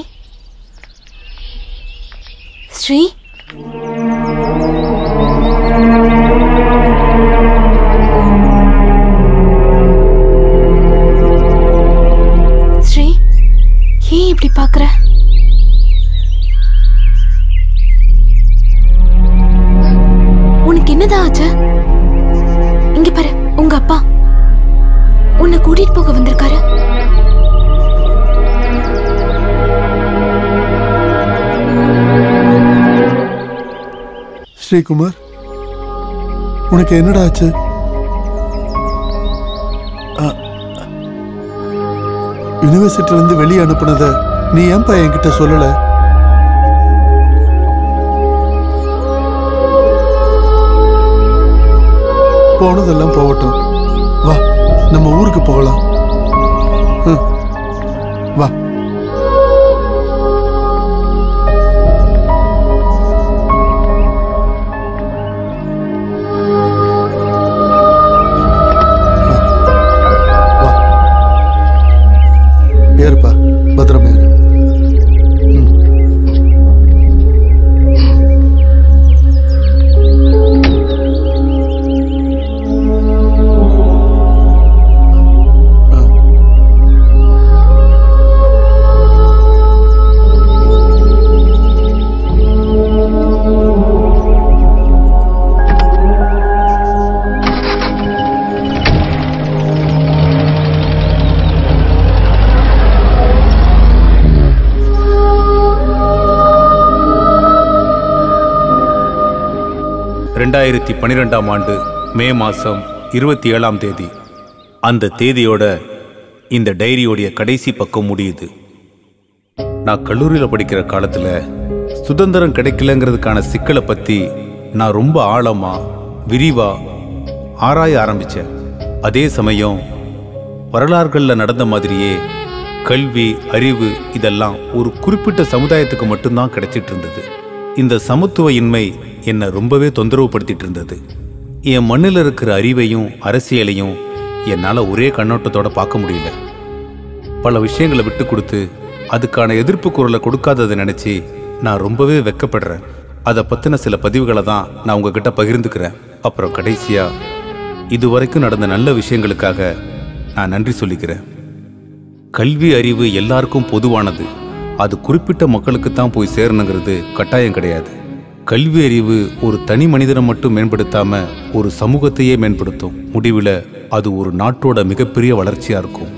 Speaker 5: ஸ்ரீ, ஸ்ரீ, ஏன் இப்படி பாக்குற? உனக்கு என்னதான் ஆச்சு? இங்க பாரு, உங்க அப்பா உன்னை கூட்டிட்டு போக வந்திருக்காரு.
Speaker 4: ஸ்ரீகுமார், உனக்கு என்னடா ஆச்சு? யூனிவர்சிட்டில இருந்து வெளியே அனுப்புனத நீ ஏன்பா என்கிட்ட சொல்லல? போனதெல்லாம் போகட்டும், வா நம்ம ஊருக்கு போகலாம். வா.
Speaker 2: 2012ஆம் ஆண்டு மே மாதம் 27ஆம் தேதி. அந்த தேதியோட இந்த டைரியோடைய கடைசி பக்கம் முடியுது. நான் கல்லூரியில் படிக்கிற காலத்தில் சுதந்திரம் கிடைக்கலங்கிறதுக்கான சிக்கலை பற்றி நான் ரொம்ப ஆழமாக விரிவாக ஆராய ஆரம்பித்தேன். அதே சமயம் வரலாறுகளில் நடந்த மாதிரியே கல்வி, அறிவு இதெல்லாம் ஒரு குறிப்பிட்ட சமுதாயத்துக்கு மட்டும்தான் கிடைச்சிட்டு இருந்தது. இந்த சமத்துவ இன்மை என்னை ரொம்பவே தொந்தரவுப்படுத்திட்டு இருந்தது. என் மண்ணில் இருக்கிற அறிவையும் அரசியலையும் என்னால் ஒரே கண்ணோட்டத்தோட பார்க்க முடியல. பல விஷயங்களை விட்டு கொடுத்து அதுக்கான எதிர்ப்பு குரலை கொடுக்காததை நினச்சி நான் ரொம்பவே வெட்கப்படுறேன். அதை பற்றின சில பதிவுகளை தான் நான் உங்ககிட்ட பகிர்ந்துக்கிறேன். அப்புறம் கடைசியாக இதுவரைக்கும் நடந்த நல்ல விஷயங்களுக்காக நான் நன்றி சொல்லிக்கிறேன். கல்வி, அறிவு எல்லாருக்கும் பொதுவானது. அது குறிப்பிட்ட மக்களுக்கு தான் போய் சேரணுங்கிறது கட்டாயம் கிடையாது. கல்வி அறிவு ஒரு தனி மனிதனை மட்டும் மேம்படுத்தாம ஒரு சமூகத்தையே மேம்படுத்தும். முடிவில் அது ஒரு நாட்டோட மிகப்பெரிய வளர்ச்சியாக இருக்கும்.